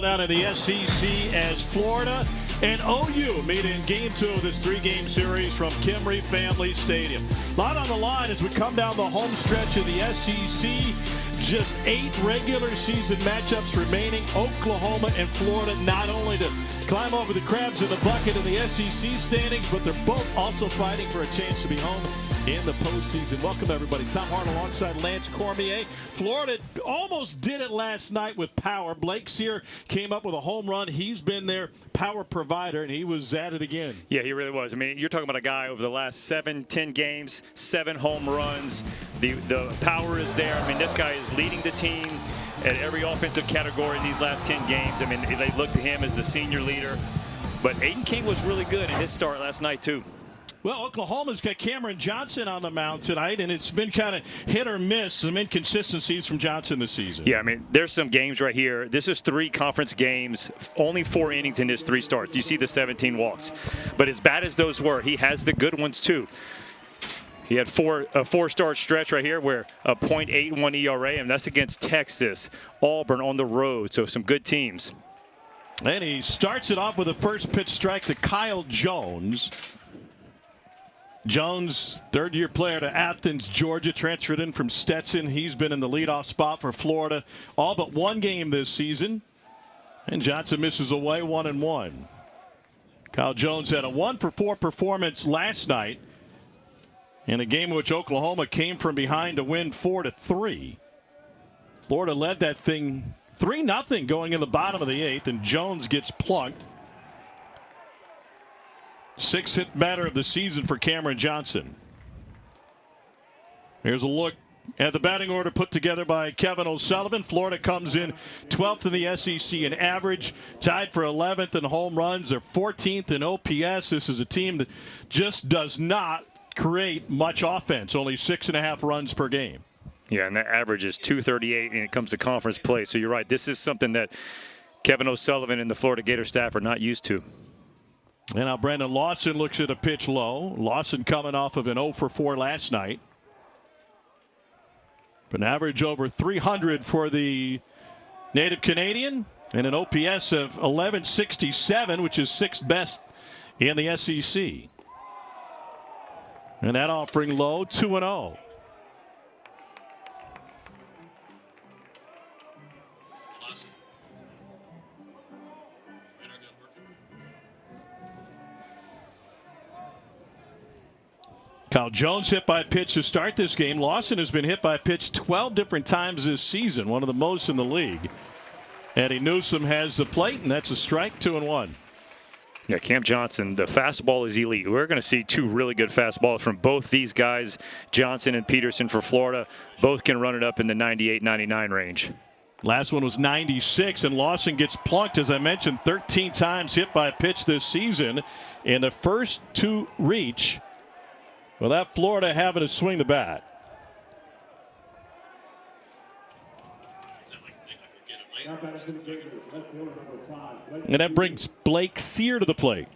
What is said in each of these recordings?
Down in the SEC as Florida and OU meet in Game 2 of this three-game series from Kimry Family Stadium. A lot on the line as we come down the home stretch of the SEC. Just 8 regular season matchups remaining. Oklahoma and Florida not only to climb over the crabs in the bucket in the SEC standings, but they're both also fighting for a chance to be home in the postseason. Welcome, everybody. Tom Hart alongside Lance Cormier. Florida almost did it last night with power. Blake Sear came up with a home run. He's been their power provider, and he was at it again. Yeah, he really was. I mean, you're talking about a guy over the last 7-10 games, 7 home runs. The power is there. I mean, this guy is leading the team at every offensive category in these last 10 games. I mean, they look to him as the senior leader. But Aiden King was really good in his start last night, too. Well, Oklahoma's got Cameron Johnson on the mound tonight, and it's been kind of hit or miss, some inconsistencies from Johnson this season. Yeah, I mean, there's some games right here. This is 3 conference games, only 4 innings in his 3 starts. You see the 17 walks. But as bad as those were, he has the good ones, too. He had a 4-start stretch right here where a .81 ERA, and that's against Texas, Auburn on the road, so some good teams. And he starts it off with a first pitch strike to Kyle Jones. Jones, third-year player to Athens, Georgia, transferred in from Stetson. He's been in the leadoff spot for Florida all but 1 game this season. And Johnson misses away 1-1. Kyle Jones had a 1-for-4 performance last night in a game in which Oklahoma came from behind to win 4-3. Florida led that thing 3-0 going in the bottom of the 8th, and Jones gets plunked. 6th hit batter of the season for Cameron Johnson. Here's a look at the batting order put together by Kevin O'Sullivan. Florida comes in 12th in the SEC in average, tied for 11th in home runs. They're 14th in OPS. This is a team that just does not create much offense, only 6.5 runs per game. Yeah, and that average is .238 when it comes to conference play. So you're right. This is something that Kevin O'Sullivan and the Florida Gator staff are not used to. And now Brandon Lawson looks at a pitch low. Lawson coming off of an 0-for-4 last night. An average over 300 for the native Canadian and an OPS of 1167, which is 6th best in the SEC. And that offering low, 2-0. Kyle Jones hit by a pitch to start this game. Lawson has been hit by a pitch 12 different times this season, one of the most in the league. Eddie Newsom has the plate, and that's a strike, 2-1. Yeah, Cam Johnson, the fastball is elite. We're going to see 2 really good fastballs from both these guys, Johnson and Peterson for Florida. Both can run it up in the 98, 99 range. Last one was 96, and Lawson gets plunked, as I mentioned, 13 times hit by a pitch this season. And the first 2 reach. Well, that Florida having to swing the bat. And that brings Blake Sear to the plate.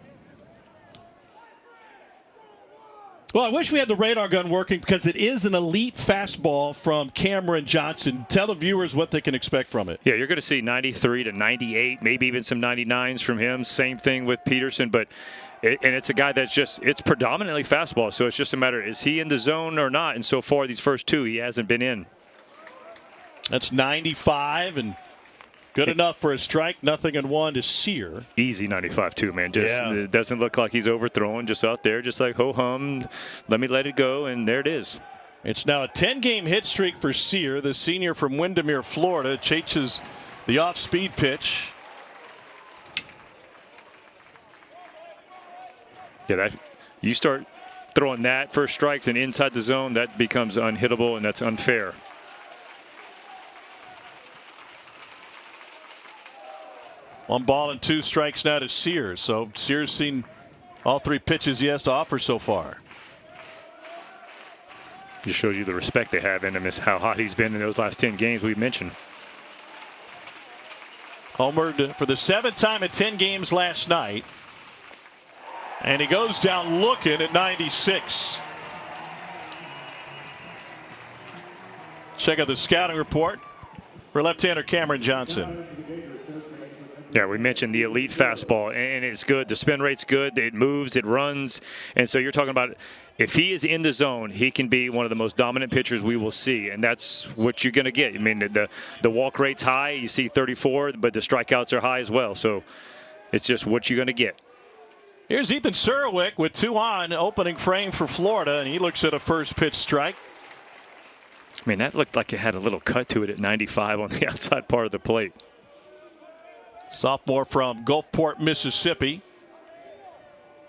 Well, I wish we had the radar gun working because it is an elite fastball from Cameron Johnson. Tell the viewers what they can expect from it. Yeah, you're going to see 93 to 98, maybe even some 99s from him. Same thing with Peterson, but it's a guy that's just, it's predominantly fastball. So it's just a matter, is he in the zone or not? And so far, these first 2, he hasn't been in. That's 95 and good enough for a strike. 0-1 to Sear. Easy 95 too, man. Just It doesn't look like he's overthrowing. Just out there, just like ho-hum. Let it go, and there it is. It's now a 10-game hit streak for Sear, the senior from Windermere, Florida. Chases the off-speed pitch. Yeah, that you start throwing that first strikes and inside the zone, that becomes unhittable, and that's unfair. One ball and 2 strikes now to Sears. So Sears seen all 3 pitches he has to offer so far. Just shows you the respect they have in him, is how hot he's been in those last 10 games we mentioned. Homered for the 7th time in 10 games last night. And he goes down looking at 96. Check out the scouting report for left-hander Cameron Johnson. Yeah, we mentioned the elite fastball, and it's good. The spin rate's good. It moves, it runs. And so you're talking about if he is in the zone, he can be one of the most dominant pitchers we will see, and that's what you're going to get. I mean, the walk rate's high. You see 34, but the strikeouts are high as well. So it's just what you're going to get. Here's Ethan Surwick with 2 on, opening frame for Florida, and he looks at a first pitch strike. I mean, that looked like it had a little cut to it at 95 on the outside part of the plate. Sophomore from Gulfport, Mississippi.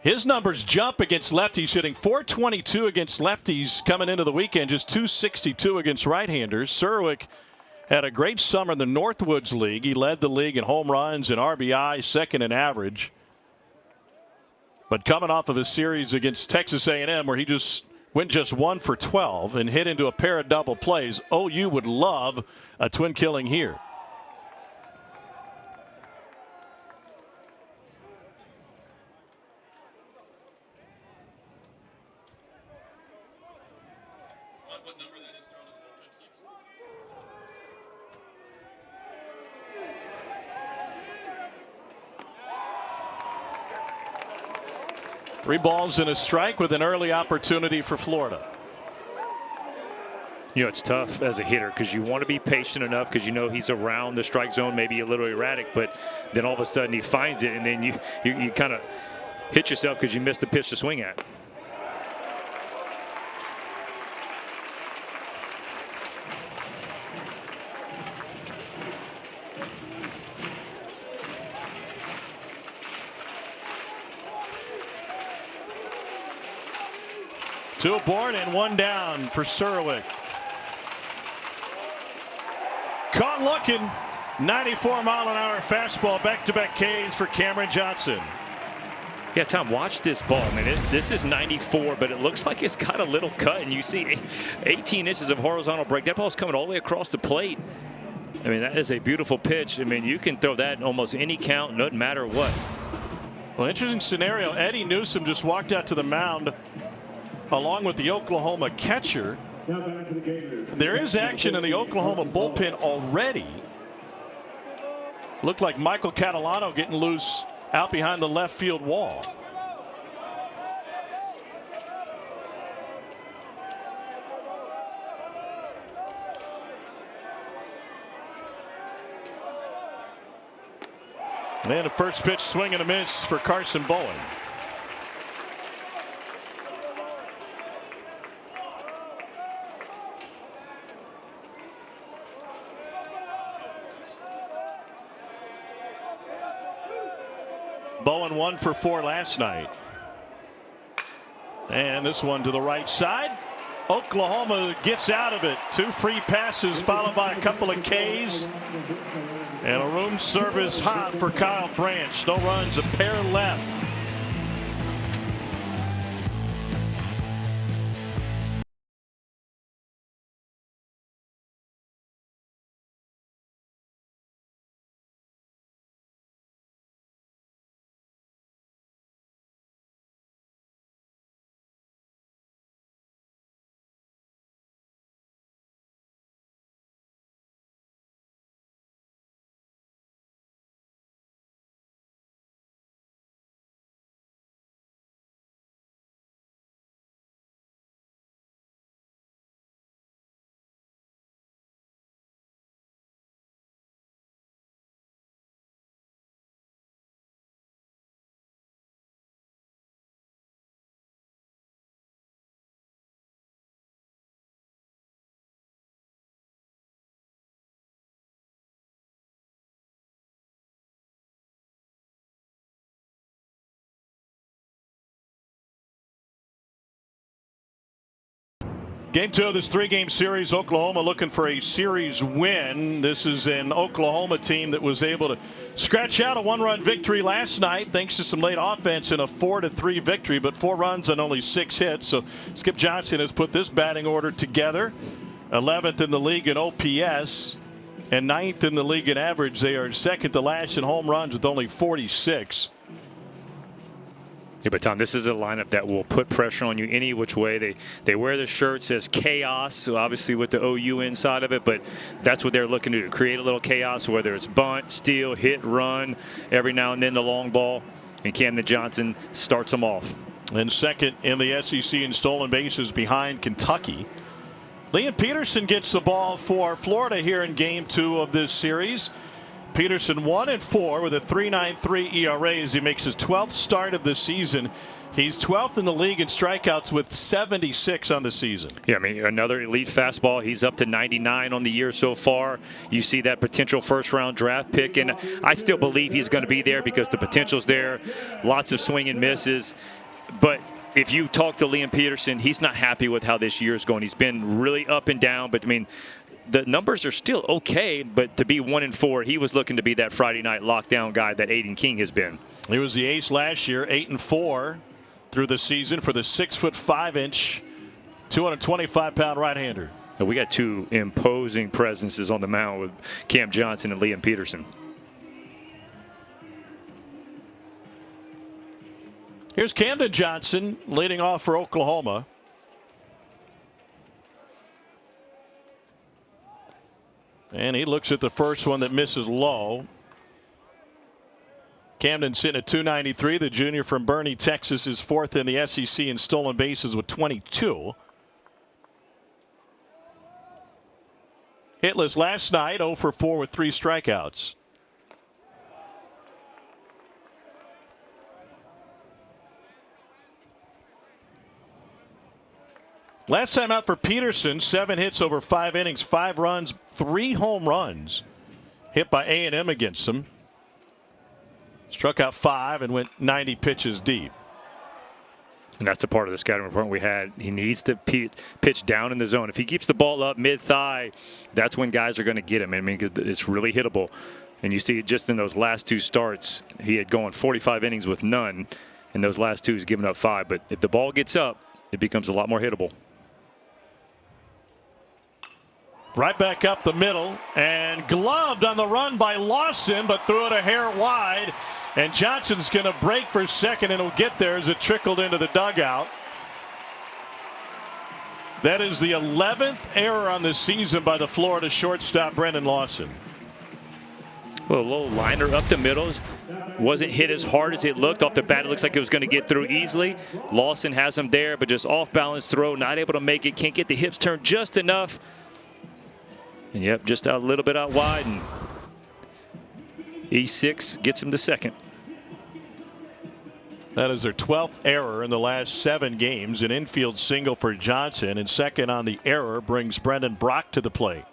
His numbers jump against lefties, hitting .422 against lefties coming into the weekend, just .262 against right-handers. Surwick had a great summer in the Northwoods League. He led the league in home runs and RBI, second in average. But coming off of a series against Texas A&M where he went just 1 for 12 and hit into a pair of double plays, OU would love a twin killing here. Three balls and a strike with an early opportunity for Florida. You know, it's tough as a hitter because you want to be patient enough because you know he's around the strike zone, maybe a little erratic, but then all of a sudden he finds it, and then you kind of hit yourself because you missed the pitch to swing at. Two aboard and one down for Surwick. Caught looking. 94-mile-an-hour fastball, back-to-back Ks for Cameron Johnson. Yeah, Tom, watch this ball. I mean, this is 94, but it looks like it's got a little cut, and you see 18 inches of horizontal break. That ball's coming all the way across the plate. I mean, that is a beautiful pitch. I mean, you can throw that in almost any count, doesn't matter what. Well, interesting scenario. Eddie Newsom just walked out to the mound along with the Oklahoma catcher. There is action in the Oklahoma bullpen already. Looked like Michael Catalano getting loose out behind the left field wall. And a first pitch swing and a miss for Carson Bowen. Bowen 1 for 4 last night. And this one to the right side. Oklahoma gets out of it. 2 free passes followed by a couple of Ks. And a room service hot for Kyle Branch. No runs, a pair left. Game 2 of this 3-game series. Oklahoma looking for a series win. This is an Oklahoma team that was able to scratch out a 1-run victory last night thanks to some late offense in a 4-3 victory, but 4 runs on only 6 hits. So Skip Johnson has put this batting order together. 11th in the league in OPS and 9th in the league in average. They are second to last in home runs with only 46. Yeah, but Tom, this is a lineup that will put pressure on you any which way. They wear the shirt, says chaos, so obviously with the OU inside of it, but that's what they're looking to do, create a little chaos, whether it's bunt, steal, hit, run, every now and then the long ball, and Camden Johnson starts them off. And second in the SEC in stolen bases behind Kentucky. Liam Peterson gets the ball for Florida here in game 2 of this series. Peterson 1-4 with a 3.93 ERA as he makes his 12th start of the season. He's 12th in the league in strikeouts with 76 on the season. Yeah, I mean, another elite fastball. He's up to 99 on the year so far. You see that potential first-round draft pick, and I still believe he's going to be there because the potential's there. Lots of swing and misses. But if you talk to Liam Peterson, he's not happy with how this year is going. He's been really up and down, but I mean, the numbers are still okay, but to be 1-4, he was looking to be that Friday night lockdown guy that Aiden King has been. He was the ace last year, 8-4 through the season for the 6'5", 225-pound right-hander. We got two imposing presences on the mound with Cam Johnson and Liam Peterson. Here's Camden Johnson leading off for Oklahoma. And he looks at the first one that misses low. Camden sitting at 293. The junior from Boerne, Texas, is 4th in the SEC in stolen bases with 22. Hitless last night, 0-for-4 with 3 strikeouts. Last time out for Peterson, 7 hits over 5 innings, 5 runs, 3 home runs. Hit by A&M against him. Struck out 5 and went 90 pitches deep. And that's a part of the scouting report we had. He needs to pitch down in the zone. If he keeps the ball up mid-thigh, that's when guys are going to get him. I mean, it's really hittable. And you see it just in those last 2 starts. He had gone 45 innings with none. In those last 2, he's given up 5. But if the ball gets up, it becomes a lot more hittable. Right back up the middle and gloved on the run by Lawson, but threw it a hair wide. And Johnson's going to break for second and he'll get there as it trickled into the dugout. That is the 11th error on the season by the Florida shortstop Brendan Lawson. Well, a little liner up the middle. Wasn't hit as hard as it looked. Off the bat, it looks like it was going to get through easily. Lawson has him there, but just off balance throw, not able to make it. Can't get the hips turned just enough. And yep, just a little bit out wide, and E6 gets him to second. That is their 12th error in the last 7 games. An infield single for Johnson, and second on the error brings Brendan Brock to the plate.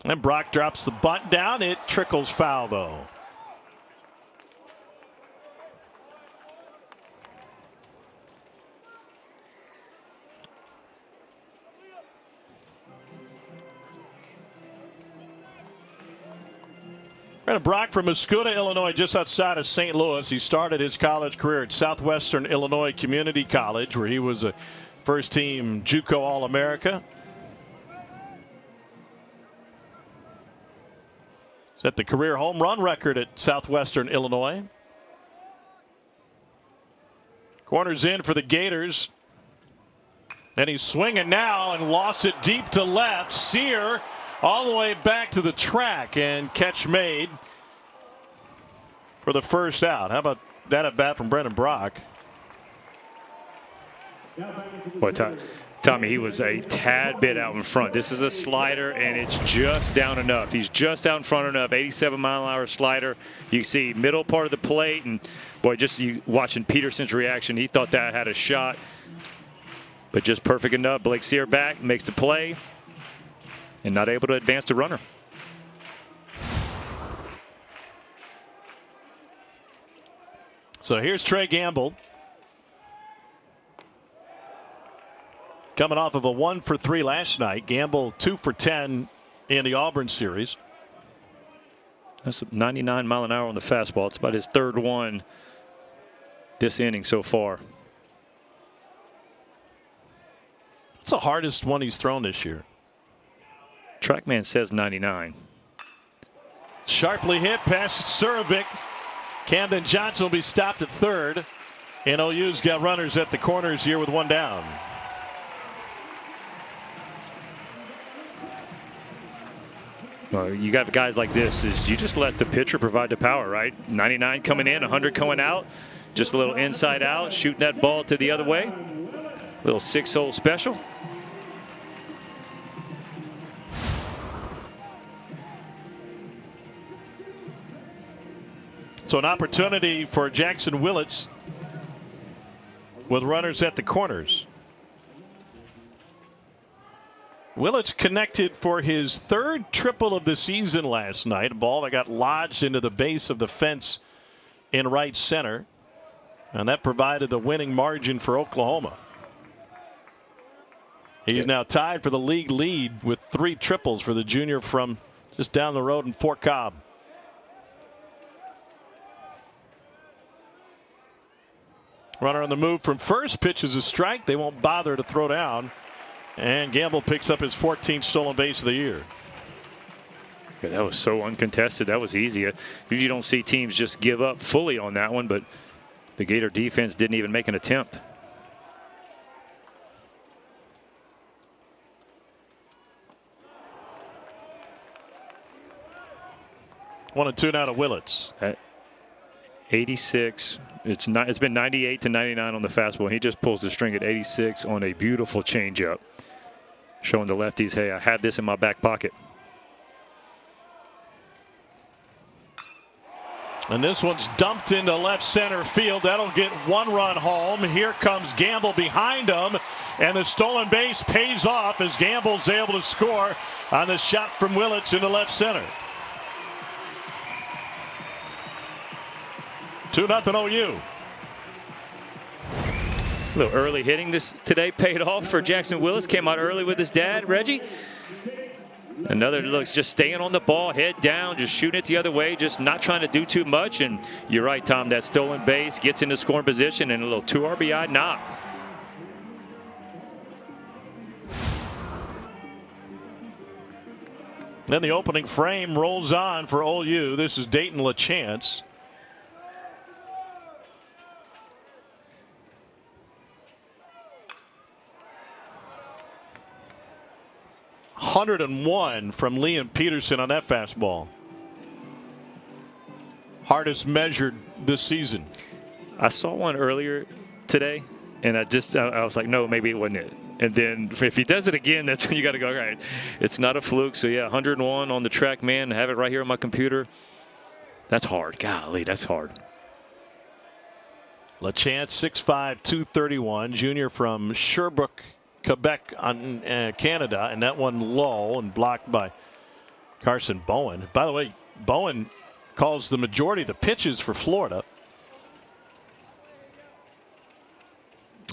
And Brock drops the bunt down. It trickles foul, though. Brendan Brock from Muscoda, Illinois, just outside of St. Louis. He started his college career at Southwestern Illinois Community College, where he was a first-team JUCO All-America. Set the career home run record at Southwestern Illinois. Corners in for the Gators. And he's swinging now and lost it deep to left. Sear all the way back to the track, and catch made for the first out. How about that at bat from Brendan Brock? Well, Tommy, he was a tad bit out in front. This is a slider, and it's just down enough. He's just out in front enough. 87-mile-an-hour slider. You see middle part of the plate, and boy, just you watching Peterson's reaction, he thought that had a shot, but just perfect enough. Blake Sear back, makes the play, and not able to advance the runner. So here's Trey Gamble. Coming off of a 1-for-3 last night. Gamble 2-for-10 in the Auburn series. That's 99 mile an hour on the fastball. It's about his 3rd one this inning so far. It's the hardest one he's thrown this year. TrackMan says 99. Sharply hit past Surovic. Camden Johnson will be stopped at third. And OU's got runners at the corners here with one down. Well, you got guys like this, is you just let the pitcher provide the power, right? 99 coming in, 100 going out. Just a little inside out, shooting that ball to the other way. Little 6-hole special. So an opportunity for Jackson Willits with runners at the corners. Willits connected for his third triple of the season last night. A ball that got lodged into the base of the fence in right center. And that provided the winning margin for Oklahoma. He's now tied for the league lead with 3 triples for the junior from just down the road in Fort Cobb. Runner on the move from first, pitches a strike. They won't bother to throw down. And Gamble picks up his 14th stolen base of the year. Yeah, that was so uncontested. That was easy. Usually you don't see teams just give up fully on that one, but the Gator defense didn't even make an attempt. One and two now to Willits. At 86. It's been 98 to 99 on the fastball. He just pulls the string at 86 on a beautiful changeup, showing the lefties, hey, I had this in my back pocket. And this one's dumped into left center field. That'll get 1 run home. Here comes Gamble behind him, and the stolen base pays off as Gamble's able to score on the shot from Willits into left center. 2-0 OU. A little early hitting today paid off for Jackson Willits. Came out early with his dad, Reggie. Another looks just staying on the ball, head down, just shooting it the other way, just not trying to do too much. And you're right, Tom, that stolen base gets into scoring position and a little 2 RBI knock. Then the opening frame rolls on for OU. This is Dayton LaChance. .101 from Liam Peterson on that fastball. Hardest measured this season. I saw one earlier today, and I was like, no, maybe it wasn't it. And then if he does it again, that's when you got to go, all right, it's not a fluke. So, yeah, 101 on the track, man. I have it right here on my computer. That's hard. Golly, that's hard. LaChance, 6'5", 231, junior from Sherbrooke, Quebec, on Canada, and that one low and blocked by Carson Bowen. By the way, Bowen calls the majority of the pitches for Florida.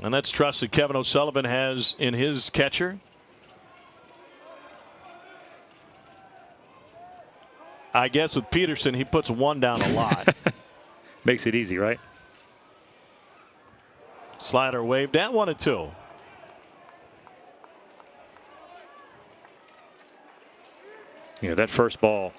And that's trust that Kevin O'Sullivan has in his catcher. I guess with Peterson, he puts 1 down a lot. Makes it easy, right? Slider waved down, 1-2. You know, that first ball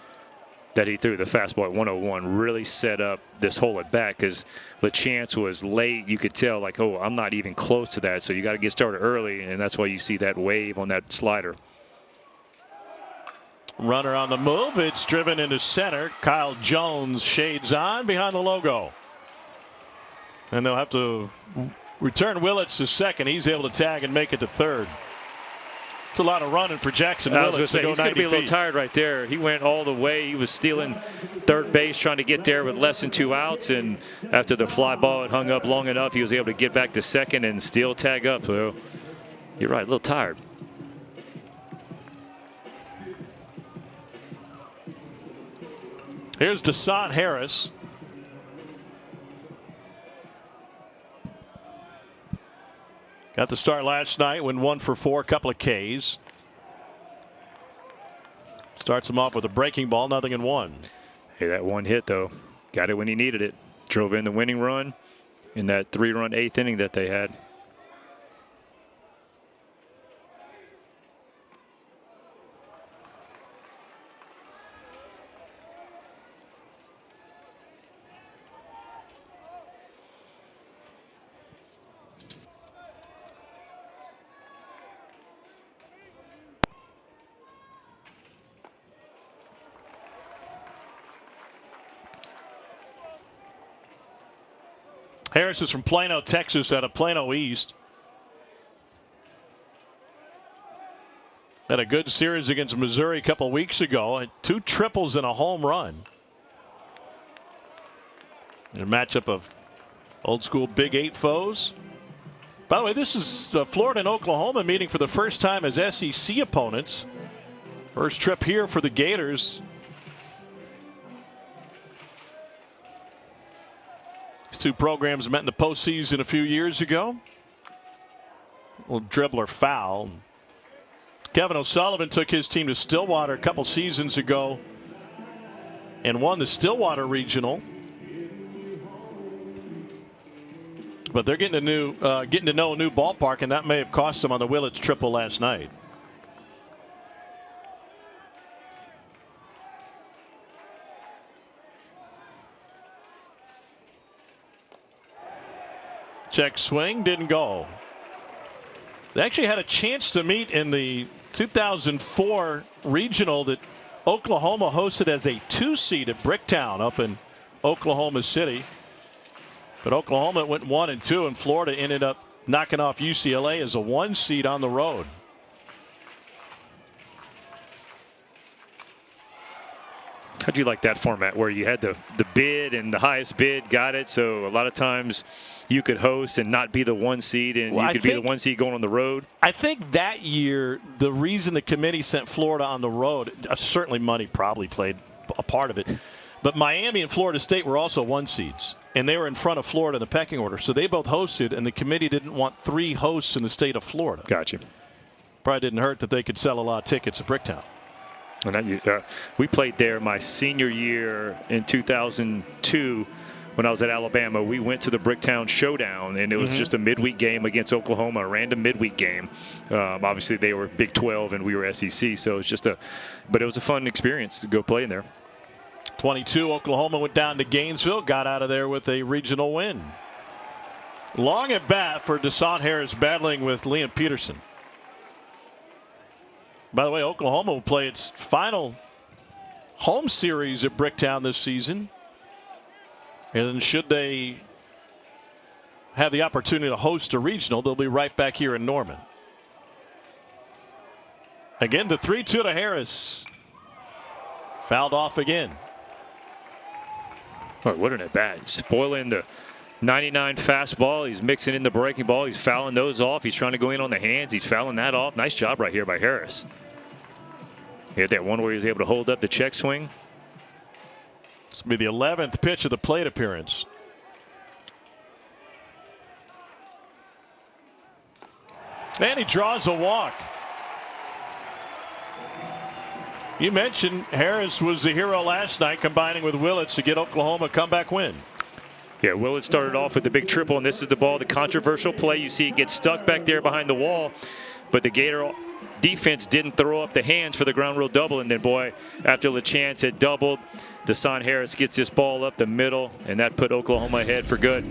that he threw, the fastball at 101, really set up this whole at bat because LaChance was late. You could tell, like, oh, I'm not even close to that. So you got to get started early, and that's why you see that wave on that slider. Runner on the move. It's driven into center. Kyle Jones shades on behind the logo. And they'll have to return Willits to second. He's able to tag and make it to third. It's a lot of running for Jackson Willits. I was going to say, he's going to be a little tired right there. He went all the way. He was stealing third base, trying to get there with less than 2 outs. And after the fly ball had hung up long enough, he was able to get back to second and still tag up. So you're right, a little tired. Here's Deshaun Harris. Got the start last night, went 1 for 4, a couple of Ks. Starts him off with a breaking ball, 0-1. Hey, that one hit, though, got it when he needed it. Drove in the winning run in that 3-run 8th inning that they had. Harris is from Plano, Texas, out of Plano East. Had a good series against Missouri a couple weeks ago. 2 triples and a home run. A matchup of old school Big 8 foes. By the way, this is Florida and Oklahoma meeting for the first time as SEC opponents. First trip here for the Gators. These 2 programs met in the postseason a few years ago. A little dribbler foul. Kevin O'Sullivan took his team to Stillwater a couple seasons ago and won the Stillwater Regional. But they're getting to know a new ballpark, and that may have cost them on the Willits triple last night. Check swing, didn't go. They actually had a chance to meet in the 2004 regional that Oklahoma hosted as a 2 seed at Bricktown up in Oklahoma City. But Oklahoma went 1-2, and Florida ended up knocking off UCLA as a 1 seed on the road. How'd you like that format where you had the bid and the highest bid got it? So a lot of times you could host and not be the 1 seed, and you could be the 1 seed going on the road. I think that year the reason the committee sent Florida on the road, certainly money probably played a part of it, but Miami and Florida State were also 1 seeds, and they were in front of Florida in the pecking order. So they both hosted, and the committee didn't want 3 hosts in the state of Florida. Gotcha. Probably didn't hurt that they could sell a lot of tickets at Bricktown. And we played there my senior year in 2002 when I was at Alabama. We went to the Bricktown Showdown, and it was just a midweek game against Oklahoma, a random midweek game. Obviously, they were Big 12 and we were SEC, so it's just but it was a fun experience to go play in there. 22, Oklahoma went down to Gainesville, got out of there with a regional win. Long at bat for Deshaun Harris, battling with Liam Peterson. By the way, Oklahoma will play its final home series at Bricktown this season. And should they have the opportunity to host a regional, they'll be right back here in Norman. Again, the 3-2 to Harris. Fouled off again. Oh, what an at bat. Spoiling the 99 fastball. He's mixing in the breaking ball. He's fouling those off. He's trying to go in on the hands. He's fouling that off. Nice job right here by Harris. He had that one where he was able to hold up the check swing. This will be the 11th pitch of the plate appearance. And he draws a walk. You mentioned Harris was the hero last night, combining with Willits to get Oklahoma a comeback win. Yeah, Willits started off with the big triple, and this is the ball, the controversial play. You see it get stuck back there behind the wall, but the Gator defense didn't throw up the hands for the ground rule double. And then, boy, after LaChance had doubled, Deshaun Harris gets this ball up the middle, and that put Oklahoma ahead for good.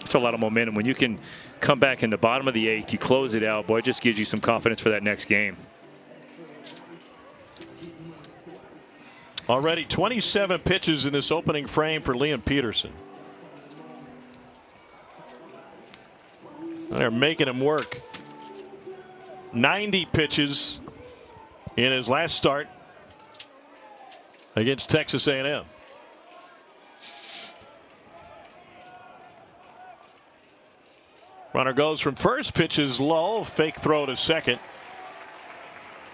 It's a lot of momentum. When you can come back in the bottom of the 8th, you close it out, boy, it just gives you some confidence for that next game. Already 27 pitches in this opening frame for Liam Peterson. They're making him work. 90 pitches in his last start against Texas A&M. Runner goes from first, pitches low, fake throw to second.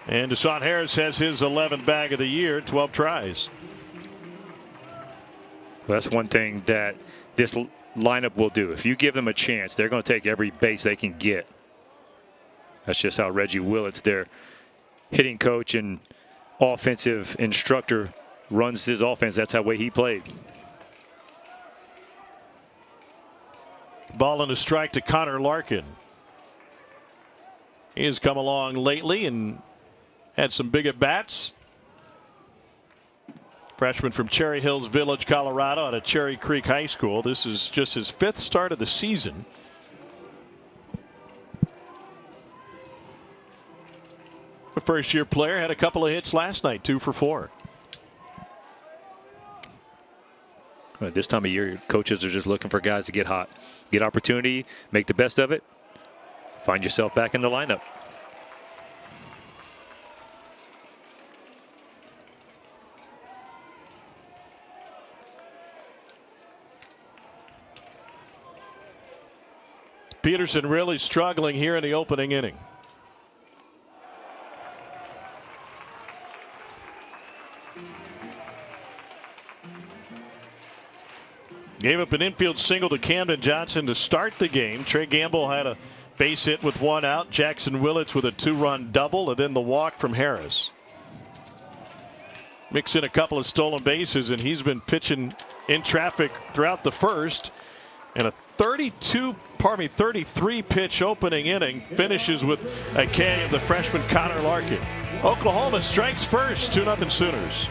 And Deshaun Harris has his 11th bag of the year, 12 tries. Well, that's one thing that this lineup will do. If you give them a chance, they're going to take every base they can get. That's just how Reggie Willits, their hitting coach and offensive instructor, runs his offense. That's how way he played. Ball and a strike to Connor Larkin. He has come along lately and had some big at-bats. Freshman from Cherry Hills Village, Colorado, out of Cherry Creek High School. This is just his 5th start of the season. A first-year player, had a couple of hits last night, 2 for 4. At this time of year, coaches are just looking for guys to get hot, get opportunity, make the best of it, find yourself back in the lineup. Peterson really struggling here in the opening inning. Gave up an infield single to Camden Johnson to start the game. Trey Gamble had a base hit with 1 out. Jackson Willits with a 2-run double, and then the walk from Harris. Mix in a couple of stolen bases, and he's been pitching in traffic throughout the first. And a 33 pitch opening inning finishes with a K of the freshman Connor Larkin. Oklahoma strikes first, 2-0 Sooners.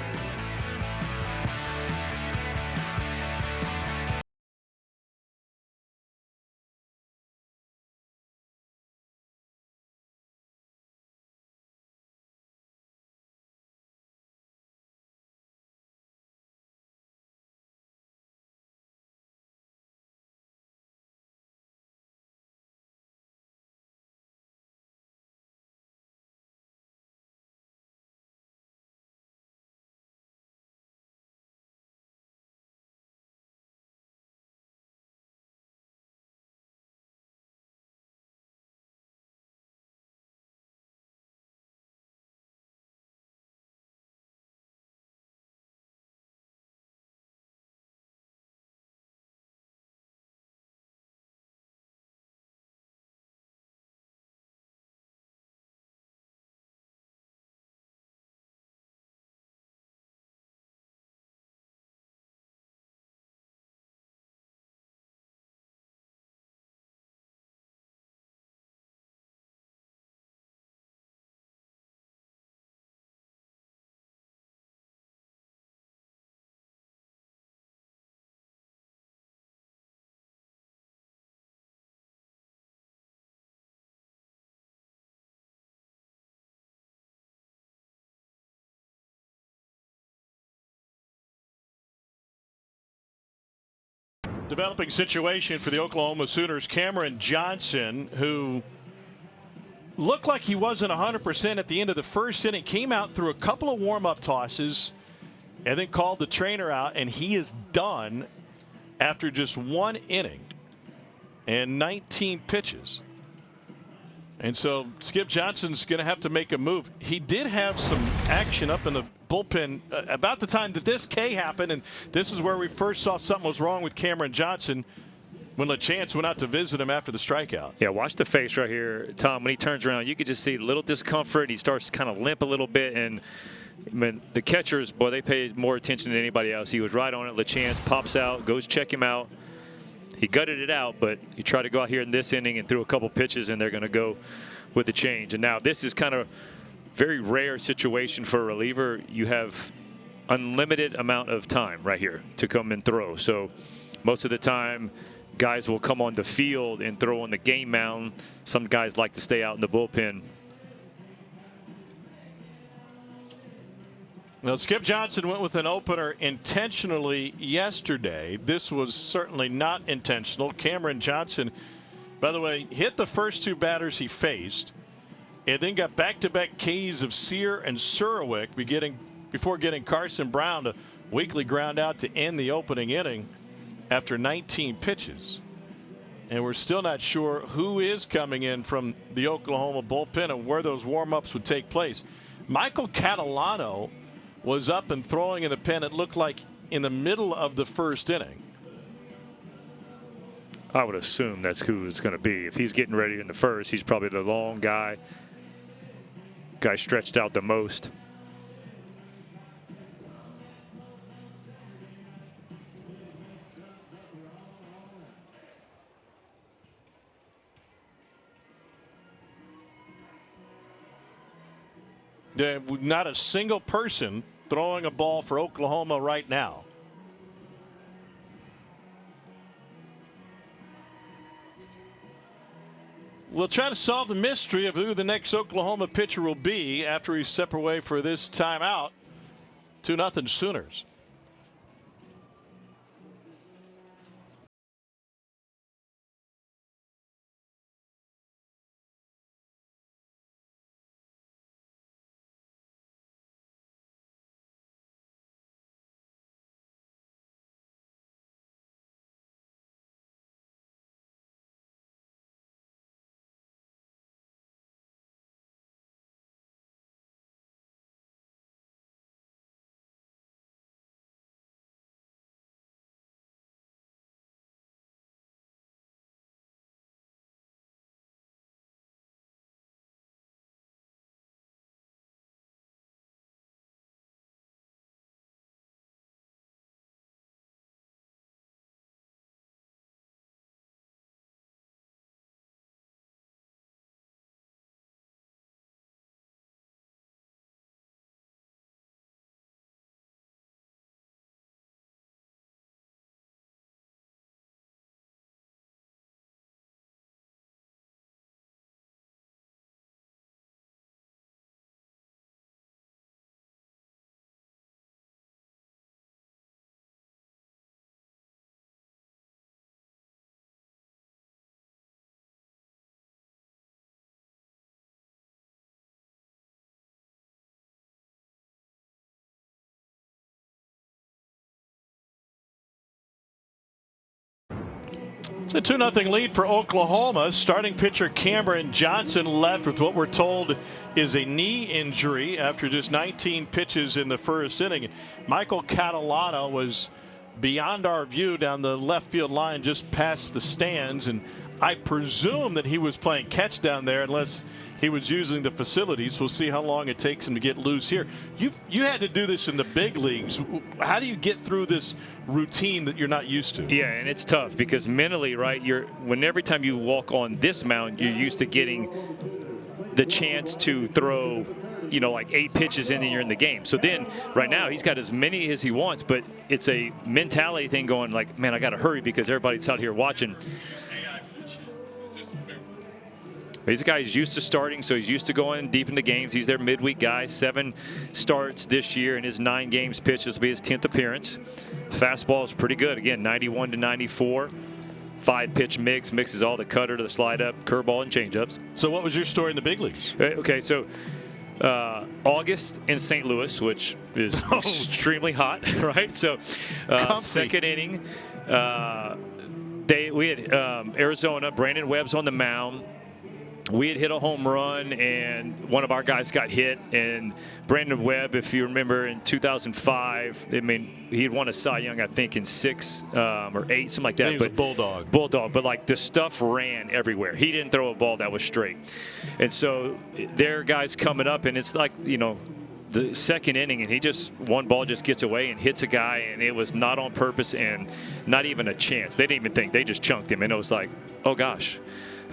Developing situation for the Oklahoma Sooners. Cameron Johnson, who looked like he wasn't 100% at the end of the first inning, came out through a couple of warm-up tosses and then called the trainer out, and he is done after just 1 inning and 19 pitches. And so Skip Johnson's going to have to make a move. He did have some action up in the bullpen about the time that this K happened, and this is where we first saw something was wrong with Cameron Johnson when LaChance went out to visit him after the strikeout. Yeah, watch the face right here, Tom. When he turns around, you could just see a little discomfort. He starts to kind of limp a little bit, and I mean, the catchers, boy, they paid more attention than anybody else. He was right on it. LaChance pops out, goes check him out. He gutted it out, but he tried to go out here in this inning and threw a couple pitches, and they're going to go with the change. And now this is kind of very rare situation for a reliever. You have unlimited amount of time right here to come and throw. So most of the time, guys will come on the field and throw on the game mound. Some guys like to stay out in the bullpen. Now, Skip Johnson went with an opener intentionally yesterday. This was certainly not intentional. Cameron Johnson, by the way, hit the first 2 batters he faced, and then got back-to-back Ks of Sear and Surowick before getting Carson Brown to weakly ground out to end the opening inning after 19 pitches. And we're still not sure who is coming in from the Oklahoma bullpen and where those warm-ups would take place. Michael Catalano was up and throwing in the pen, it looked like, in the middle of the first inning. I would assume that's who it's going to be. If he's getting ready in the first, he's probably the long guy stretched out the most. Not a single person throwing a ball for Oklahoma right now. We'll try to solve the mystery of who the next Oklahoma pitcher will be after we step away for this timeout. 2-0 Sooners. It's a 2-0 lead for Oklahoma. Starting pitcher Cameron Johnson left with what we're told is a knee injury after just 19 pitches in the first inning. Michael Catalano was beyond our view down the left field line just past the stands, and I presume that he was playing catch down there unless he was using the facilities. We'll see how long it takes him to get loose here. You had to do this in the big leagues. How do you get through this routine that you're not used to? Yeah, and it's tough because mentally, right, every time you walk on this mound, you're used to getting the chance to throw, like 8 pitches in and you're in the game. So then right now he's got as many as he wants, but it's a mentality thing going like, man, I got to hurry because everybody's out here watching. He's a guy who's used to starting, so he's used to going deep into games. He's their midweek guy. 7 starts this year in his 9 games pitched. This will be his 10th appearance. Fastball is pretty good. Again, 91 to 94. 5-pitch mix. Mixes all the cutter to the slide up, curveball, and changeups. So what was your story in the big leagues? Okay, so August in St. Louis, which is extremely hot, right? So second inning, we had Arizona. Brandon Webb's on the mound. We had hit a home run, and one of our guys got hit. And Brandon Webb, if you remember, in 2005, he had won a Cy Young, I think, in 6 or 8, something like that. He was a bulldog. But like the stuff ran everywhere. He didn't throw a ball that was straight. And so their guys coming up, and it's like, the second inning, and one ball just gets away and hits a guy, and it was not on purpose and not even a chance. They didn't even think. They just chunked him, and it was like, oh gosh.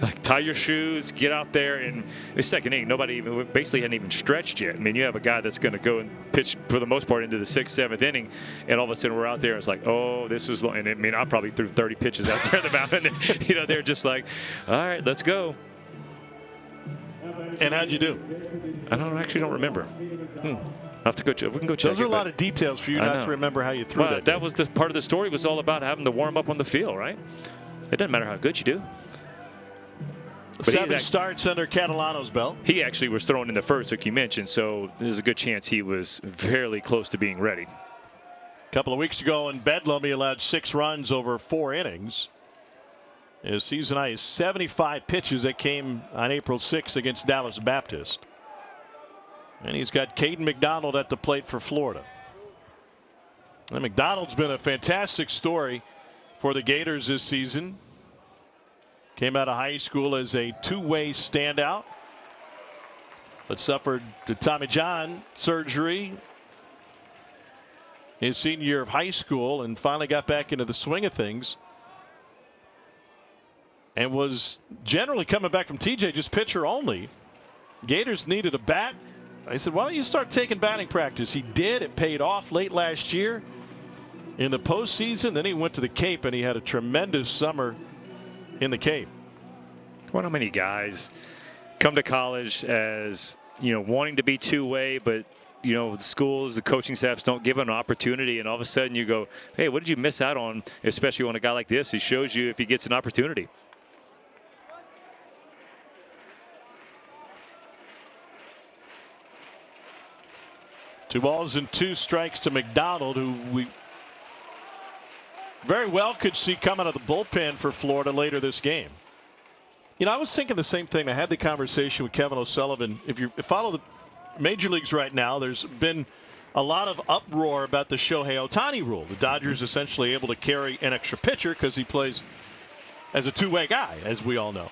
Like, tie your shoes, get out there. And the second inning, nobody basically hadn't even stretched yet. You have a guy that's going to go and pitch for the most part into the 6th, 7th inning, and all of a sudden we're out there. It's like, oh, this was long. And I probably threw 30 pitches out there in the mountain. And, they're just like, all right, let's go. And how'd you do? I actually don't remember. I have to go check. We can go check. Those are a lot of details for you not to remember how you threw that. That was the part of the story, was all about having to warm up on the field, right? It doesn't matter how good you do. But 7 starts under Catalano's belt. He actually was thrown in the first, like you mentioned, so there's a good chance he was fairly close to being ready. A couple of weeks ago in Bedlam, he allowed 6 runs over 4 innings. His season high is 75 pitches that came on April 6th against Dallas Baptist. And he's got Caden McDonald at the plate for Florida. And McDonald's been a fantastic story for the Gators this season. Came out of high school as a 2-way standout, but suffered the Tommy John surgery his senior year of high school and finally got back into the swing of things. And was generally coming back from TJ just pitcher only. Gators needed a bat. I said, why don't you start taking batting practice? He did. It paid off late last year in the postseason. Then he went to the Cape and he had a tremendous summer in the Cape. Well, how many guys come to college as, wanting to be 2-way, but, the schools, the coaching staffs don't give them an opportunity, and all of a sudden you go, hey, what did you miss out on, especially on a guy like this? He shows you if he gets an opportunity. Two balls and 2 strikes to McDonald, who we very well could see come out of the bullpen for Florida later this game. I was thinking the same thing. I had the conversation with Kevin O'Sullivan. If you follow the major leagues right now, there's been a lot of uproar about the Shohei Ohtani rule. The Dodgers essentially able to carry an extra pitcher because he plays as a 2-way guy, as we all know.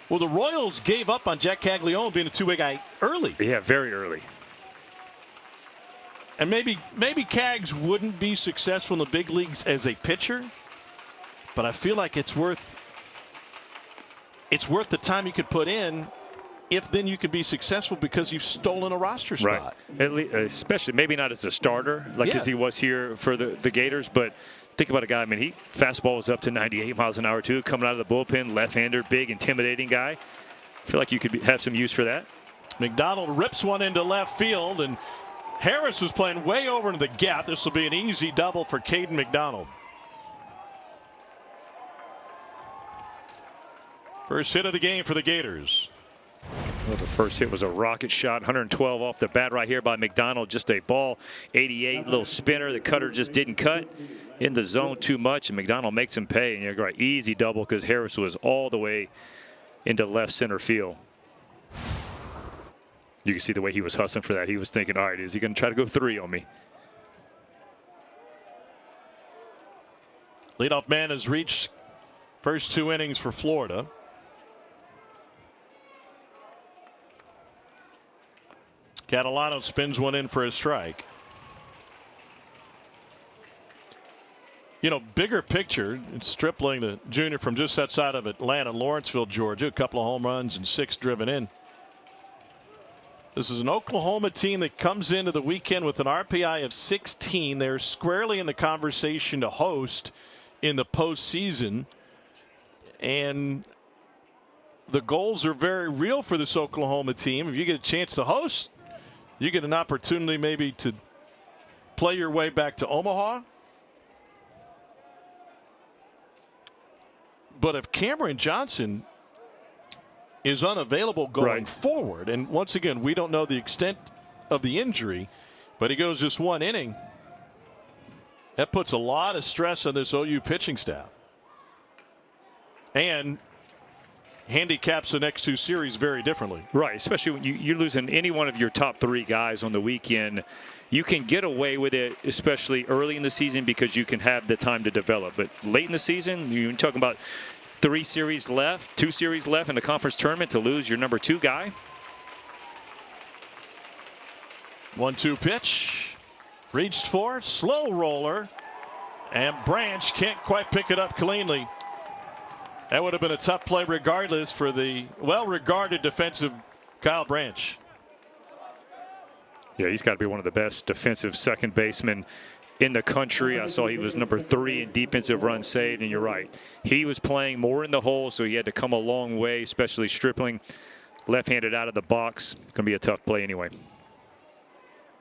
Well, the Royals gave up on Jack Caglione being a 2-way guy early. Yeah, very early. And maybe Cags wouldn't be successful in the big leagues as a pitcher, but I feel like it's worth the time you could put in if then you can be successful because you've stolen a roster spot. Right. Especially maybe not as a starter as he was here for the Gators, but think about a guy. He fastball was up to 98 miles an hour too, coming out of the bullpen, left-hander, big, intimidating guy. I feel like you could have some use for that. McDonald rips one into left field, and Harris was playing way over into the gap. This will be an easy double for Caden McDonald. First hit of the game for the Gators. Well, the first hit was a rocket shot, 112 off the bat right here by McDonald. Just a ball, 88, little spinner. The cutter just didn't cut. in the zone too much, and McDonald makes him pay. And you're right, easy double because Harris was all the way into left center field. You can see the way he was hustling for that. He was thinking, all right, is he going to try to go 3 on me? Leadoff man has reached first 2 innings for Florida. Catalano spins one in for a strike. You know, bigger picture, Stripling, the junior from just outside of Atlanta, Lawrenceville, Georgia, a couple of home runs and 6 driven in. This is an Oklahoma team that comes into the weekend with an RPI of 16. They're squarely in the conversation to host in the postseason. And the goals are very real for this Oklahoma team. If you get a chance to host, you get an opportunity maybe to play your way back to Omaha. But if Cameron Johnson is unavailable going forward, and once again, we don't know the extent of the injury, but he goes just 1 inning, that puts a lot of stress on this OU pitching staff. And handicaps the next 2 series very differently. Right, especially when you're losing any one of your top 3 guys on the weekend. You can get away with it, especially early in the season, because you can have the time to develop. But late in the season, you're talking about 2 series left in the conference tournament to lose your number 2 guy. 1-2 pitch. Reached for, slow roller. And Branch can't quite pick it up cleanly. That would have been a tough play regardless for the well-regarded defensive Kyle Branch. Yeah, he's got to be one of the best defensive second basemen in the country. I saw he was number 3 in defensive runs saved, and you're right. He was playing more in the hole, so he had to come a long way, especially Stripling left-handed out of the box. Going to be a tough play anyway.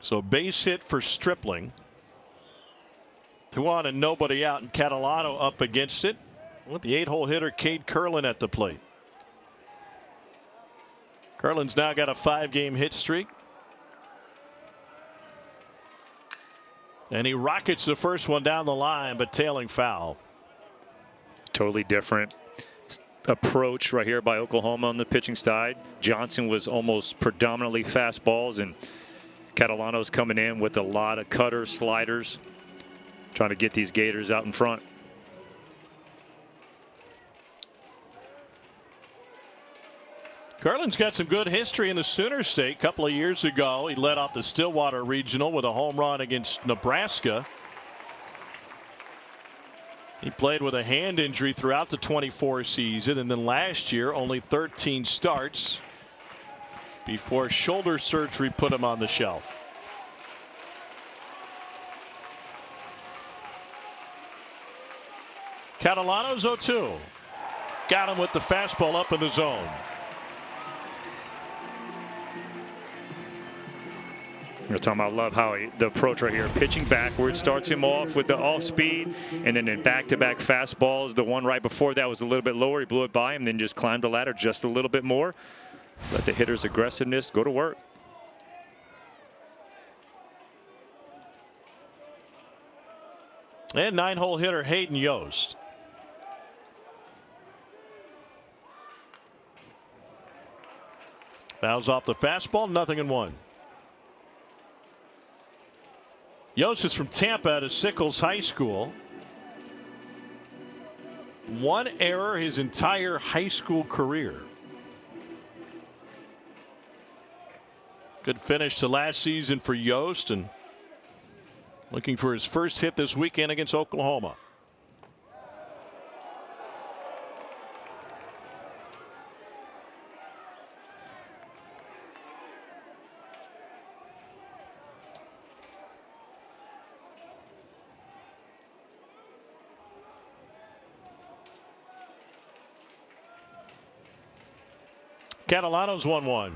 So base hit for Stripling. 2 on and nobody out, and Catalano up against it with the 8-hole hitter Cade Curlin at the plate. Curlin's now got a 5-game hit streak. And he rockets the first one down the line, but tailing foul. Totally different approach right here by Oklahoma on the pitching side. Johnson was almost predominantly fastballs, and Catalano's coming in with a lot of cutters, sliders, trying to get these Gators out in front. Curlin's got some good history in the Sooner State. A couple of years ago, he led off the Stillwater Regional with a home run against Nebraska. He played with a hand injury throughout the 24 season, and then last year only 13 starts before shoulder surgery put him on the shelf. Catalano's 0-2. Got him with the fastball up in the zone. I love how the approach right here, pitching backward, starts him off with the off speed, and then in back-to-back fastballs. The one right before that was a little bit lower. He blew it by him, then just climbed the ladder just a little bit more. Let the hitter's aggressiveness go to work. And 9-hole hitter Hayden Yost. Fouls off the fastball, 0-1. Yost is from Tampa out of Sickles High School. 1 error his entire high school career. Good finish to last season for Yost, and looking for his first hit this weekend against Oklahoma. Catalano's 1-1.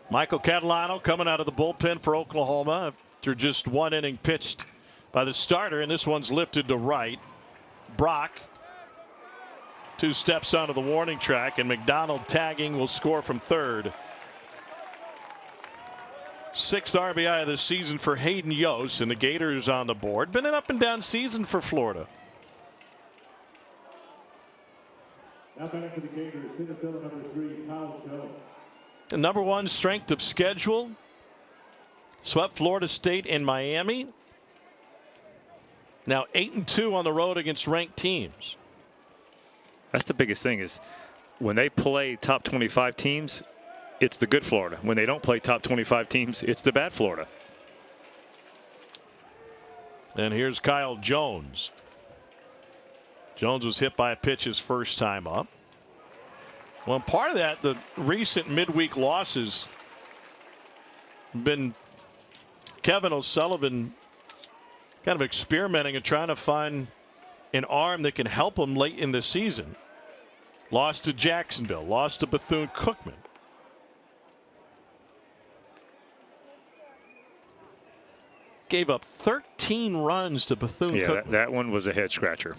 Michael Catalano coming out of the bullpen for Oklahoma after just 1 inning pitched by the starter, and this one's lifted to right. Brock 2 steps onto the warning track, and McDonald tagging will score from third. 6th RBI of the season for Hayden Yost, and the Gators on the board. Been an up and down season for Florida. Now back to the Gators, center fielder number 3, Kyle Jones. The number 1 strength of schedule. Swept Florida State and Miami. Now 8-2 on the road against ranked teams. That's the biggest thing is when they play top 25 teams, it's the good Florida. When they don't play top 25 teams, it's the bad Florida. And here's Kyle Jones. Jones was hit by a pitch his first time up. Well, part of that, the recent midweek losses been Kevin O'Sullivan kind of experimenting and trying to find an arm that can help him late in the season. Lost to Jacksonville, lost to Bethune-Cookman. Gave up 13 runs to Bethune-Cookman. Yeah, that one was a head scratcher.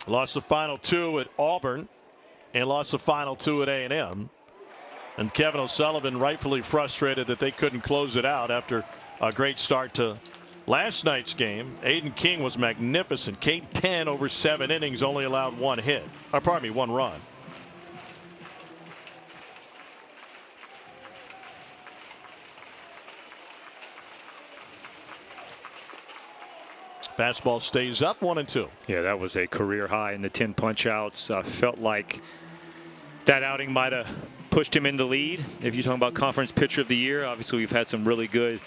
Lost the final 2 at Auburn and lost the final 2 at A&M. And Kevin O'Sullivan rightfully frustrated that they couldn't close it out after a great start to last night's game. Aiden King was magnificent. K-10 over 7 innings, only allowed 1 hit. Or pardon me, 1 run. Fastball stays up 1-2. Yeah, that was a career high in the 10 punch outs. Felt like that outing might have pushed him in the lead. If you're talking about conference pitcher of the year, obviously we've had some really good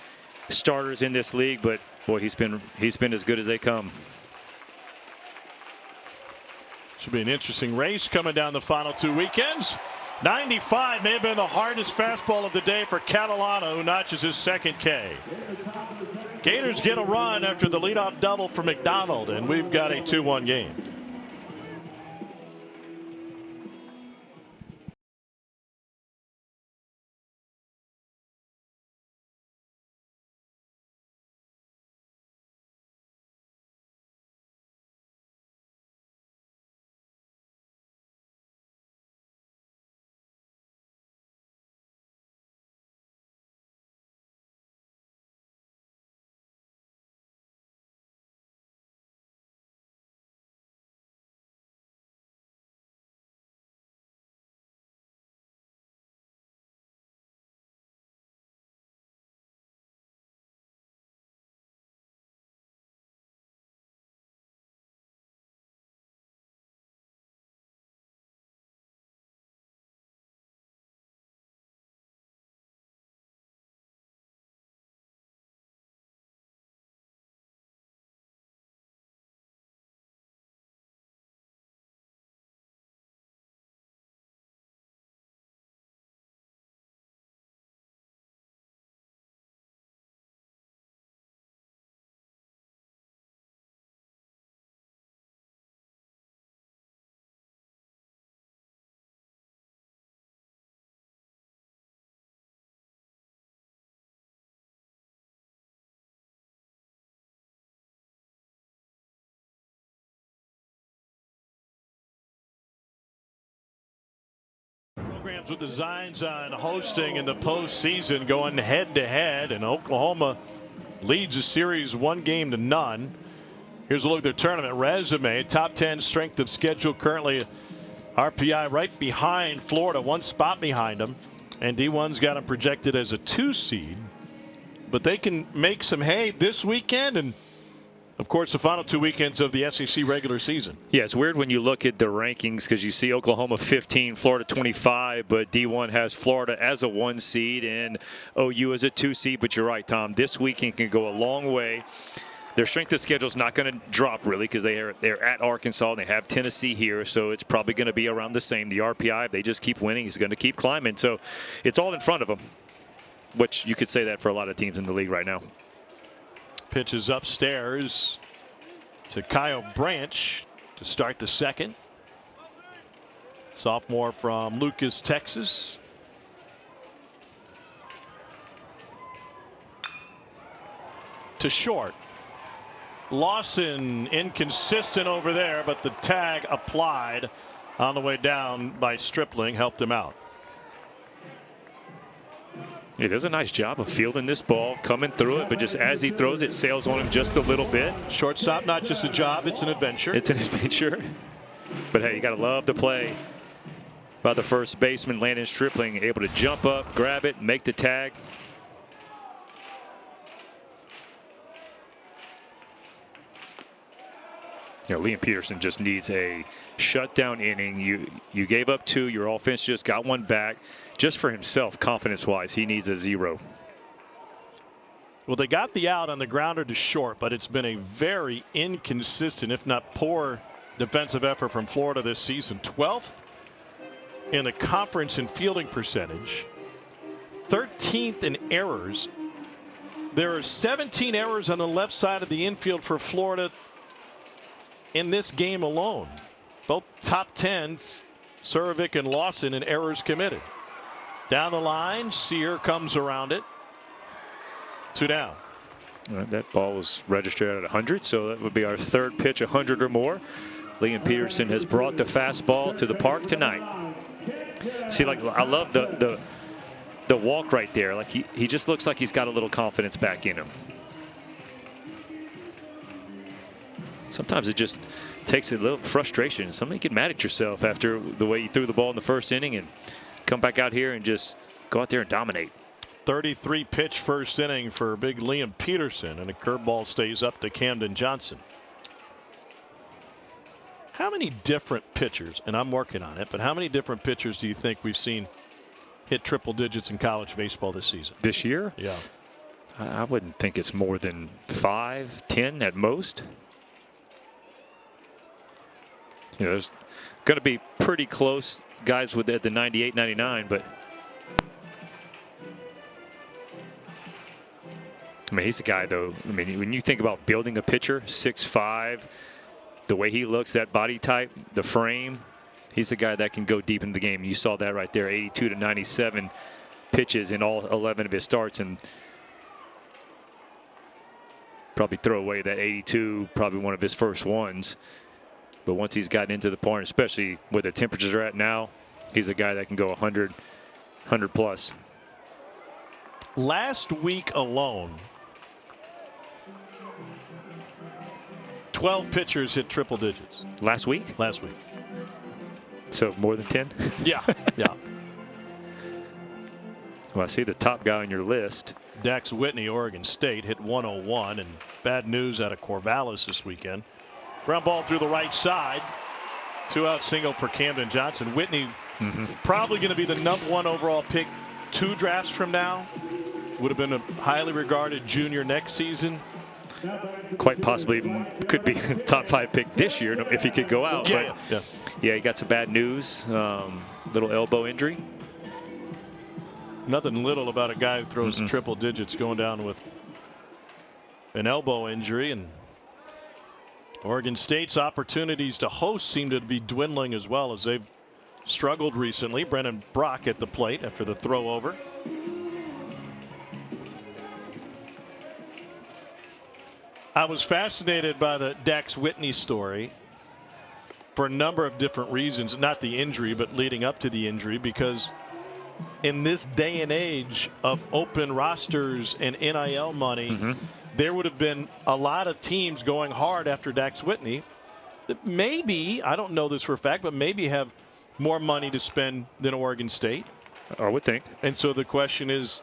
starters in this league, but boy, he's been as good as they come. Should be an interesting race coming down the final 2 weekends. 95 may have been the hardest fastball of the day for Catalano, who notches his 2nd K. Gators get a run after the leadoff double for McDonald, and we've got a 2-1 game. Programs with designs on hosting in the postseason going head to head, and Oklahoma leads the series 1-0. Here's a look at their tournament resume. Top 10 strength of schedule, currently RPI right behind Florida, 1 spot behind them, and D1's got them projected as a 2 seed. But they can make some hay this weekend, and of course the final 2 weekends of the SEC regular season. Yeah, it's weird when you look at the rankings because you see Oklahoma 15, Florida 25, but D1 has Florida as a 1 seed and OU as a 2 seed. But you're right, Tom, this weekend can go a long way. Their strength of schedule is not going to drop really because they're at Arkansas and they have Tennessee here, so it's probably going to be around the same. The RPI, if they just keep winning, is going to keep climbing. So it's all in front of them, which you could say that for a lot of teams in the league right now. Pitches upstairs to Kyle Branch to start the 2nd. Sophomore from Lucas, Texas. to short. Lawson inconsistent over there, but the tag applied on the way down by Stripling helped him out. He does a nice job of fielding this ball, coming through it, but just as he throws it, sails on him just a little bit. Shortstop, not just a job, it's an adventure. It's an adventure. But hey, you got to love the play by the first baseman, Landon Stripling, able to jump up, grab it, make the tag. You know, Liam Peterson just needs a shutdown inning. You gave up 2. Your offense just got 1 back. Just for himself, confidence-wise, he needs a 0. Well, they got the out on the grounder to short, but it's been a very inconsistent, if not poor, defensive effort from Florida this season. 12th in the conference in fielding percentage, 13th in errors. There are 17 errors on the left side of the infield for Florida in this game alone. Both top 10, Surovic and Lawson, in errors committed. Down the line, Sear comes around it. 2 down. That ball was registered at 100, so that would be our 3rd pitch, 100 or more. Liam Peterson has brought the fastball to the park tonight. See, like, I love the walk right there. Like he just looks like he's got a little confidence back in him. Sometimes it just takes a little frustration. Somebody get mad at yourself after the way you threw the ball in the first inning and come back out here and just go out there and dominate. 33 pitch first inning for big Liam Peterson, and a curveball stays up to Camden Johnson. How many different pitchers, and I'm working on it, but how many different pitchers do you think we've seen hit triple digits in college baseball this season? This year? Yeah. I wouldn't think it's more than 5, 10 at most. You know, there's going to be pretty close guys with the 98, 99, but I mean, he's a guy, though. I mean, when you think about building a pitcher, 6'5", the way he looks, that body type, the frame, he's a guy that can go deep in the game. You saw that right there, 82 to 97 pitches in all 11 of his starts, and probably throw away that 82, probably one of his first ones. But once he's gotten into the point, especially where the temperatures are at now, he's a guy that can go 100 plus. Last week alone, 12 pitchers hit triple digits. Last week? Last week. So more than 10? Yeah. Yeah. Well, I see the top guy on your list. Dax Whitney, Oregon State, hit 101, and bad news out of Corvallis this weekend. Ground ball through the right side. 2-out single for Camden Johnson. Whitney probably going to be the #1 overall pick 2 drafts from now. Would have been a highly regarded junior next season. Quite possibly could be top 5 pick this year if he could go out. Yeah, but yeah, he got some bad news. Little elbow injury. Nothing little about a guy who throws triple digits going down with an elbow injury. And Oregon State's opportunities to host seem to be dwindling as well, as they've struggled recently. Brennan Brock at the plate after the throw over. I was fascinated by the Dax Whitney story for a number of different reasons, not the injury, but leading up to the injury, because in this day and age of open rosters and NIL money, there would have been a lot of teams going hard after Dax Whitney that maybe, I don't know this for a fact, but maybe have more money to spend than Oregon State. I would think. And so the question is,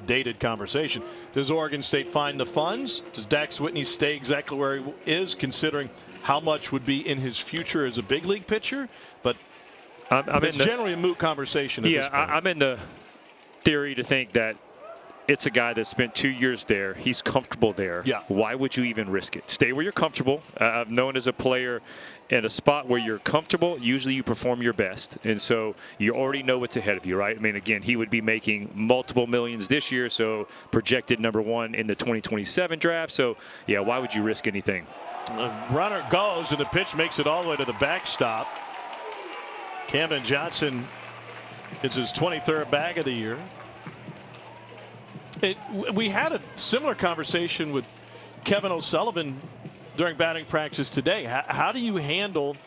dated conversation, does Oregon State find the funds? Does Dax Whitney stay exactly where he is, considering how much would be in his future as a big league pitcher? But it's generally a moot conversation at this point. I'm in the theory to think that it's a guy that spent 2 years there. He's comfortable there. Yeah. Why would you even risk it? Stay where you're comfortable. I've known as a player, in a spot where you're comfortable, usually you perform your best. And so you already know what's ahead of you, right? I mean, again, he would be making multiple millions this year, so projected #1 in the 2027 draft. So, yeah, why would you risk anything? The runner goes, and the pitch makes it all the way to the backstop. Camden Johnson, it's his 23rd bag of the year. We had a similar conversation with Kevin O'Sullivan during batting practice today. How do you handle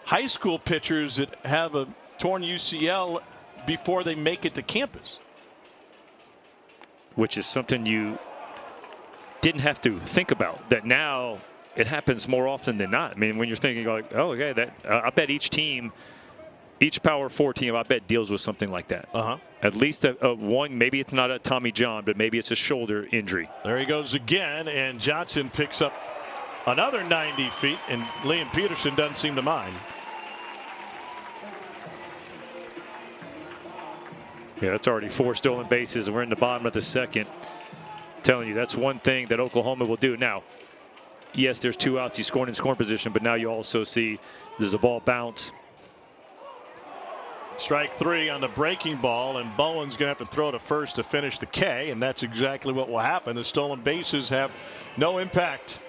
high school pitchers that have a torn UCL before they make it to campus? Which is something you didn't have to think about. That now it happens more often than not. I mean, when you're thinking like, oh, okay, that I bet each team, each Power 4 team, I bet deals with something like that. At least a one, maybe it's not a Tommy John, but maybe it's a shoulder injury. There he goes again, and Johnson picks up another 90 feet, and Liam Peterson doesn't seem to mind. Yeah, that's already 4 stolen bases, and we're in the bottom of the second. Telling you, that's one thing that Oklahoma will do. Now, yes, there's 2 outs. He's scoring in scoring position, but now you also see there's a ball bounce. Strike 3 on the breaking ball, and Bowen's going to have to throw to first to finish the K, and that's exactly what will happen. The stolen bases have no impact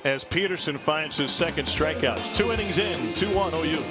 as Peterson finds his second strikeout. 2 innings in, 2-1 OU.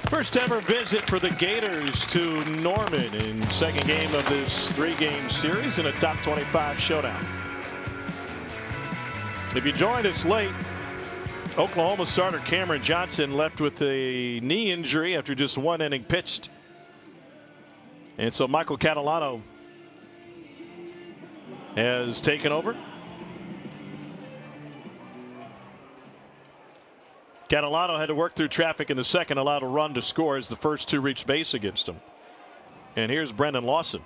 First ever visit for the Gators to Norman in second game of this 3-game series in a top 25 showdown. If you joined us late, Oklahoma starter Cameron Johnson left with a knee injury after just 1 inning pitched. And so Michael Catalano has taken over. Catalano had to work through traffic in the second, allowed a run to score as the first 2 reached base against him. And here's Brendan Lawson.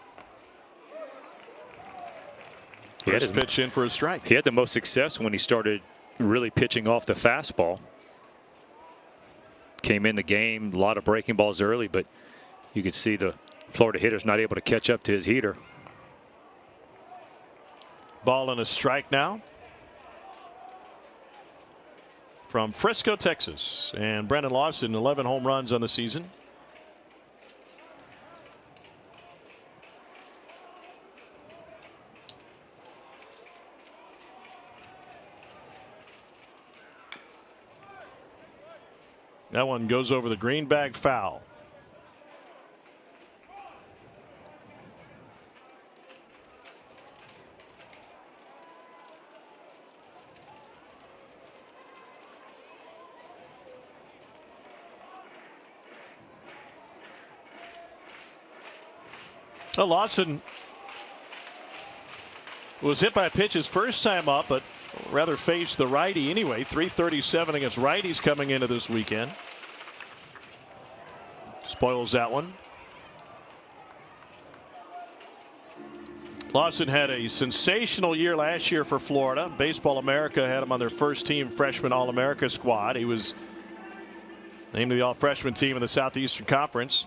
First pitch in for a strike. He had the most success when he started really pitching off the fastball. Came in the game, a lot of breaking balls early, but you could see the Florida hitters not able to catch up to his heater. Ball and a strike now from Frisco, Texas. And Brendan Lawson, 11 home runs on the season. That one goes over the green bag foul. Well, Lawson was hit by a pitch his first time up, but rather faced the righty anyway. 337 against righties coming into this weekend. Spoils that one. Lawson had a sensational year last year for Florida. Baseball America had him on their first team freshman All-America squad. He was named to the all-freshman team in the Southeastern Conference.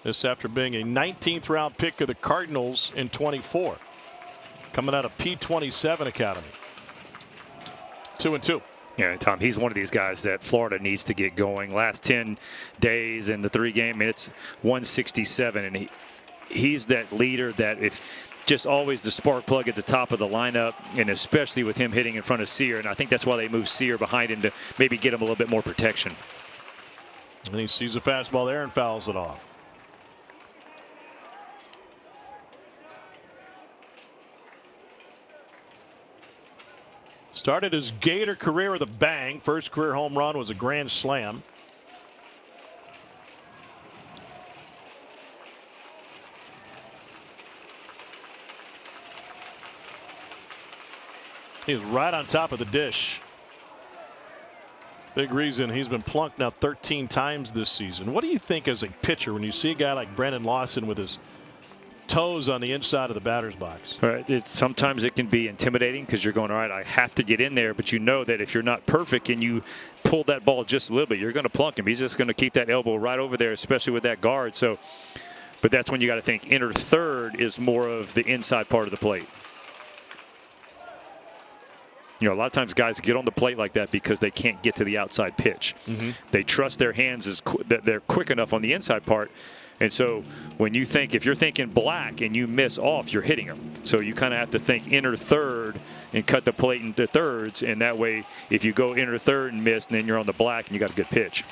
This after being a 19th round pick of the Cardinals in 24. Coming out of P27 Academy. 2-2. Yeah, Tom, he's one of these guys that Florida needs to get going. Last 10 days in the 3-game, it's 167, and he's that leader that if just always the spark plug at the top of the lineup, and especially with him hitting in front of Sear, and I think that's why they moved Sear behind him to maybe get him a little bit more protection. And he sees a fastball there and fouls it off. Started his Gator career with a bang. First career home run was a grand slam. He's right on top of the dish. Big reason he's been plunked now 13 times this season. What do you think as a pitcher when you see a guy like Brendan Lawson with his toes on the inside of the batter's box? Right. Sometimes it can be intimidating because you're going, all right, I have to get in there, but you know that if you're not perfect and you pull that ball just a little bit, you're going to plunk him. He's just going to keep that elbow right over there, especially with that guard. So, but that's when you got to think inner third is more of the inside part of the plate. You know, a lot of times guys get on the plate like that because they can't get to the outside pitch. They trust their hands that they're quick enough on the inside part. And so when you think, if you're thinking black and you miss off, you're hitting them. So you kind of have to think inner third and cut the plate into thirds. And that way, if you go inner third and miss, then you're on the black and you got a good pitch.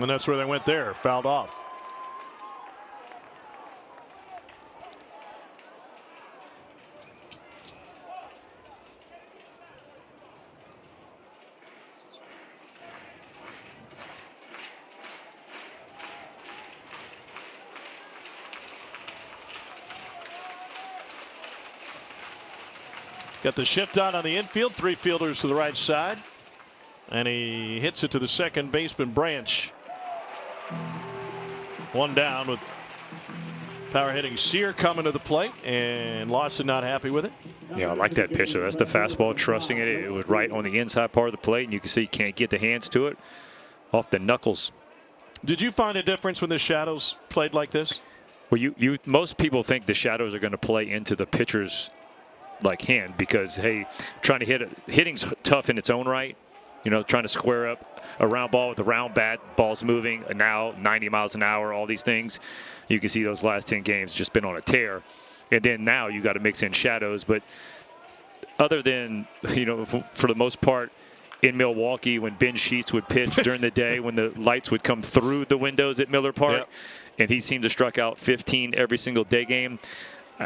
And that's where they went there, fouled off. Got the shift on the infield, 3 fielders to the right side. And he hits it to the second baseman, Branch. 1 down with power hitting Sear coming to the plate, and Lawson not happy with it. Yeah, I like that pitch. That's the fastball, trusting it. It was right on the inside part of the plate, and you can see you can't get the hands to it off the knuckles. Did you find a difference when the shadows played like this? Well, most people think the shadows are going to play into the pitcher's hand because, hey, trying to hitting's tough in its own right. You know, trying to square up a round ball with a round bat, ball's moving now 90 miles an hour, all these things. You can see those last 10 games just been on a tear. And then now you got to mix in shadows. But other than, you know, for the most part, in Milwaukee, when Ben Sheets would pitch during the day, when the lights would come through the windows at Miller Park, and he seemed to strike out 15 every single day game,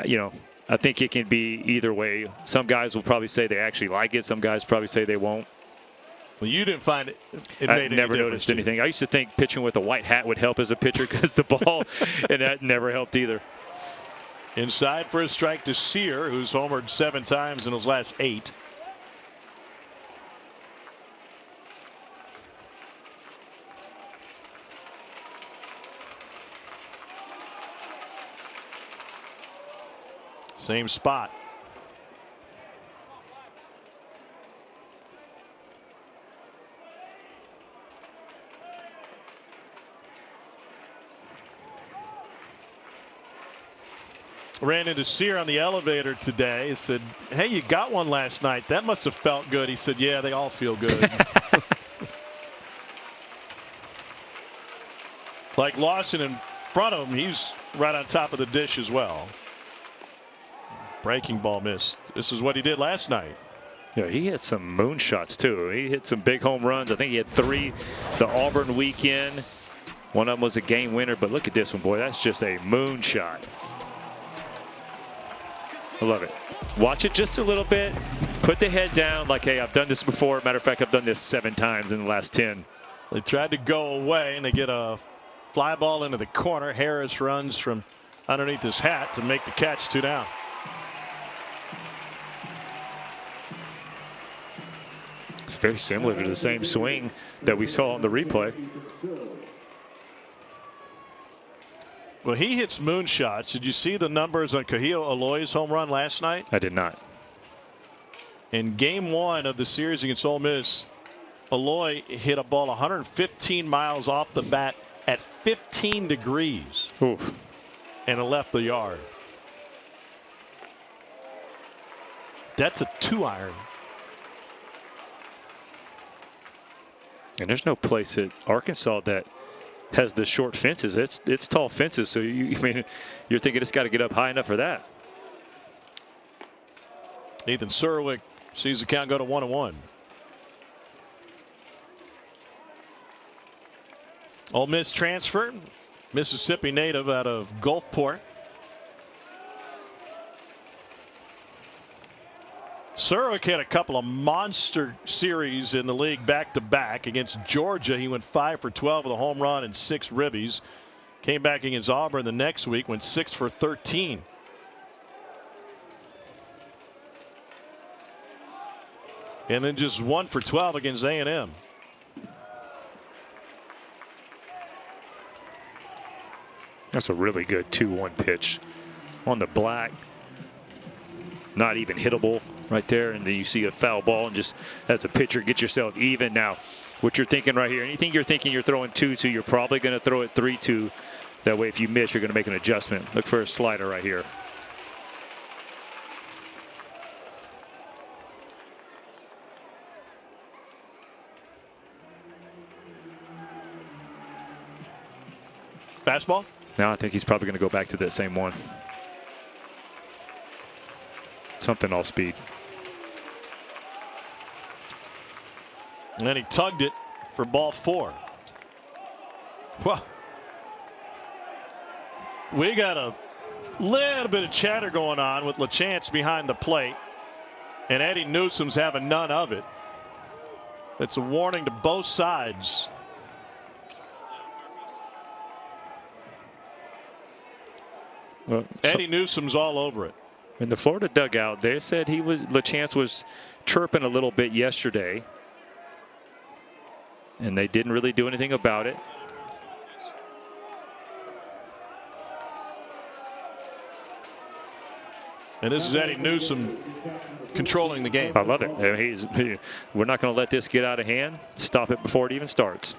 you know, I think it can be either way. Some guys will probably say they actually like it. Some guys probably say they won't. Well, you didn't find it. I never noticed anything. I used to think pitching with a white hat would help as a pitcher because the ball, and that never helped either. Inside for a strike to Sear, who's homered 7 times in his last 8. Same spot. Ran into Sear on the elevator today. He said, hey, you got one last night. That must have felt good. He said, yeah, they all feel good. Like Lawson in front of him, he's right on top of the dish as well. Breaking ball missed. This is what he did last night. Yeah, he hit some moonshots too. He hit some big home runs. I think he had 3 the Auburn weekend. One of them was a game winner, but look at this one, boy. That's just a moonshot. I love it. Watch it just a little bit. Put the head down like, hey, I've done this before. Matter of fact, I've done this 7 times in the last 10. They tried to go away, and they get a fly ball into the corner. Harris runs from underneath his hat to make the catch. 2 down. It's very similar to the same swing that we saw on the replay. Well, he hits moonshots. Did you see the numbers on Kahil Aloy's home run last night? I did not. In game 1 of the series against Ole Miss, Aloy hit a ball 115 miles off the bat at 15 degrees. Oof. and it left the yard. That's a 2-iron. And there's no place at Arkansas that has the short fences. It's tall fences, so I mean, you're thinking it's got to get up high enough for that. Ethan Surwick sees the count go to 1-1. Ole Miss transfer, Mississippi native out of Gulfport. Surwick had a couple of monster series in the league back-to-back. Against Georgia, he went 5 for 12 with a home run and 6 ribbies. Came back against Auburn the next week, went 6 for 13. And then just 1 for 12 against A&M. That's a really good 2-1 pitch on the black. Not even hittable right there, and then you see a foul ball, and just as a pitcher, get yourself even. Now, what you're thinking right here, anything you're thinking you're throwing 2-2, you're probably going to throw it 3-2. That way, if you miss, you're going to make an adjustment. Look for a slider right here. Fastball? No, I think he's probably going to go back to that same one. Something off speed. And then he tugged it for ball 4. Well, we got a little bit of chatter going on with LaChance behind the plate, and Eddie Newsom's having none of it. It's a warning to both sides. Well, Eddie Newsom's all over it. In the Florida dugout, they said LaChance was chirping a little bit yesterday, and they didn't really do anything about it. And this is Eddie Newsom controlling the game. I love it. We're not going to let this get out of hand. Stop it before it even starts.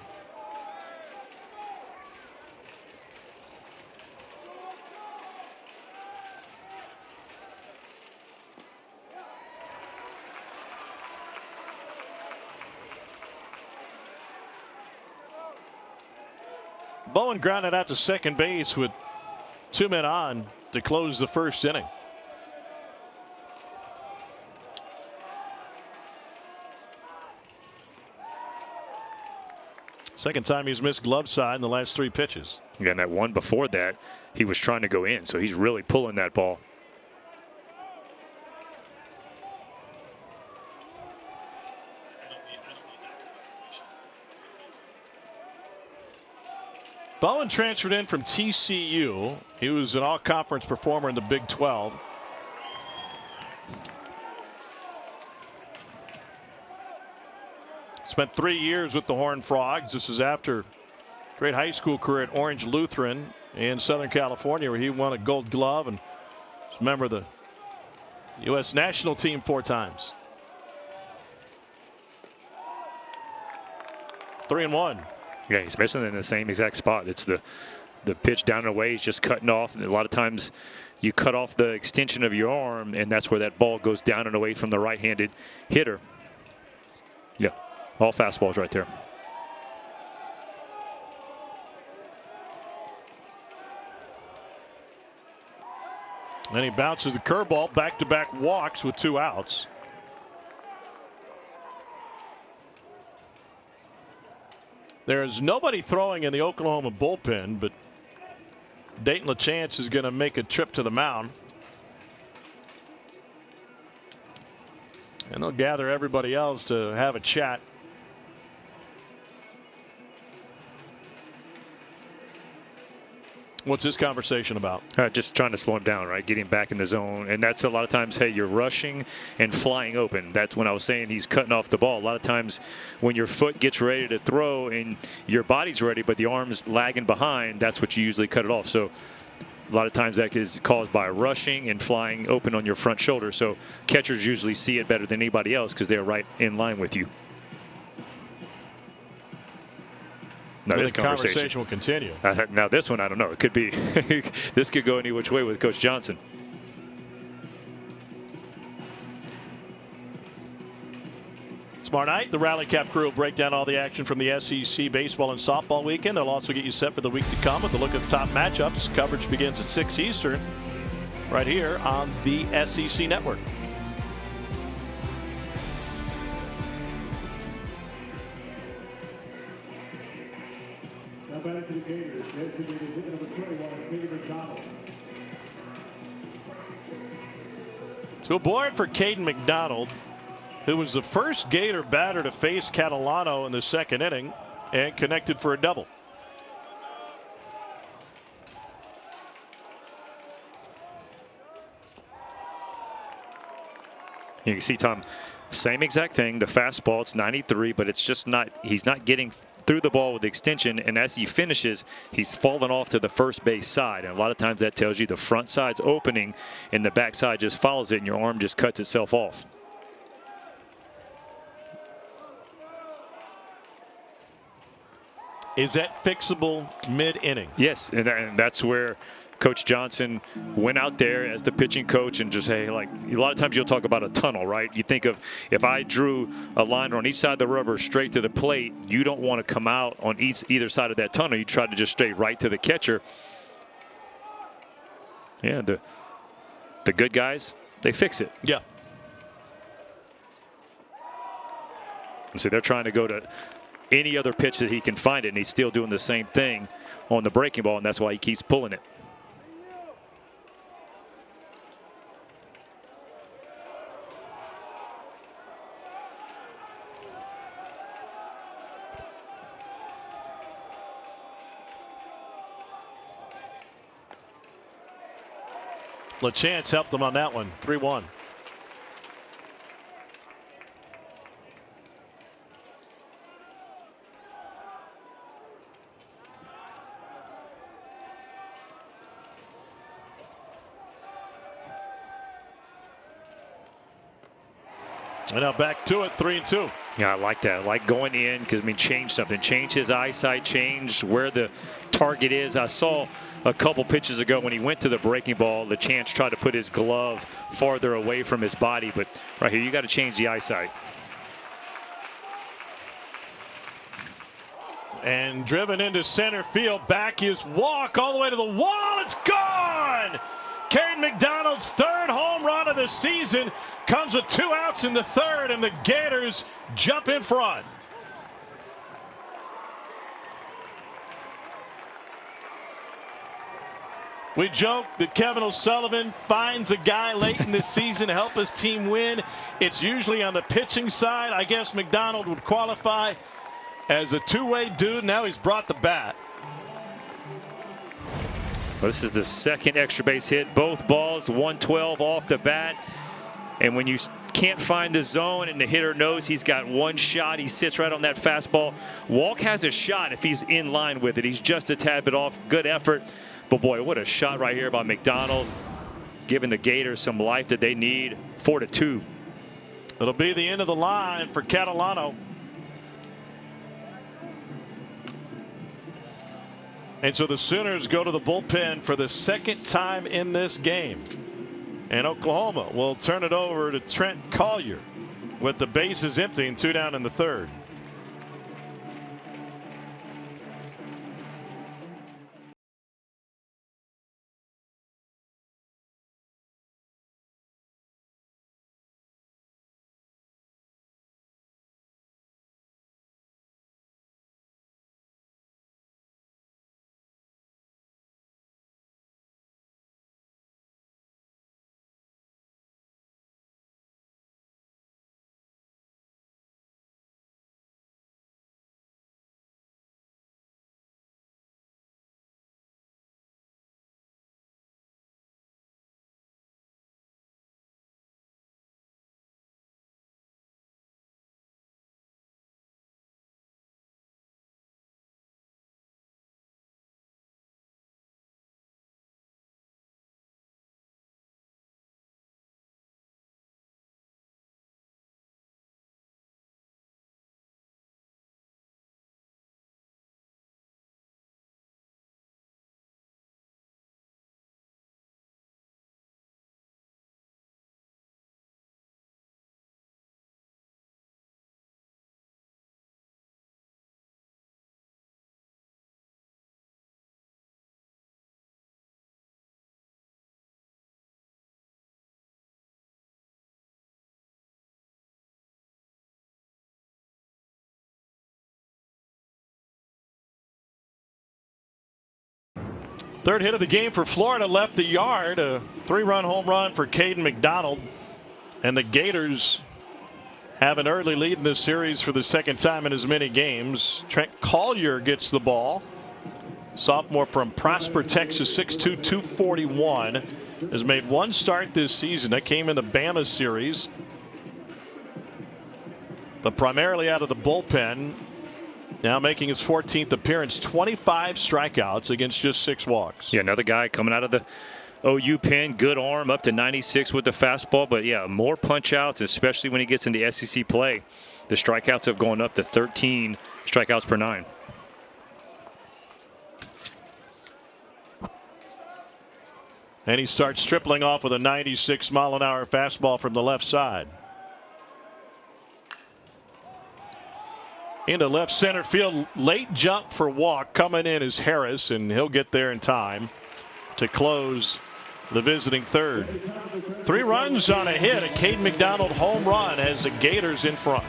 Bowen grounded out to second base with 2 men on to close the first inning. Second time he's missed glove side in the last 3 pitches. Again, that one before that, he was trying to go in, so he's really pulling that ball. Bowen transferred in from TCU. He was an all-conference performer in the Big 12. Spent 3 years with the Horned Frogs. This is after a great high school career at Orange Lutheran in Southern California, where he won a Gold Glove and was a member of the U.S. national team 4 times. 3-1. Yeah, he's missing in the same exact spot. It's the pitch down and away. He's just cutting off. And a lot of times you cut off the extension of your arm, and that's where that ball goes down and away from the right-handed hitter. Yeah, all fastballs right there. Then he bounces the curveball, back-to-back walks with 2 outs. There's nobody throwing in the Oklahoma bullpen, but Dayton LaChance is going to make a trip to the mound. And they'll gather everybody else to have a chat. What's this conversation about? Just trying to slow him down, right? Get him back in the zone. And that's a lot of times, hey, you're rushing and flying open. That's when I was saying he's cutting off the ball. A lot of times when your foot gets ready to throw and your body's ready, but the arm's lagging behind, that's what you usually cut it off. So a lot of times that is caused by rushing and flying open on your front shoulder. So catchers usually see it better than anybody else because they're right in line with you. Now the this conversation will continue. Now this one, I don't know. It could be. This could go any which way with Coach Johnson. Tomorrow night, the Rally Cap crew will break down all the action from the SEC baseball and softball weekend. They'll also get you set for the week to come with a look at the top matchups. Coverage begins at 6 Eastern right here on the SEC Network. Now back to the Gators. Designated hitter number 21, Caden McDonald. To aboard for Caden McDonald, who was the first Gator batter to face Catalano in the second inning and connected for a double. You can see, Tom, same exact thing. The fastball, it's 93, but it's just not, he's not getting through the ball with the extension, and as he finishes, he's falling off to the first base side. And a lot of times that tells you the front side's opening and the back side just follows it, and your arm just cuts itself off. Is that fixable mid-inning? Yes, and that's where Coach Johnson went out there as the pitching coach and just, hey, like a lot of times you'll talk about a tunnel, right? You think of if I drew a line on each side of the rubber straight to the plate, you don't want to come out on either side of that tunnel. You try to just stay right to the catcher. Yeah, the good guys, they fix it. Yeah. And so they're trying to go to any other pitch that he can find it, and he's still doing the same thing on the breaking ball, and that's why he keeps pulling it. LaChance helped them on that one. 3-1. And now back to it, 3-2. Yeah, I like that. I like going in because, I mean, change something. Change his eyesight, change where the target is. I saw a couple pitches ago when he went to the breaking ball, LaChance tried to put his glove farther away from his body. But right here, you got to change the eyesight. And driven into center field. Back is walk all the way to the wall. It's gone! Caden McDonald's third home run of the season comes with 2 outs in the third, and the Gators jump in front. We joke that Kevin O'Sullivan finds a guy late in the season to help his team win. It's usually on the pitching side. I guess McDonald would qualify as a two-way dude. Now he's brought the bat. Well, this is the second extra base hit. Both balls 112 off the bat. And when you can't find the zone and the hitter knows he's got one shot, he sits right on that fastball. Walk has a shot if he's in line with it. He's just a tad bit off. Good effort. But boy, what a shot right here by McDonald, giving the Gators some life that they need. 4-2. It'll be the end of the line for Catalano. And so the Sooners go to the bullpen for the second time in this game. And Oklahoma will turn it over to Trent Collier with the bases empty and 2 down in the third. Third hit of the game for Florida left the yard. A 3-run home run for Caden McDonald. And the Gators have an early lead in this series for the second time in as many games. Trent Collier gets the ball. Sophomore from Prosper, Texas, 6'2", 241. Has made one start this season. That came in the Bama series. But primarily out of the bullpen. Now making his 14th appearance, 25 strikeouts against just 6 walks. Yeah, another guy coming out of the OU pen, good arm, up to 96 with the fastball. But yeah, more punch outs, especially when he gets into SEC play. The strikeouts have gone up to 13 strikeouts per 9. And he starts tripling off with a 96-mile-an-hour fastball from the left side. Into left center field, late jump for walk. Coming in is Harris, and he'll get there in time to close the visiting third. 3 runs on a hit. A Caden McDonald home run has the Gators in front.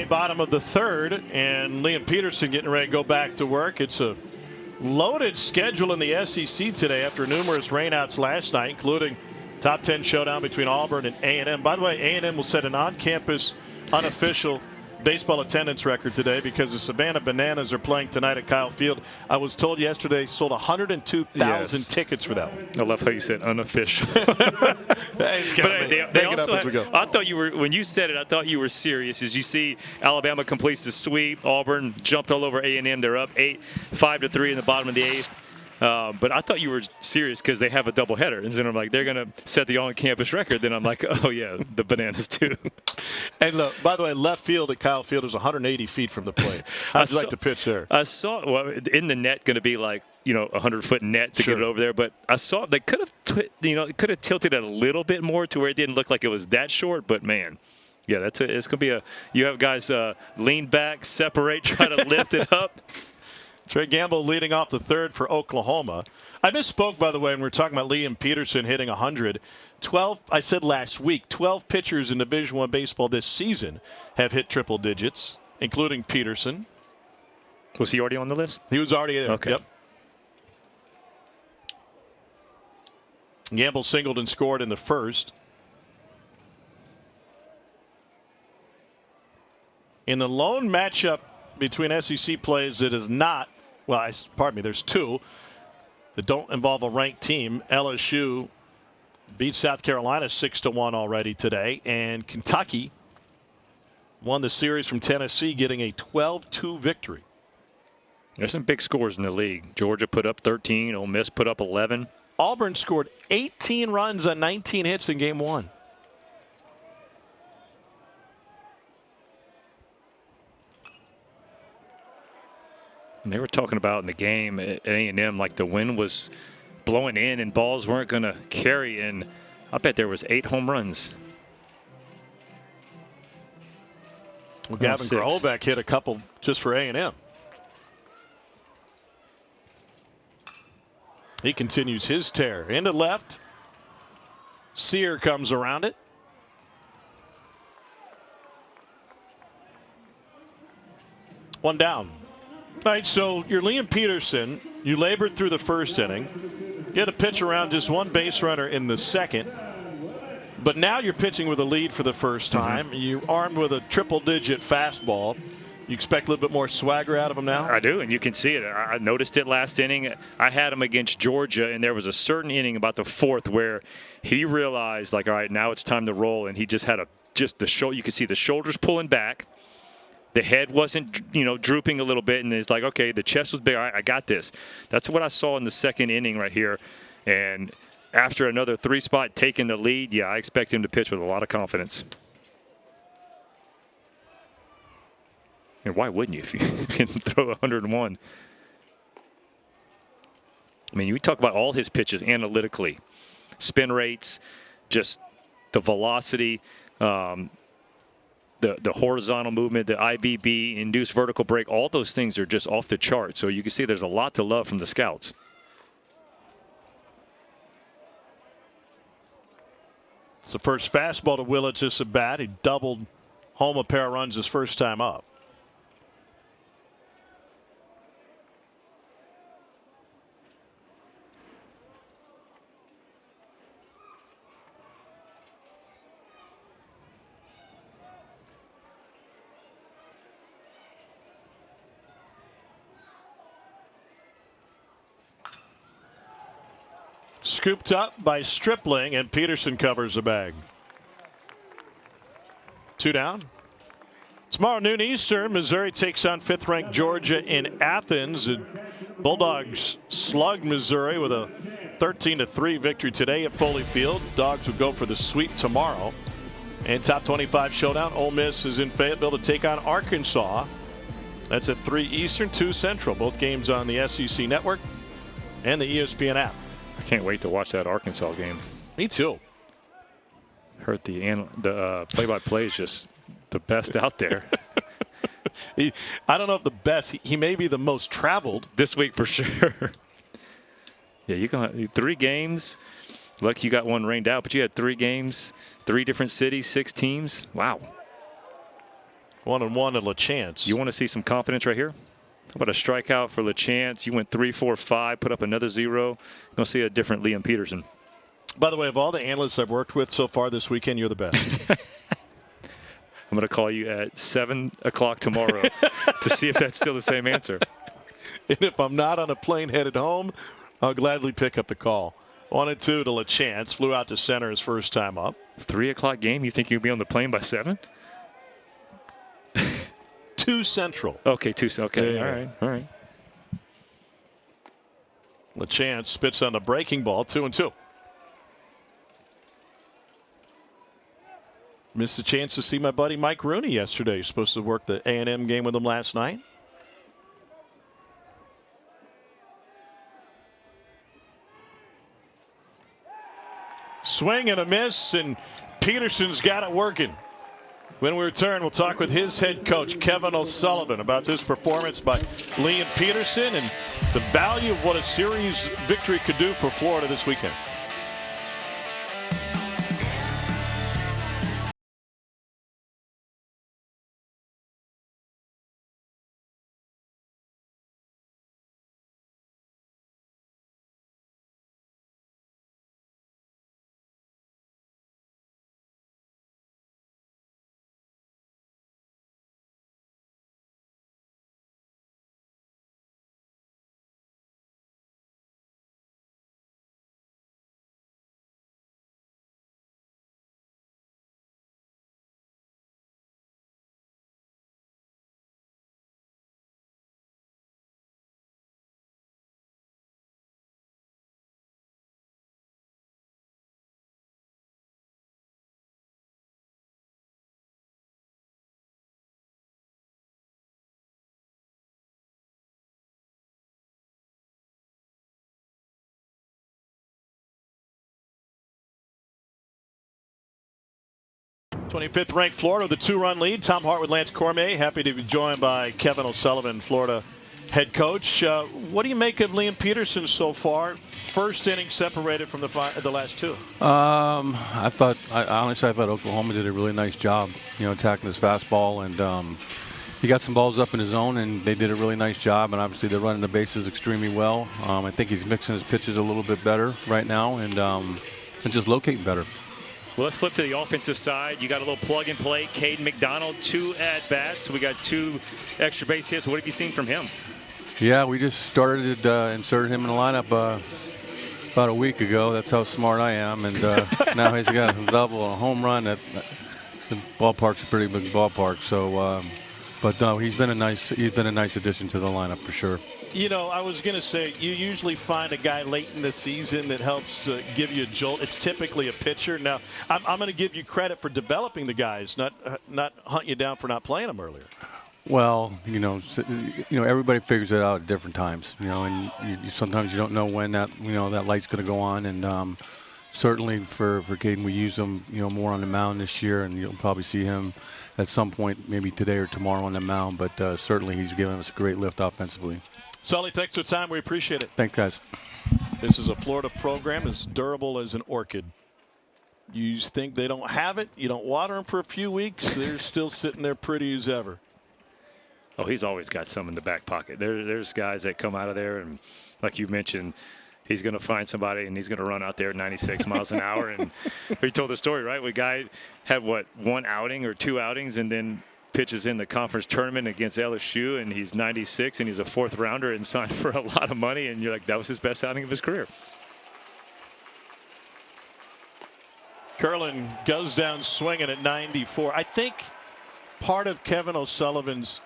Bottom of the third, and Liam Peterson getting ready to go back to work. It's a loaded schedule in the SEC today after numerous rainouts last night, including top 10 showdown between Auburn and A&M. By the way, A&M will set an on-campus unofficial baseball attendance record today because the Savannah Bananas are playing tonight at Kyle Field. I was told yesterday they sold 102,000 tickets for that one. I love how you said unofficial. They also I thought you were, when you said it, I thought you were serious. As you see, Alabama completes the sweep. Auburn jumped all over A&M. They're up 5-3 in the bottom of the 8th. But I thought you were serious because they have a doubleheader. And then I'm like, they're going to set the on-campus record. Then I'm like, oh, yeah, the Bananas too. And look, by the way, left field at Kyle Field is 180 feet from the plate. How'd you like to pitch there? I saw, well, in the net going to be like, 100-foot net to get it over there. But I saw they could have tilted it a little bit more to where it didn't look like it was that short. But, man. Yeah, it's going to be you have guys lean back, separate, try to lift it up. Trey Gamble leading off the third for Oklahoma. I misspoke, by the way, when we were talking about Liam Peterson hitting 100. 12, I said last week, 12 pitchers in Division I baseball this season have hit triple digits, including Peterson. Was he already on the list? He was already there. Okay. Yep. Gamble singled and scored in the first. In the lone matchup between SEC plays that is not, well, pardon me, there's 2 that don't involve a ranked team. LSU beat South Carolina 6-1 already today, and Kentucky won the series from Tennessee, getting a 12-2 victory. There's some big scores in the league. Georgia put up 13. Ole Miss put up 11. Auburn scored 18 runs on 19 hits in game 1. And they were talking about in the game at A&M, like the wind was blowing in and balls weren't going to carry. And I bet there was 8 home runs. Well, Gavin Graholbeck hit a couple just for A&M. He continues his tear into left. Sear comes around it. One down. All right, so you're Liam Peterson. You labored through the first inning. You had to pitch around just one base runner in the second. But now you're pitching with a lead for the first time. You're armed with a triple-digit fastball. You expect a little bit more swagger out of him now? I do, and you can see it. I noticed it last inning. I had him against Georgia, and there was a certain inning about the fourth where he realized, like, all right, now it's time to roll, and he just had you could see the shoulders pulling back. The head wasn't, drooping a little bit, and it's like, okay, the chest was big. All right, I got this. That's what I saw in the second inning right here. And after another 3-spot taking the lead, yeah, I expect him to pitch with a lot of confidence. And why wouldn't you if you can throw 101? I mean, you talk about all his pitches analytically. Spin rates, just the velocity, the horizontal movement, the IVB, induced vertical break, all those things are just off the chart. So you can see there's a lot to love from the scouts. It's the first fastball to Willits just a bat. He doubled home a pair of runs his first time up. Scooped up by Stripling, and Peterson covers the bag. 2 down. Tomorrow noon Eastern, Missouri takes on 5th-ranked Georgia in Athens. And Bulldogs slugged Missouri with a 13-3 victory today at Foley Field. Dogs would go for the sweep tomorrow. And top 25 showdown, Ole Miss is in Fayetteville to take on Arkansas. That's at 3 Eastern, 2 Central. Both games on the SEC Network and the ESPN app. I can't wait to watch that Arkansas game. Me too. Heard the play-by-play is just the best out there. I don't know if the best. He may be the most traveled this week for sure. Yeah, you got 3 games. Lucky you got one rained out, but you had 3 games, 3 different cities, 6 teams. Wow. 1-1 at LaChance. You want to see some confidence right here? How about a strikeout for LaChance? You went 3, 4, 5, put up another 0. You're going to see a different Liam Peterson. By the way, of all the analysts I've worked with so far this weekend, you're the best. I'm going to call you at 7 o'clock tomorrow to see if that's still the same answer. And if I'm not on a plane headed home, I'll gladly pick up the call. 1-2 to LaChance. Flew out to center his first time up. 3 o'clock game? You think you'll be on the plane by 7? 2 Central. Okay, 2. Okay, yeah. All right. LaChance spits on the breaking ball. 2-2. Missed a chance to see my buddy Mike Rooney yesterday. Supposed to work the A&M game with him last night. Swing and a miss, and Peterson's got it working. When we return, we'll talk with his head coach, Kevin O'Sullivan, about this performance by Liam Peterson and the value of what a series victory could do for Florida this weekend. '25th ranked Florida with a 2-run lead. Tom Hart with Lance Cormier. Happy to be joined by Kevin O'Sullivan, Florida head coach. What do you make of Liam Peterson so far? First inning separated from the last 2. Honestly, I thought Oklahoma did a really nice job, attacking his fastball, and he got some balls up in his zone, and they did a really nice job. And obviously, they're running the bases extremely well. I think he's mixing his pitches a little bit better right now, and just locating better. Well, let's flip to the offensive side. You got a little plug and play. Caden McDonald, 2 at-bats. We got 2 extra base hits. What have you seen from him? Yeah, we just started inserted him in the lineup about a week ago. That's how smart I am. And now he's got a double, a home run. The ballpark's a pretty big ballpark. So, but no, he's been a nice addition to the lineup for sure. You know, I was going to say, you usually find a guy late in the season that helps give you a jolt. It's typically a pitcher. Now, I'm going to give you credit for developing the guys, not hunt you down for not playing them earlier. Well, everybody figures it out at different times. And sometimes you don't know when that light's going to go on. And certainly for Caden, we use him more on the mound this year, and you'll probably see him at some point, maybe today or tomorrow on the mound. But certainly he's given us a great lift offensively. Sully, thanks for the time. We appreciate it. Thanks, guys. This is a Florida program as durable as an orchid. You think they don't have it, you don't water them for a few weeks, they're still sitting there pretty as ever. Oh, he's always got some in the back pocket. There's guys that come out of there, and like you mentioned, he's going to find somebody, and he's going to run out there at 96 miles an hour. And we told the story, right? The guy had, 1 outing or 2 outings, and then pitches in the conference tournament against LSU, and he's 96, and he's a 4th rounder and signed for a lot of money, and you're like, that was his best outing of his career. Curlin goes down swinging at 94. I think part of Kevin O'Sullivan's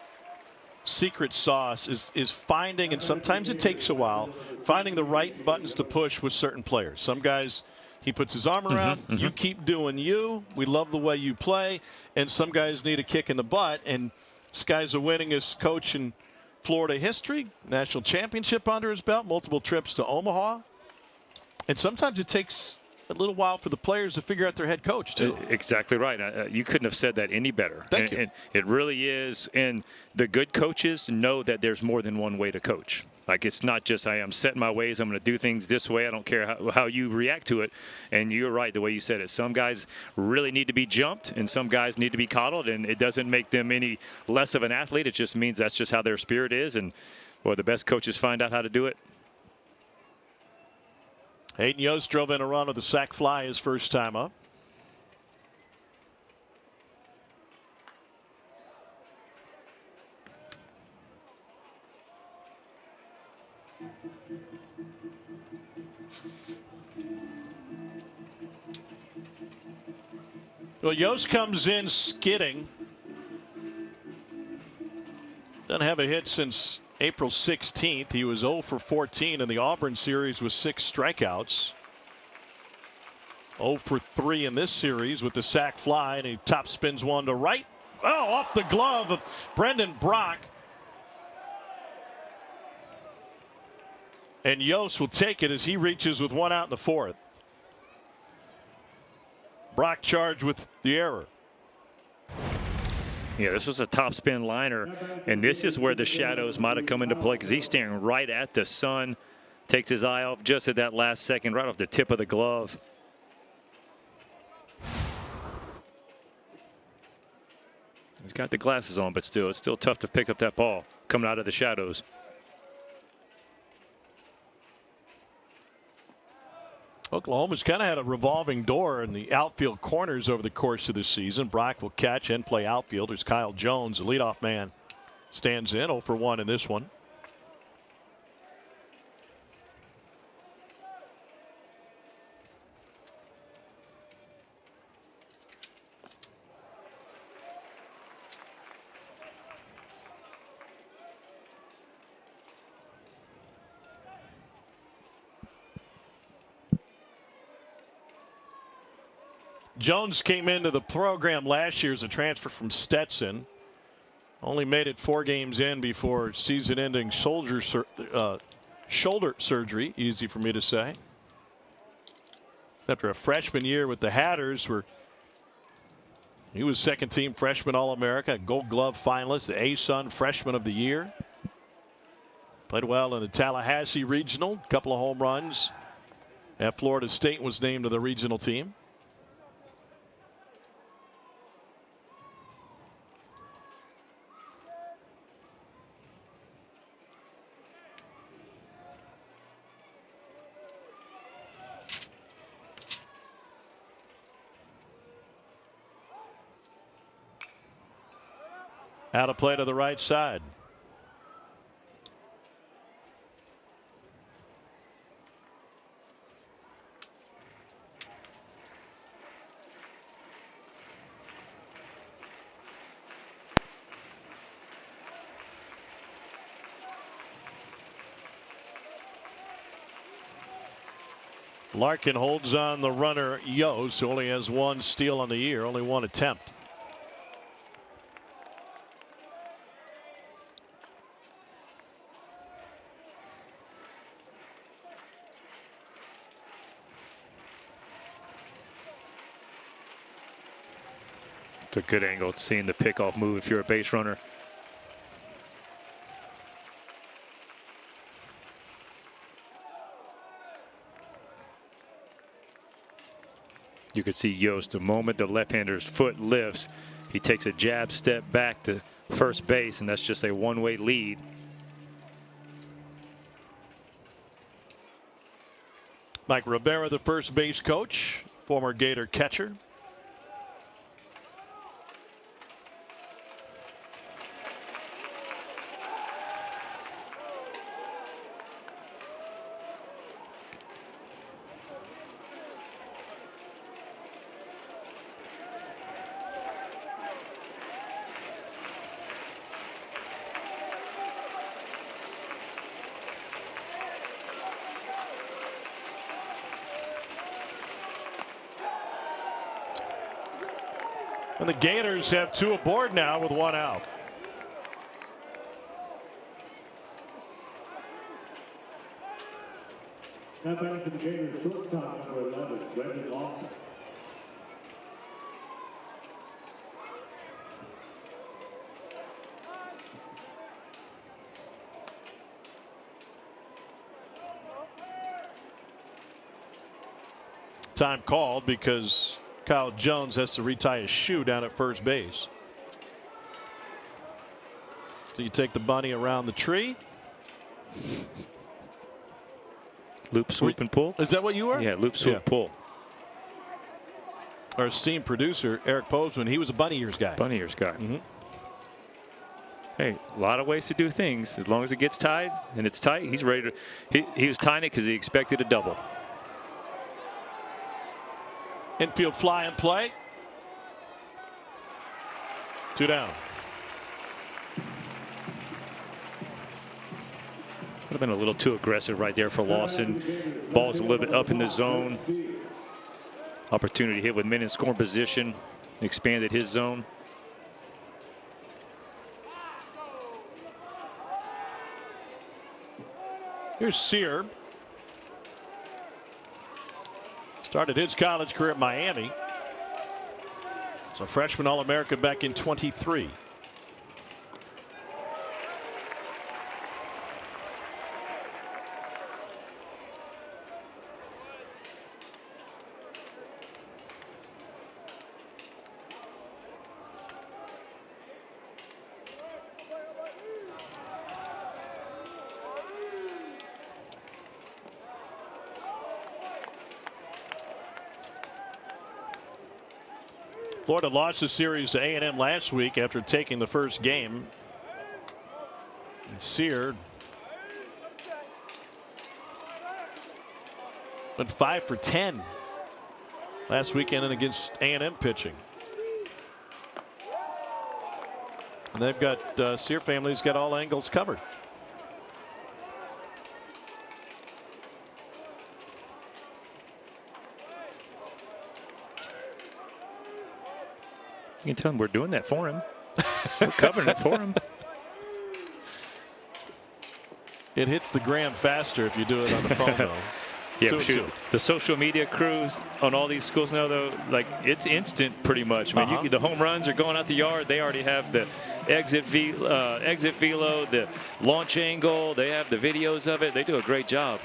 secret sauce is finding, and sometimes it takes a while, finding the right buttons to push with certain players. Some guys he puts his arm around, you keep doing you, we love the way you play, and some guys need a kick in the butt, and this guy's the winningest coach in Florida history, national championship under his belt, multiple trips to Omaha, and sometimes it takes a little while for the players to figure out their head coach too. Exactly right. You couldn't have said that any better. Thank you. And it really is. And the good coaches know that there's more than one way to coach. Like, it's not just I am setting my ways, I'm going to do things this way, I don't care how you react to it. And you're right the way you said it. Some guys really need to be jumped, and some guys need to be coddled, and it doesn't make them any less of an athlete. It just means that's just how their spirit is. And well, the best coaches find out how to do it. Hayden Yost drove in a run with a sac fly his first time up. Well, Yost comes in skidding. Doesn't have a hit since April 16th. He was 0 for 14 in the Auburn series with 6 strikeouts. 0 for 3 in this series with the sac fly, and he top spins one to right. Oh, off the glove of Brendan Brock. And Yost will take it as he reaches with 1 out in the 4th. Brock charged with the error. Yeah, this was a top spin liner, and this is where the shadows might have come into play because he's staring right at the sun. Takes his eye off just at that last second, right off the tip of the glove. He's got the glasses on, but still, it's still tough to pick up that ball coming out of the shadows. Oklahoma's kind of had a revolving door in the outfield corners over the course of the season. Brock will catch and play outfield. There's Kyle Jones, the leadoff man, stands in 0 for 1 in this one. Jones came into the program last year as a transfer from Stetson. Only made it 4 games in before season-ending shoulder surgery. Easy for me to say. After a freshman year with the Hatters, where he was second-team freshman All-America, Gold Glove finalist, the A-Sun Freshman of the Year. Played well in the Tallahassee Regional, couple of home runs. At Florida State, was named to the regional team. Out of play to the right side. Larkin holds on the runner Yost, who only has one steal on the year, only one attempt. It's a good angle, seeing the pickoff move if you're a base runner. You could see Yost, the moment the left-hander's foot lifts, he takes a jab step back to first base, and that's just a one-way lead. Mike Rivera, the first base coach, former Gator catcher. And the Gators have two aboard now with one out. Now back to the Gators shortstop number 11, Brendan Lawson. Time called because Kyle Jones has to retie his shoe down at first base. So you take the bunny around the tree. Loop, swoop, and pull. Is that what you were? Yeah, loop, swoop, pull. Our esteemed producer, Eric Posman, he was a bunny ears guy. Bunny ears guy. Hey, a lot of ways to do things. As long as it gets tied and it's tight, he's ready to. He was tying it because he expected a double. Infield fly and play. 2 down. Would have been a little too aggressive right there for Lawson. Ball's a little bit up in the zone. Opportunity to hit with men in scoring position. Expanded his zone. Here's Sear. Started his college career at Miami. He's a freshman All-American back in 23. Florida lost the series to A&M last week after taking the first game. And Sear went 5 for 10 last weekend and against A&M pitching. And they've got Sear family's got all angles covered. You can tell him we're doing that for him. We're covering it for him. It hits the gram faster if you do it on the phone, though. Yeah, shoot. The social media crews on all these schools now, though, like it's instant pretty much. I mean, the home runs are going out the yard. They already have the exit velo, the launch angle. They have the videos of it. They do a great job.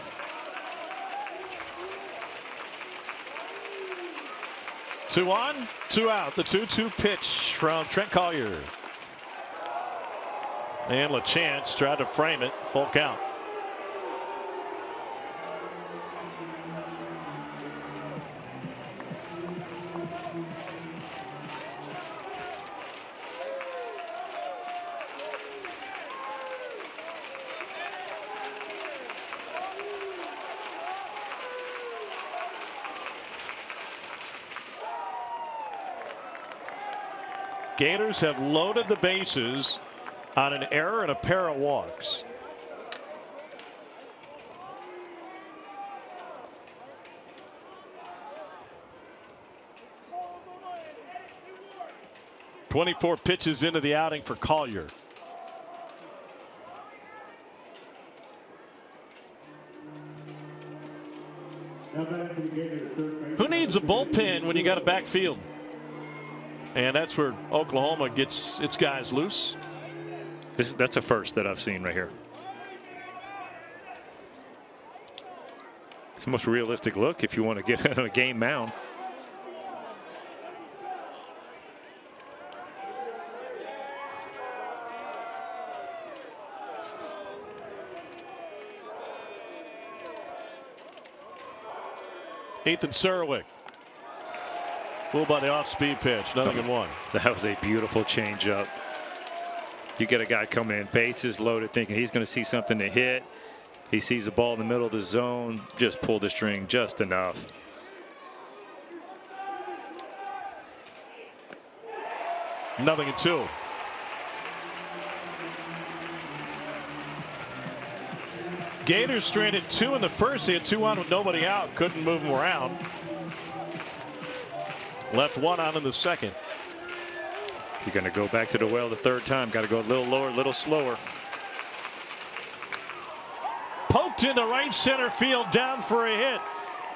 Two on, two out. The 2-2 pitch from Trent Collier. And LaChance tried to frame it. Full count. Gators have loaded the bases on an error and a pair of walks. "24 pitches into the outing for Collier. Who needs a bullpen when you got a backfield? And that's where Oklahoma gets its guys loose. That's a first that I've seen right here. It's the most realistic look if you want to get on a game mound. Ethan Surwick. Fooled by the off-speed pitch. Nothing in one. That was a beautiful changeup. You get a guy coming in, bases loaded, thinking he's going to see something to hit. He sees the ball in the middle of the zone. Just pulled the string just enough. Nothing in two. Gators stranded 2 in the first. He had 2 on with nobody out. Couldn't move him around. Left 1 on in the second. You're going to go back to the well the third time. Got to go a little lower, a little slower. Poked into right center field, down for a hit.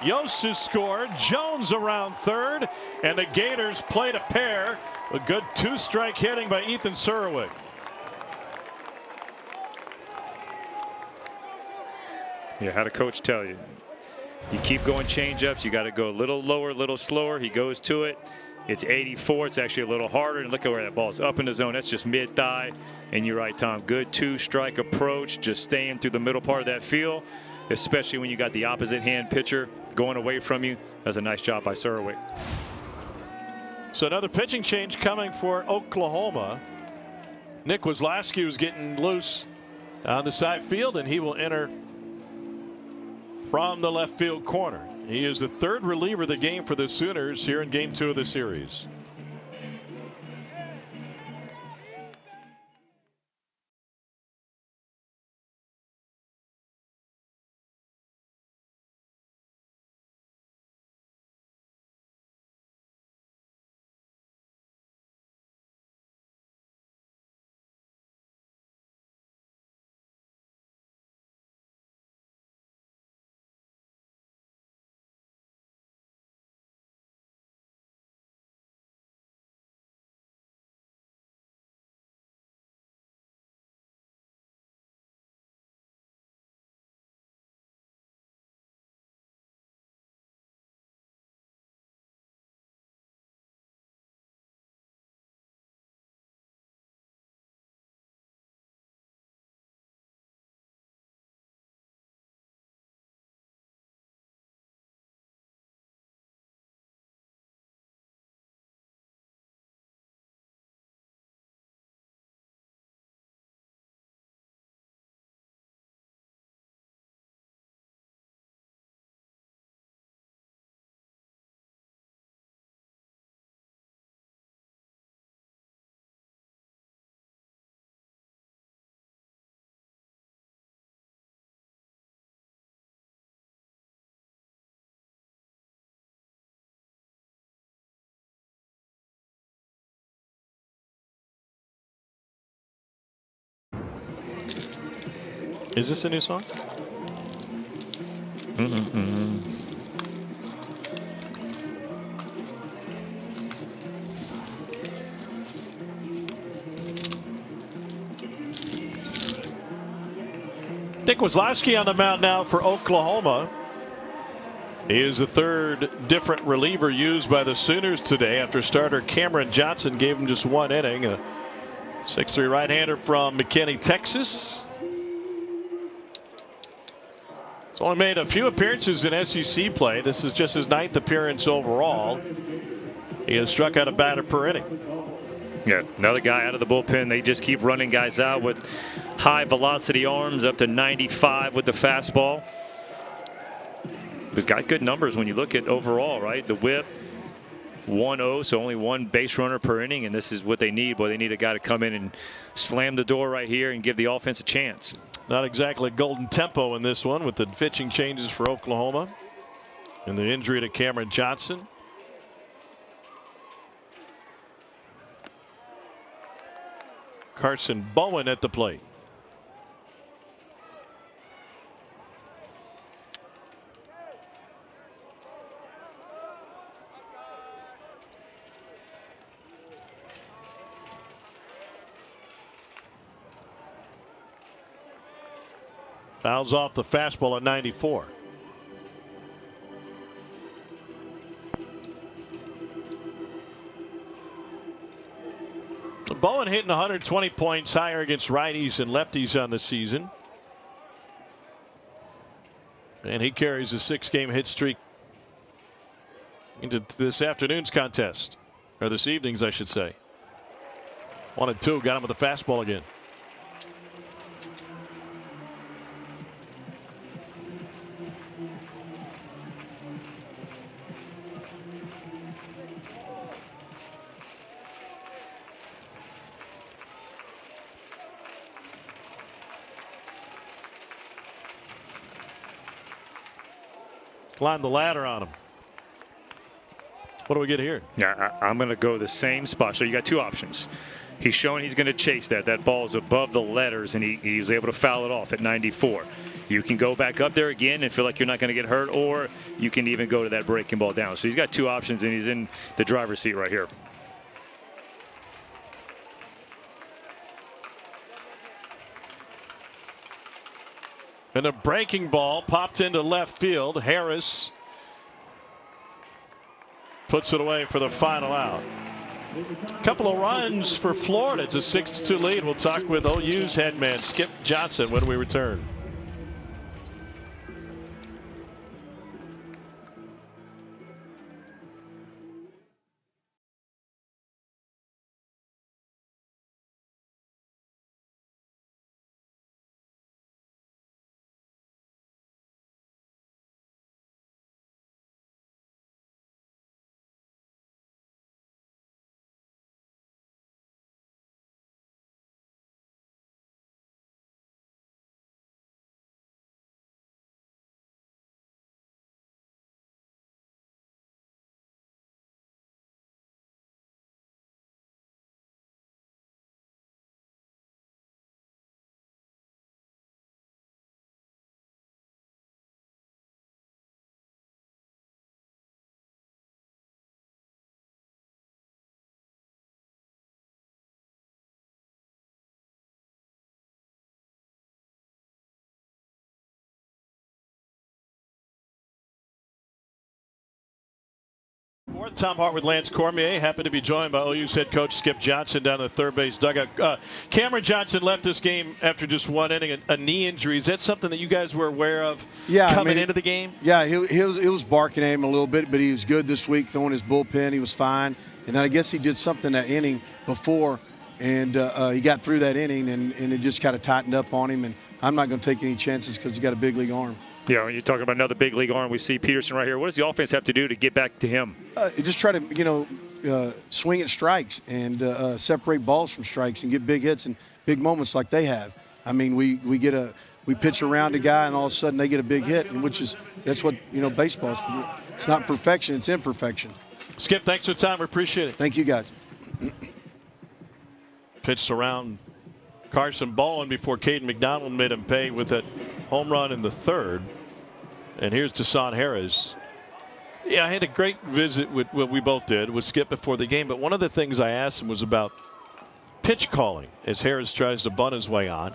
Yost has scored. Jones around third, and the Gators played a pair. A good 2-strike hitting by Ethan Surwick. Yeah, how to coach tell you. You keep going change-ups. You got to go a little lower, a little slower. He goes to it. It's 84. It's actually a little harder. And look at where that ball is up in the zone. That's just mid-thigh. And you're right, Tom. Good 2-strike approach. Just staying through the middle part of that field, especially when you got the opposite hand pitcher going away from you. That's a nice job by Surwick. So another pitching change coming for Oklahoma. Nick Wazlowski was getting loose on the side field, and he will enter from the left field corner. He is the 3rd reliever of the game for the Sooners here in game 2 of the series. Is this a new song? Nick Wazlowski on the mound now for Oklahoma. He is the 3rd different reliever used by the Sooners today after starter Cameron Johnson gave him just 1 inning. A 6'3" right-hander from McKinney, Texas. He's only made a few appearances in SEC play. This is just his 9th appearance overall. He has struck out a batter per inning. Yeah, another guy out of the bullpen. They just keep running guys out with high velocity arms, up to 95 with the fastball. He's got good numbers when you look at overall, right? The whip, 1-0, so only one base runner per inning, and this is what they need. Boy, they need a guy to come in and slam the door right here and give the offense a chance. Not exactly golden tempo in this one with the pitching changes for Oklahoma and the injury to Cameron Johnson. Carson Bowen at the plate. Fouls off the fastball at 94. Bowen hitting 120 points higher against righties and lefties on the season. And he carries a 6-game hit streak into this afternoon's contest. Or this evening's, I should say. 1-2, got him with the fastball again. Climb the ladder on him. What do we get here? Yeah, I'm going to go the same spot. So you got two options. He's showing he's going to chase that. That ball is above the letters, and he was able to foul it off at 94. You can go back up there again and feel like you're not going to get hurt, or you can even go to that breaking ball down. So he's got two options, and he's in the driver's seat right here. And a breaking ball popped into left field. Harris puts it away for the final out. A couple of runs for Florida. It's a 6-2 lead. We'll talk with OU's head man Skip Johnson when we return. Fourth, Tom Hart with Lance Cormier. Happy to be joined by OU's head coach Skip Johnson down the third base dugout. Cameron Johnson left this game after just one inning, a knee injury. Is that something that you guys were aware of coming into the game? Yeah, he was barking at him a little bit, but he was good this week, throwing his bullpen. He was fine. And then I guess he did something that inning before, and he got through that inning, and it just kind of tightened up on him. And I'm not going to take any chances because he's got a big league arm. Yeah, when you're talking about another big league arm, we see Peterson right here. What does the offense have to do to get back to him? Just try to, swing at strikes and separate balls from strikes and get big hits and big moments like they have. I mean, we pitch around a guy and all of a sudden they get a big hit, that's what baseball is. It's not perfection; it's imperfection. Skip, thanks for the time. We appreciate it. Thank you, guys. Pitched around Carson Bowen before Caden McDonald made him pay with that home run in the third. And here's Deshaun Harris. Yeah, I had a great visit with what we both did with Skip before the game. But one of the things I asked him was about pitch calling as Harris tries to bunt his way on.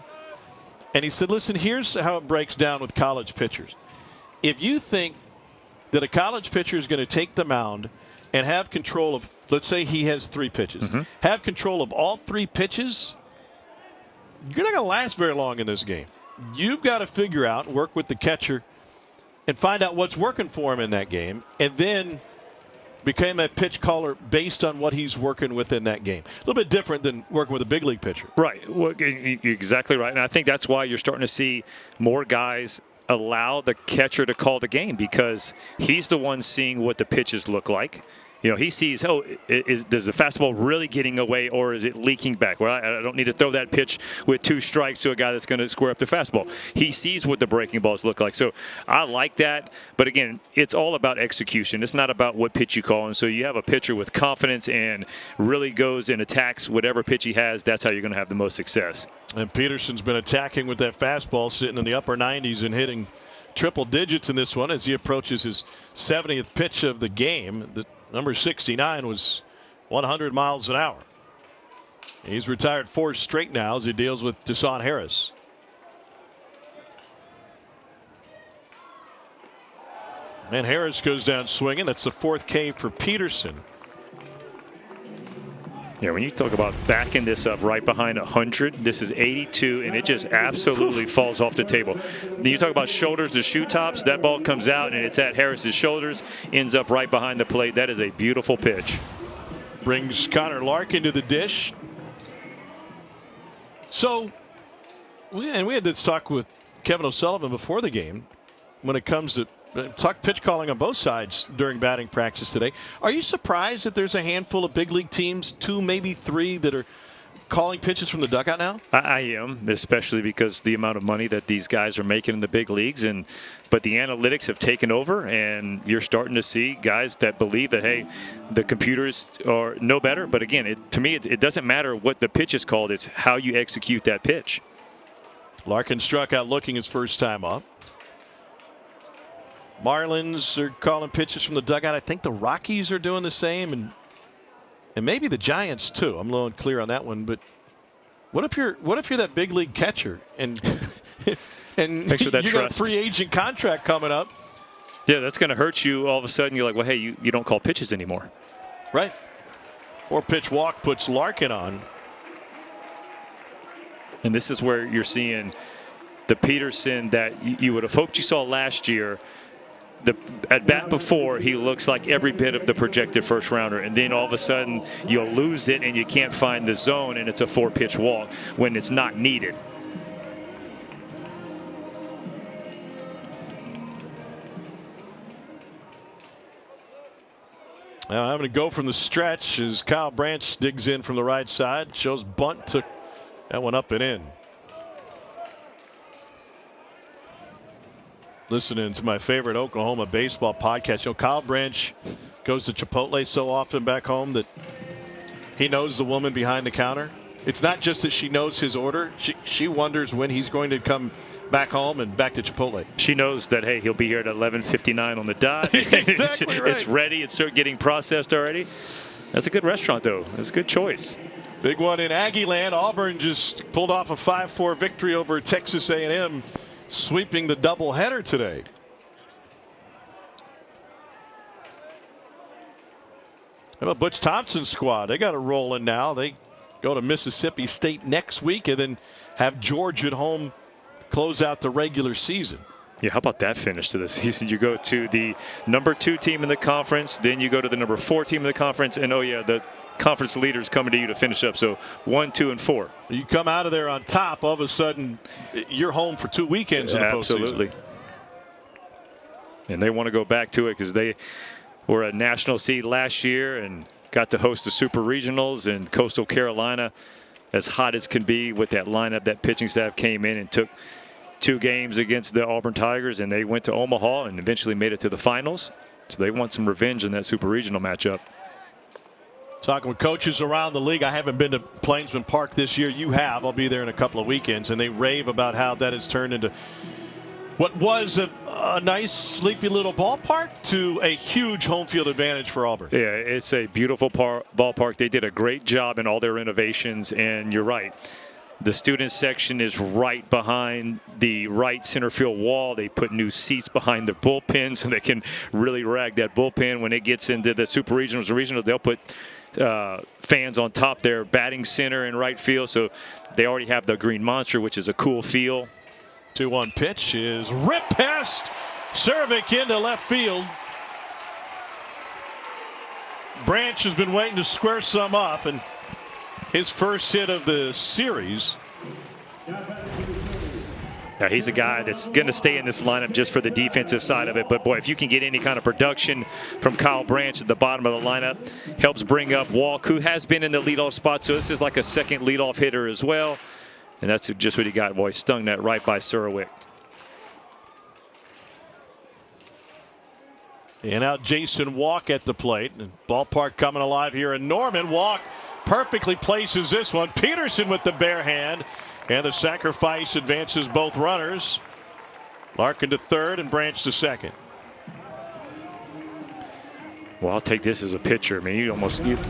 And he said, listen, here's how it breaks down with college pitchers. If you think that a college pitcher is going to take the mound and have control of, let's say he has 3 pitches, have control of all 3 pitches, you're not going to last very long in this game. You've got to figure out, work with the catcher, and find out what's working for him in that game, and then become a pitch caller based on what he's working with in that game. A little bit different than working with a big league pitcher. Right. Well, you're exactly right. And I think that's why you're starting to see more guys allow the catcher to call the game, because he's the one seeing what the pitches look like. he sees, does the fastball really getting away or is it leaking back? Well, I don't need to throw that pitch with 2 strikes to a guy that's going to square up the fastball. He sees what the breaking balls look like. So I like that. But again, it's all about execution. It's not about what pitch you call. And so you have a pitcher with confidence and really goes and attacks whatever pitch he has. That's how you're going to have the most success. And Peterson's been attacking with that fastball, sitting in the upper 90s and hitting triple digits in this one as he approaches his 70th pitch of the game. The number 69 was 100 miles an hour. He's retired 4 straight now as he deals with Deshaun Harris. And Harris goes down swinging. That's the 4th K for Peterson. Yeah, when you talk about backing this up right behind 100, this is 82, and it just absolutely falls off the table. Then you talk about shoulders to shoe tops. That ball comes out, and it's at Harris's shoulders, ends up right behind the plate. That is a beautiful pitch. Brings Connor Larkin to the dish. So, we had this talk with Kevin O'Sullivan before the game when it comes to talk pitch calling on both sides during batting practice today. Are you surprised that there's a handful of big league teams, 2, maybe 3, that are calling pitches from the dugout now? I am, especially because the amount of money that these guys are making in the big leagues, but the analytics have taken over, and you're starting to see guys that believe that, hey, the computers know better. But again, to me, it doesn't matter what the pitch is called; it's how you execute that pitch. Larkin struck out looking his first time up. Marlins are calling pitches from the dugout. I think the Rockies are doing the same, and maybe the Giants too. I'm a little unclear on that one. But what if you're that big league catcher and Thanks for that you got a trust. free agent contract coming up? Yeah, that's going to hurt you. All of a sudden, you're like, well, hey, you don't call pitches anymore. Right. 4-pitch walk puts Larkin on. And this is where you're seeing the Peterson that you would have hoped you saw last year. At bat before, he looks like every bit of the projected first rounder, and then all of a sudden you'll lose it and you can't find the zone, and it's a 4-pitch walk when it's not needed. Now having to go from the stretch as Kyle Branch digs in from the right side. Shows bunt, took that one up and in. Listening to my favorite Oklahoma baseball podcast. Kyle Branch goes to Chipotle so often back home that he knows the woman behind the counter. It's not just that she knows his order. She wonders when he's going to come back home and back to Chipotle. She knows that, hey, he'll be here at 11:59 on the dot. Exactly right. It's ready. It's getting processed already. That's a good restaurant, though. That's a good choice. Big one in Aggie land. Auburn just pulled off a 5-4 victory over Texas A&M. Sweeping the doubleheader today. How about Butch Thompson's squad? They got a rolling now. They go to Mississippi State next week and then have Georgia at home close out the regular season. Yeah, how about that finish to the season? You go to the number 2 team in the conference, then you go to the number 4 team in the conference, and the conference leaders coming to you to finish up. So 1, 2, and 4. You come out of there on top, all of a sudden you're home for 2 weekends in the postseason. Absolutely. And they want to go back to it because they were a national seed last year and got to host the Super Regionals, and Coastal Carolina, as hot as can be with that lineup, that pitching staff came in and took 2 games against the Auburn Tigers, and they went to Omaha and eventually made it to the finals. So they want some revenge in that Super Regional matchup. Talking with coaches around the league. I haven't been to Plainsman Park this year. You have. I'll be there in a couple of weekends, and they rave about how that has turned into what was a nice, sleepy little ballpark to a huge home field advantage for Auburn. Yeah, it's a beautiful ballpark. They did a great job in all their renovations, and you're right. The student section is right behind the right center field wall. They put new seats behind the bullpen so they can really rag that bullpen. When it gets into the Super Regionals and Regionals, they'll put fans on top there, batting center and right field. So they already have the Green Monster, which is a cool feel. 2-1 pitch is ripped past Cervic into left field. Branch has been waiting to square some up, and his first hit of the series. Now, he's a guy that's going to stay in this lineup just for the defensive side of it. But, boy, if you can get any kind of production from Kyle Branch at the bottom of the lineup, helps bring up Walk, who has been in the leadoff spot. So this is like a second leadoff hitter as well. And that's just what he got, boy. Stung that right by Surwick. And out Jason Walk at the plate. Ballpark coming alive here in Norman. Walk perfectly places this one. Peterson with the bare hand. And the sacrifice advances both runners. Larkin to third and Branch to second. Well, I'll take this as a pitcher. I mean, you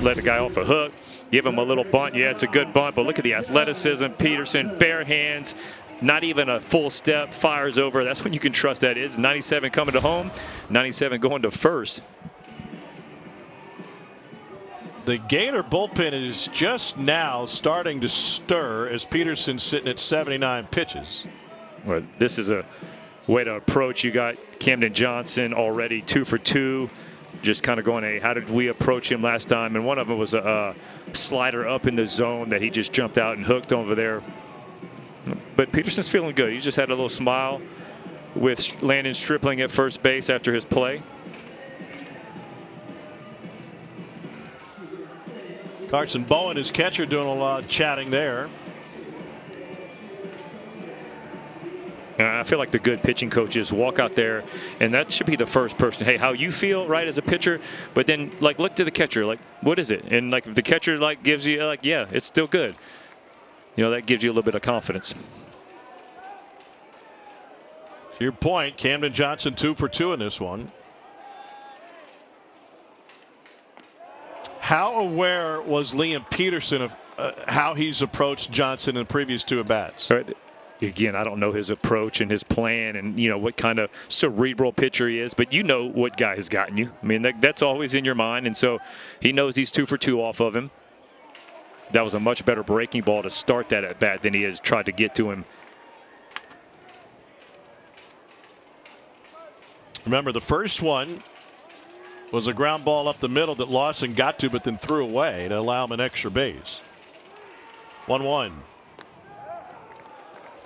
let the guy off a hook, give him a little bunt. Yeah, it's a good bunt, but look at the athleticism. Peterson, bare hands, not even a full step, fires over. That's when you can trust that is. 97 coming to home, 97 going to first. The Gator bullpen is just now starting to stir as Peterson's sitting at 79 pitches. Well, this is a way to approach. You got Camden Johnson already 2 for 2. Just kind of going, hey, how did we approach him last time? And one of them was a slider up in the zone that he just jumped out and hooked over there. But Peterson's feeling good. He just had a little smile with Landon Stripling at first base after his play. Carson Bowen, his catcher, doing a lot of chatting there. I feel like the good pitching coaches walk out there, and that should be the first person. Hey, how you feel, right, as a pitcher? But then, like, look to the catcher. Like, what is it? And, like, if the catcher, like, gives you, like, yeah, it's still good. You know, that gives you a little bit of confidence. To your point, Camden Johnson 2 for 2 in this one. How aware was Liam Peterson of how he's approached Johnson in the previous 2 at-bats? Right. Again, I don't know his approach and his plan and, you know, what kind of cerebral pitcher he is, but you know what guy has gotten you. I mean, that's always in your mind, and so he knows he's 2 for 2 off of him. That was a much better breaking ball to start that at-bat than he has tried to get to him. Remember, the first one was a ground ball up the middle that Lawson got to but then threw away to allow him an extra base. 1-1.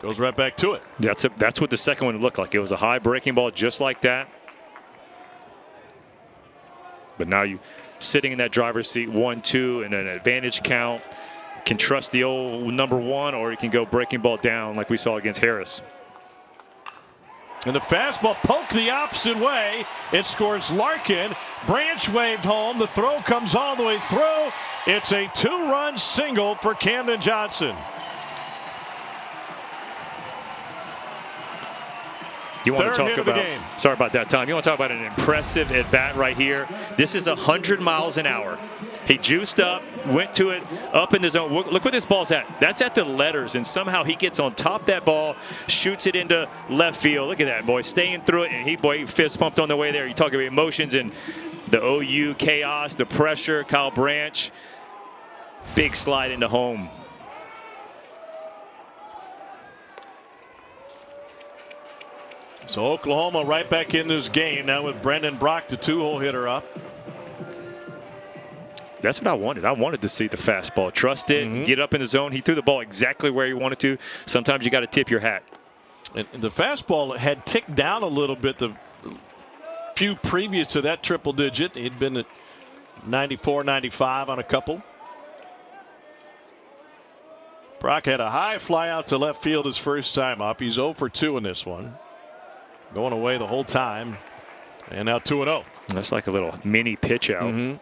Goes right back to it. That's what the second one looked like. It was a high breaking ball just like that. But now you sitting in that driver's seat 1-2 and an advantage count. Can trust the old number 1, or you can go breaking ball down like we saw against Harris. And the fastball poked the opposite way. It scores Larkin. Branch waved home. The throw comes all the way through. It's a 2-run single for Camden Johnson. You want Third to talk hit about, of the game. Sorry about that, Tom. You want to talk about an impressive at-bat right here. This is 100 miles an hour. He juiced up, went to it, up in the zone. Look where this ball's at. That's at the letters, and somehow he gets on top of that ball, shoots it into left field. Look at that, boy, staying through it, and he fist pumped on the way there. You talk about emotions and the OU chaos, the pressure. Kyle Branch, big slide into home. So Oklahoma right back in this game now with Brendan Brock, the 2-hole hitter, up. That's what I wanted. I wanted to see the fastball. Trust it, get up in the zone. He threw the ball exactly where he wanted to. Sometimes you got to tip your hat. And the fastball had ticked down a little bit the few previous to that triple digit. He'd been at 94, 95 on a couple. Brock had a high fly out to left field his first time up. He's 0 for 2 in this one. Going away the whole time. And now 2-0. That's like a little mini pitch out.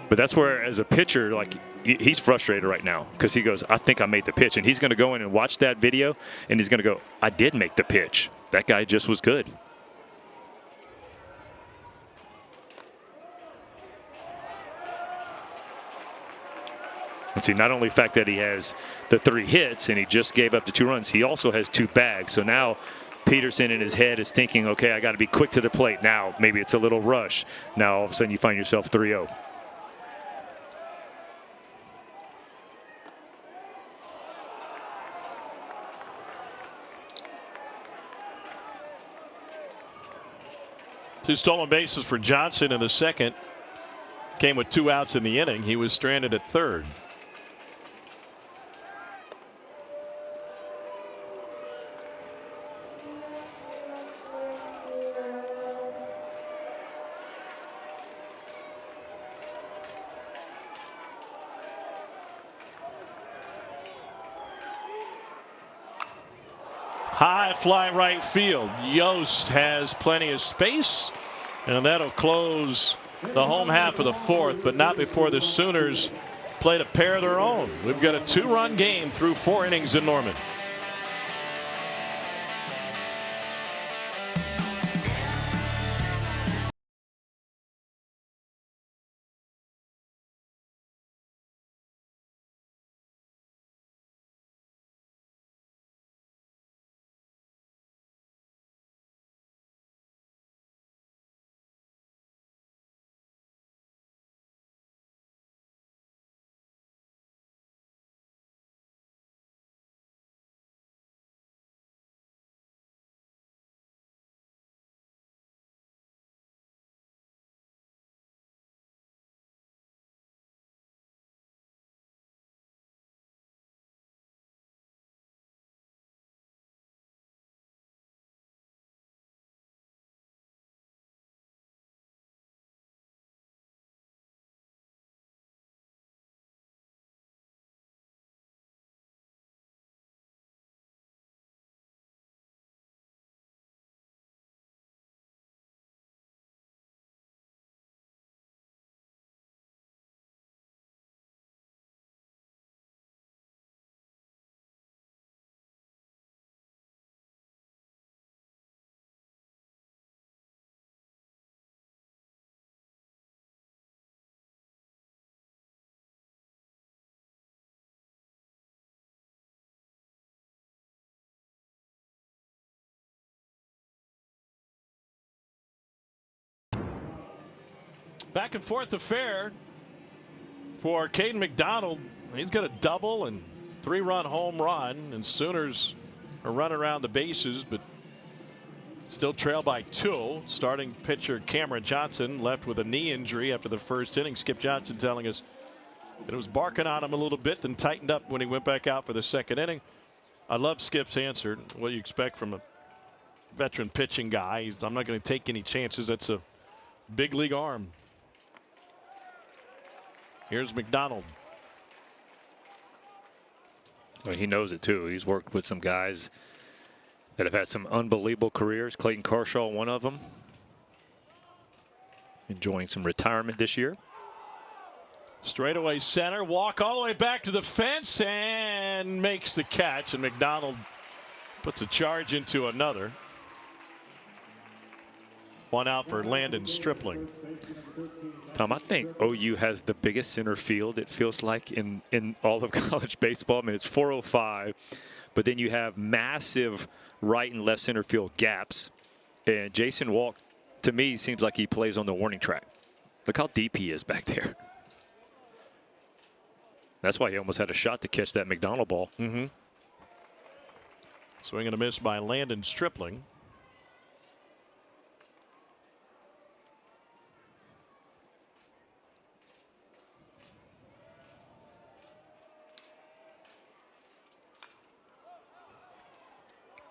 But that's where, as a pitcher, like, he's frustrated right now because he goes, I think I made the pitch. And he's going to go in and watch that video, and he's going to go, I did make the pitch. That guy just was good. And see, not only the fact that he has the 3 hits and he just gave up the 2 runs, he also has 2 bags. So now Peterson in his head is thinking, okay, I got to be quick to the plate. Now maybe it's a little rush. Now all of a sudden you find yourself 3-0. Two stolen bases for Johnson in the second. Came with 2 outs in the inning. He was stranded at third. High fly right field. Yost has plenty of space, and that'll close the home half of the fourth, but not before the Sooners played a pair of their own. We've got a 2-run game through 4 innings in Norman. Back and forth affair for Caden McDonald. He's got a double and 3-run home run, and Sooners are running around the bases, but still trail by 2. Starting pitcher Cameron Johnson left with a knee injury after the first inning. Skip Johnson telling us that it was barking on him a little bit, then tightened up when he went back out for the second inning. I love Skip's answer. What you expect from a veteran pitching guy. I'm not going to take any chances. That's a big league arm. Here's McDonald. Well, he knows it too. He's worked with some guys that have had some unbelievable careers. Clayton Kershaw, one of them, enjoying some retirement this year. Straightaway center, walk all the way back to the fence and makes the catch, and McDonald puts a charge into another. One out for Landon Stripling. Tom, I think OU has the biggest center field, it feels like, in all of college baseball. I mean, it's 405, but then you have massive right and left center field gaps. And Jason Walk, to me, seems like he plays on the warning track. Look how deep he is back there. That's why he almost had a shot to catch that McDonald ball. Swing and a miss by Landon Stripling.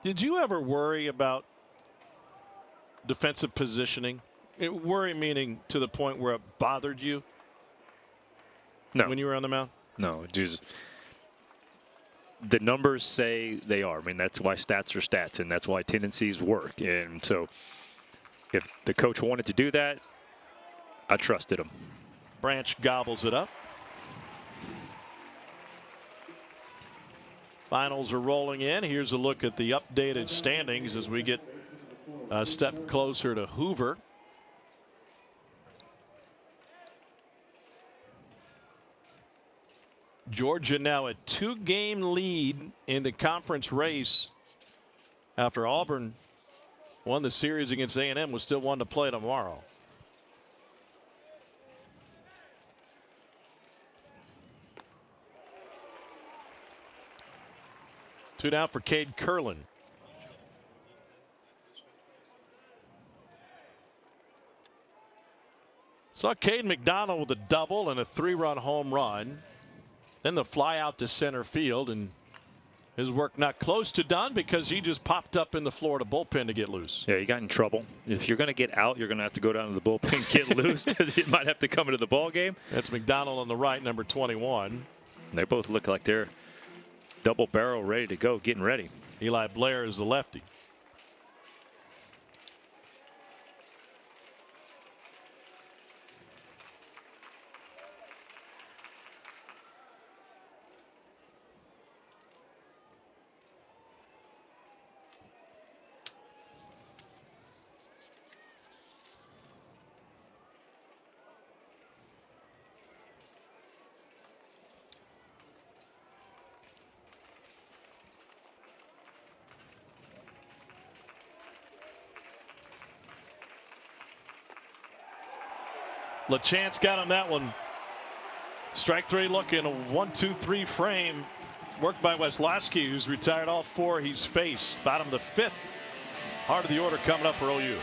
Did you ever worry about defensive positioning? Worry meaning to the point where it bothered you? No. When you were on the mound? No, just the numbers say they are. I mean, that's why stats are stats, and that's why tendencies work. And so if the coach wanted to do that, I trusted him. Branch gobbles it up. Finals are rolling in. Here's a look at the updated standings as we get a step closer to Hoover. Georgia now a 2-game lead in the conference race after Auburn won the series against A&M, was still one to play tomorrow. Two down for Cade Curlin. Saw Cade McDonald with a double and a 3-run home run. Then the fly out to center field, and his work not close to done because he just popped up in the Florida bullpen to get loose. Yeah, he got in trouble. If you're going to get out, you're going to have to go down to the bullpen and get loose because you might have to come into the ball game. That's McDonald on the right, number 21. And they both look like they're double barrel ready to go, getting ready. Eli Blair is the lefty. LaChance got on that one. Strike three looking, a 1-2-3 frame. Worked by Weslotsky, who's retired all 4 he's faced. Bottom of the 5th. Heart of the order coming up for OU.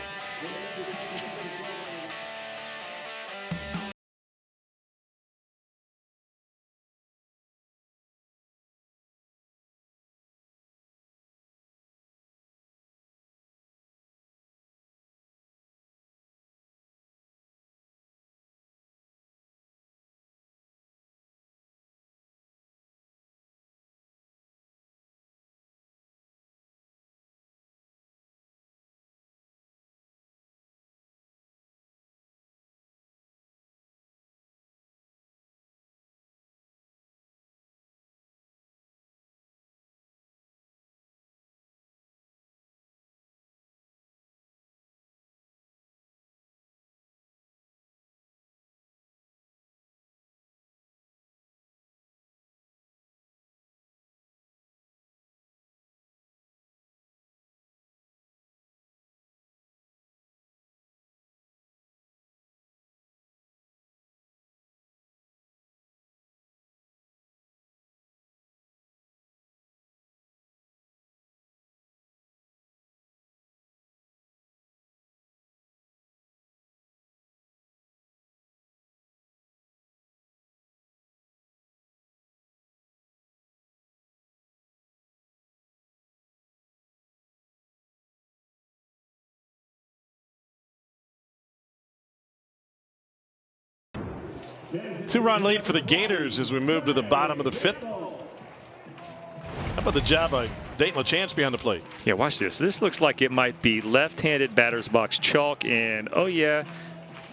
Two-run lead for the Gators as we move to the bottom of the 5th. How about the job by Dayton LaChance behind the plate? Yeah, watch this. This looks like it might be left-handed batter's box chalk, and oh yeah,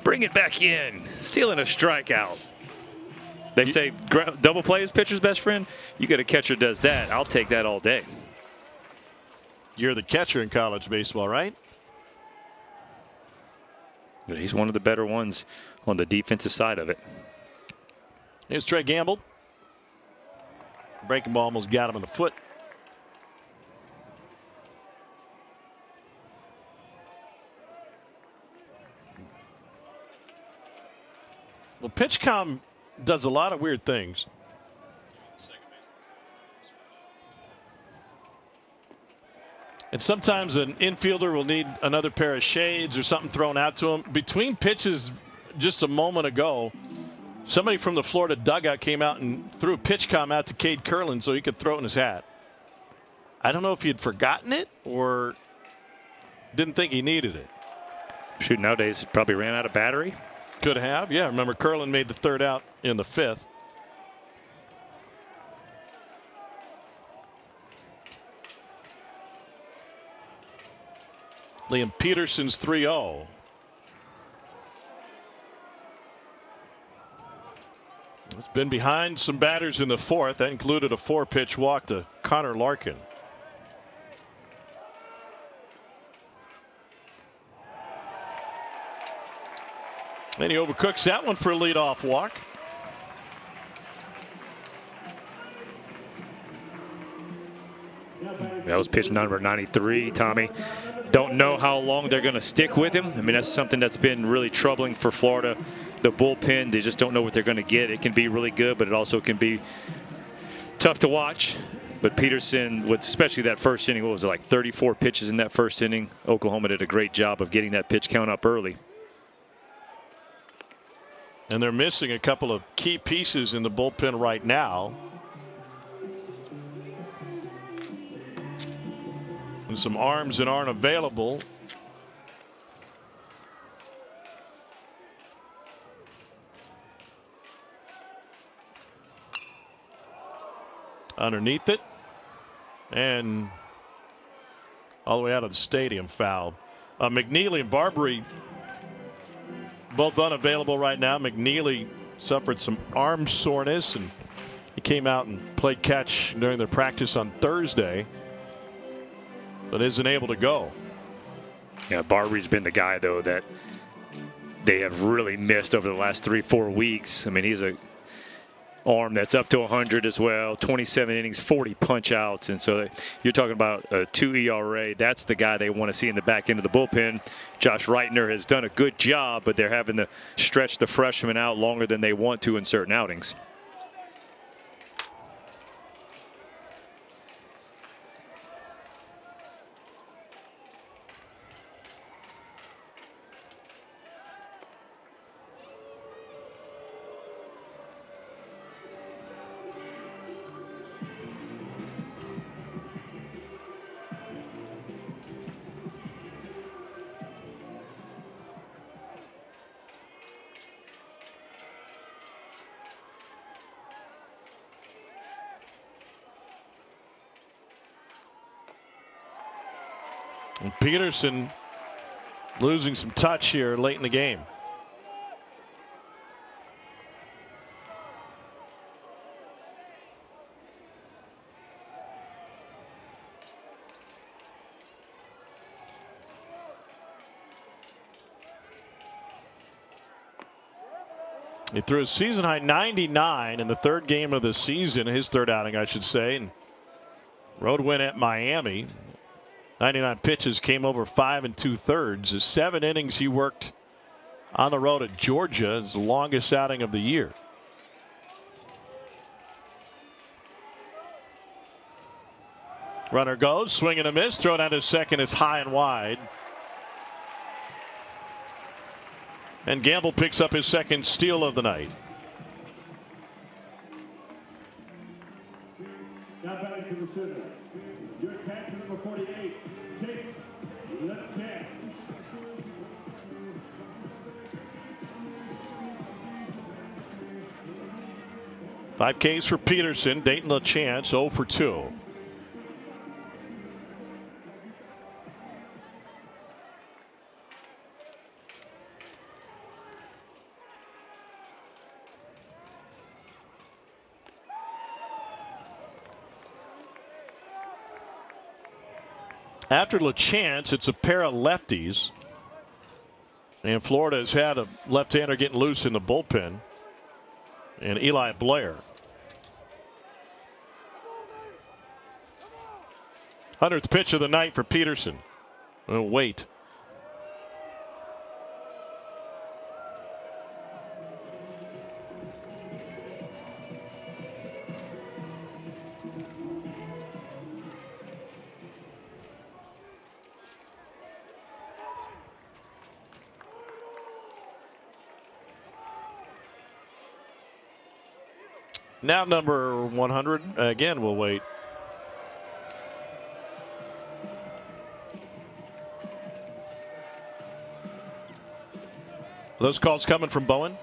bring it back in, stealing a strikeout. They say double play is pitcher's best friend. You got a catcher does that. I'll take that all day. You're the catcher in college baseball, right? He's one of the better ones on the defensive side of it. Here's Trey Gamble. Breaking ball almost got him in the foot. Well, PitchCom does a lot of weird things. And sometimes an infielder will need another pair of shades or something thrown out to him. Between pitches just a moment ago, somebody from the Florida dugout came out and threw a PitchCom out to Cade Curlin so he could throw it in his hat. I don't know if he had forgotten it or didn't think he needed it. Shoot, nowadays it probably ran out of battery. Could have, yeah. Remember, Curlin made the 3rd out in the 5th. Liam Peterson's 3-0. It's been behind some batters in the 4th. That included a 4-pitch walk to Connor Larkin. And he overcooks that one for a leadoff walk. That was pitch number 93, Tommy. Don't know how long they're going to stick with him. I mean, that's something that's been really troubling for Florida. The bullpen, they just don't know what they're going to get. It can be really good, but it also can be tough to watch. But Peterson, with especially that first inning, what was it, like 34 pitches in that first inning? Oklahoma did a great job of getting that pitch count up early. And they're missing a couple of key pieces in the bullpen right now. And some arms that aren't available. Underneath it. And all the way out of the stadium foul. McNeely and Barbary both unavailable right now. McNeely suffered some arm soreness, and he came out and played catch during their practice on Thursday, but isn't able to go. Yeah, Barbary's been the guy, though, that they have really missed over the last 3-4 weeks. I mean, he's a arm that's up to 100 as well, 27 innings, 40 punch outs. And so you're talking about a 2 ERA. That's the guy they want to see in the back end of the bullpen. Josh Reitner has done a good job, but they're having to stretch the freshman out longer than they want to in certain outings. And Peterson losing some touch here late in the game. He threw a season high 99 in the third game of the season, his third outing, I should say. And road win at Miami. 99 pitches, came over 5 2/3. The 7 innings he worked on the road at Georgia is the longest outing of the year. Runner goes, swing and a miss, throw down to second is high and wide. And Gamble picks up his second steal of the night. Now batting to the center. Your catcher number 48, Jake LeChamp. Five Ks for Peterson. Dayton LeChamp 0 for 2. After LeChamp, it's a pair of lefties. And Florida has had a left-hander getting loose in the bullpen. And Eli Blair. 100th pitch of the night for Peterson. We'll wait. Now number 100. Again, we'll wait. Those calls coming from Bowen?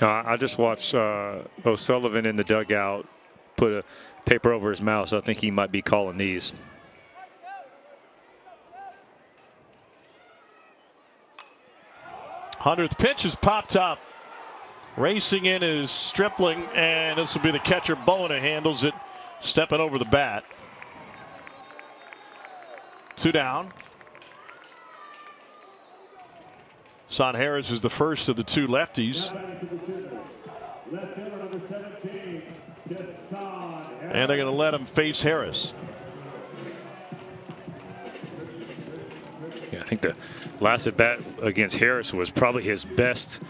I just watched O'Sullivan in the dugout put a paper over his mouth, so I think he might be calling these. Hundredth pitch is popped up. Racing in is Stripling, and this will be the catcher Bowen who handles it, stepping over the bat. 2 down. Son Harris is the first of the 2 lefties. And they're going to let him face Harris. Yeah, I think the last at bat against Harris was probably his best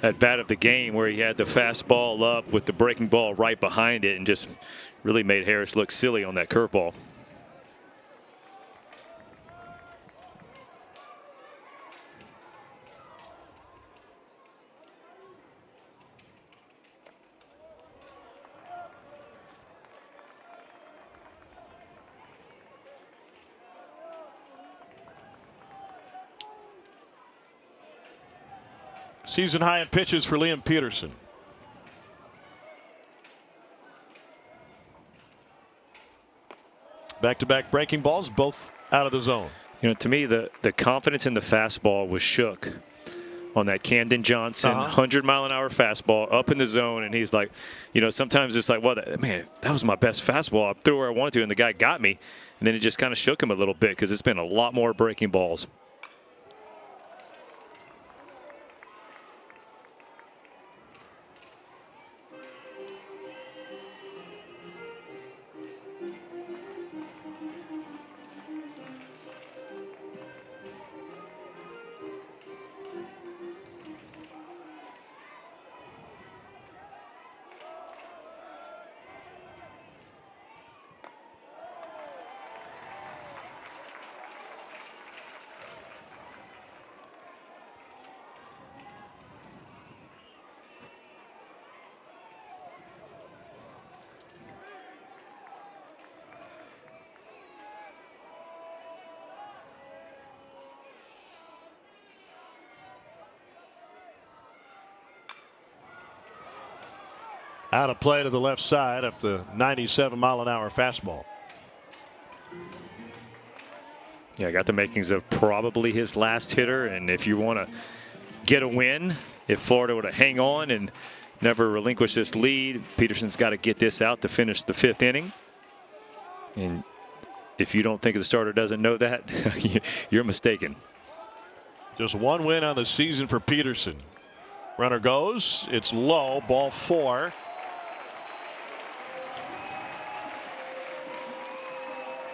at bat of the game, where he had the fastball up with the breaking ball right behind it and just really made Harris look silly on that curveball. Season high in pitches for Liam Peterson. Back-to-back breaking balls, both out of the zone. You know, to me, the confidence in the fastball was shook on that Camden Johnson 100-mile-an-hour fastball up in the zone, and he's like, you know, sometimes it's like, well, man, that was my best fastball. I threw where I wanted to, and the guy got me, and then it just kind of shook him a little bit because it's been a lot more breaking balls. Out of play to the left side of the 97-mile-an-hour fastball. Yeah, got the makings of probably his last hitter. And if you want to get a win, if Florida were to hang on and never relinquish this lead, Peterson's got to get this out to finish the 5th inning. And if you don't think the starter doesn't know that, you're mistaken. Just one win on the season for Peterson. Runner goes. It's low. Ball 4.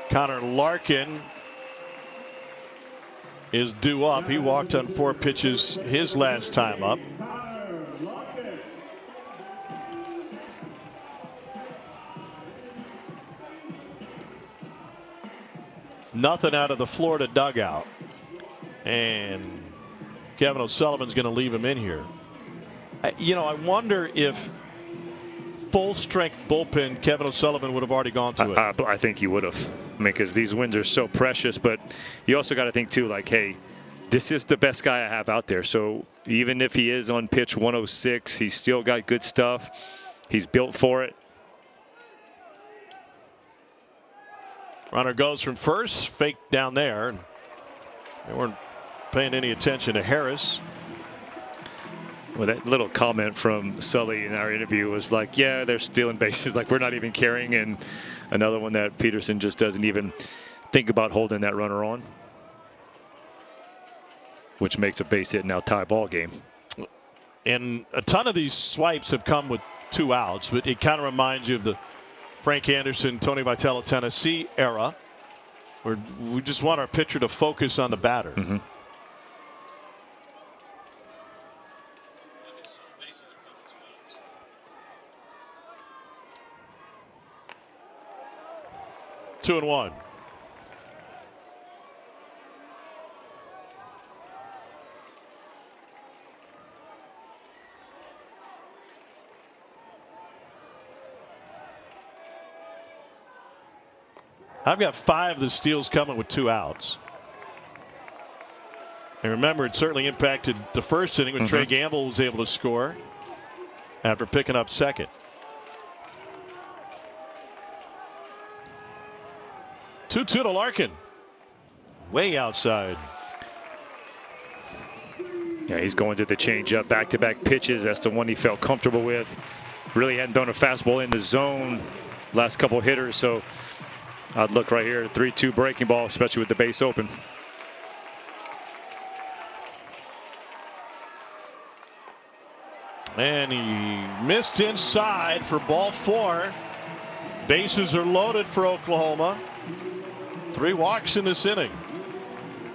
Connor Larkin is due up. He walked on 4 pitches his last time up. Nothing out of the Florida dugout. And Kevin O'Sullivan's going to leave him in here. You know, I wonder if full strength bullpen Kevin O'Sullivan would have already gone to it. I think he would have. I mean, because these wins are so precious. But you also got to think, too, like, hey, this is the best guy I have out there. So even if he is on pitch 106, he's still got good stuff. He's built for it. Runner goes from first, fake down there. They weren't paying any attention to Harris. Well, that little comment from Sully in our interview was like, yeah, they're stealing bases, like we're not even caring. And another one that Peterson just doesn't even think about holding that runner on, which makes a base hit now tie ball game. And a ton of these swipes have come with 2 outs, but it kind of reminds you of the Frank Anderson, Tony Vitello, Tennessee era, where we just want our pitcher to focus on the batter. Mm-hmm. Two and one. I've got 5 of the steals coming with 2 outs. And remember, it certainly impacted the first inning when Trey Gamble was able to score after picking up second. 2-2 to Larkin. Way outside. Yeah, he's going to the changeup, back-to-back pitches. That's the one he felt comfortable with. Really hadn't thrown a fastball in the zone last couple of hitters, so I'd look right here, 3-2 breaking ball, especially with the base open. And he missed inside for ball 4. Bases are loaded for Oklahoma. 3 walks in this inning.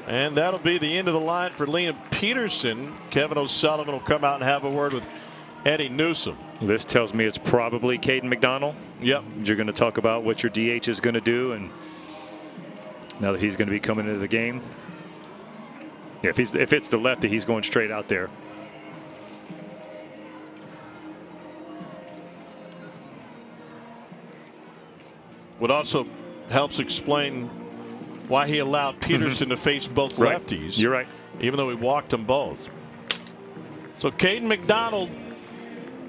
And that'll be the end of the line for Liam Peterson. Kevin O'Sullivan will come out and have a word with Eddie Newsom. This tells me it's probably Caden McDonald. Yep. You're going to talk about what your DH is going to do, and now that he's going to be coming into the game. Yeah, if it's the lefty, he's going straight out there. What also helps explain why he allowed Peterson to face both lefties. You're right. Even though he walked them both. So Caden McDonald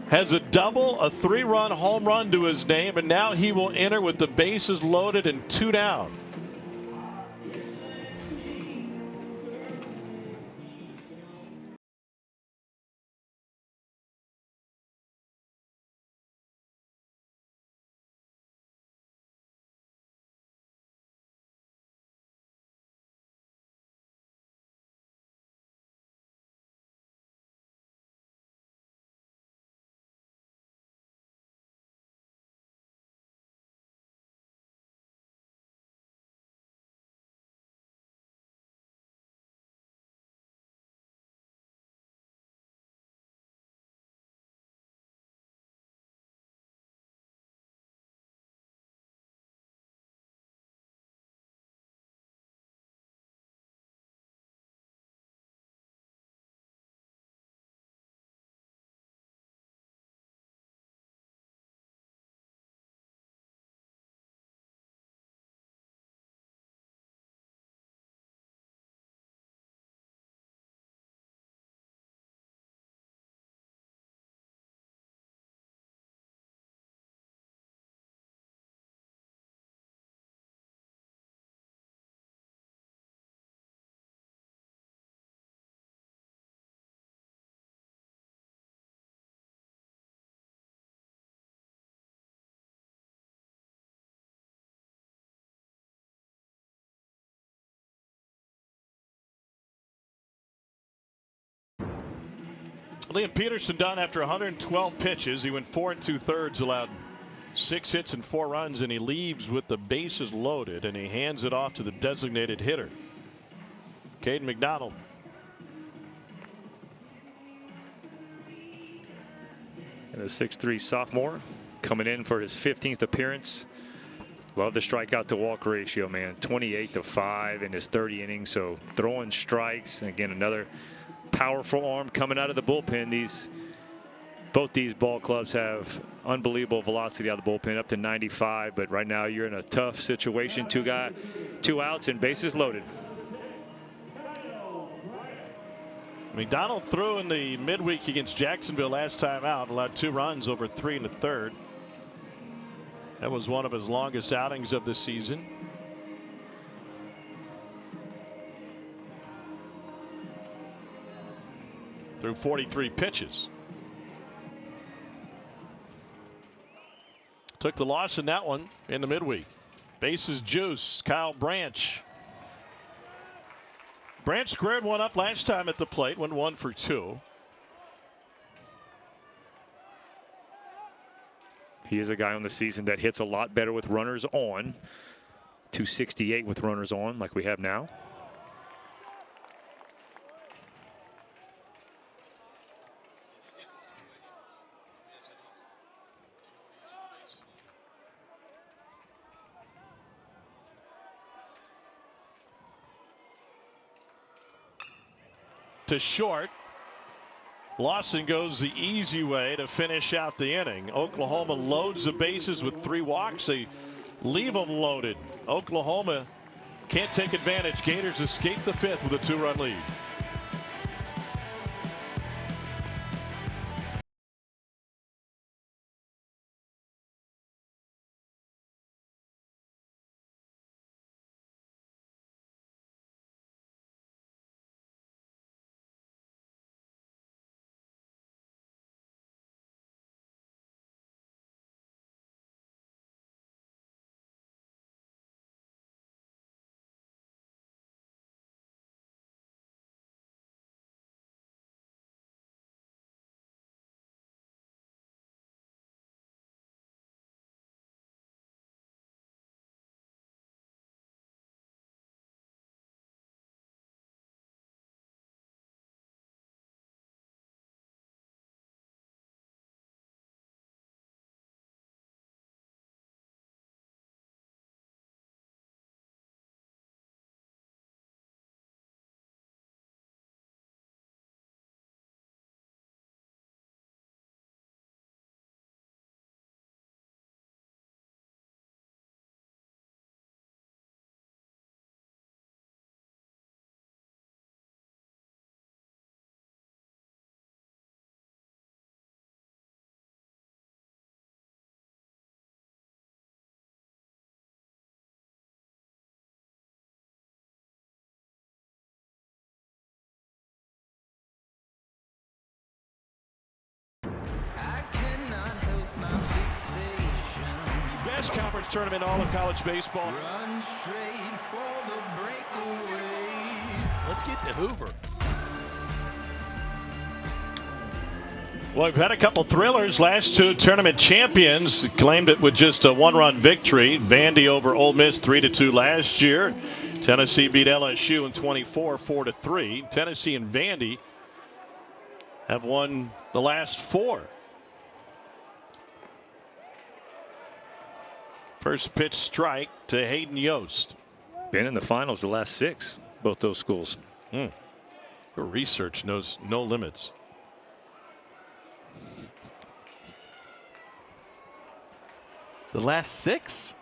has a double, a 3-run home run to his name, and now he will enter with the bases loaded and 2 down. Liam Peterson done after 112 pitches. He went 4 2/3, allowed 6 hits and 4 runs, and he leaves with the bases loaded, and he hands it off to the designated hitter, Caden McDonald. And the 6'3" sophomore coming in for his 15th appearance. Love the strikeout to walk ratio, man. 28-5 in his 30 innings. So throwing strikes. And again, another powerful arm coming out of the bullpen. Both these ball clubs have unbelievable velocity out of the bullpen, up to 95. But right now you're in a tough situation. Two outs and bases loaded. McDonald threw in the midweek against Jacksonville last time out, allowed 2 runs over 3 1/3. That was one of his longest outings of the season. Threw 43 pitches. Took the loss in that one in the midweek. Bases juice, Kyle Branch. Branch squared one up last time at the plate, went 1 for 2. He is a guy on the season that hits a lot better with runners on. 268 with runners on, like we have now. To short. Lawson goes the easy way to finish out the inning. Oklahoma loads the bases with 3 walks. They leave them loaded. Oklahoma can't take advantage. Gators escape the 5th with a 2-run lead. Best conference tournament all of college baseball. Run straight for the breakaway. Let's get to Hoover. Well, we've had a couple thrillers. Last 2 tournament champions claimed it with just a 1-run victory. Vandy over Ole Miss 3-2 last year. Tennessee beat LSU in 24 4-3. Tennessee and Vandy have won the last 4. First pitch strike to Hayden Yost. Been in the finals the last 6, both those schools. Your research knows no limits. The last 6?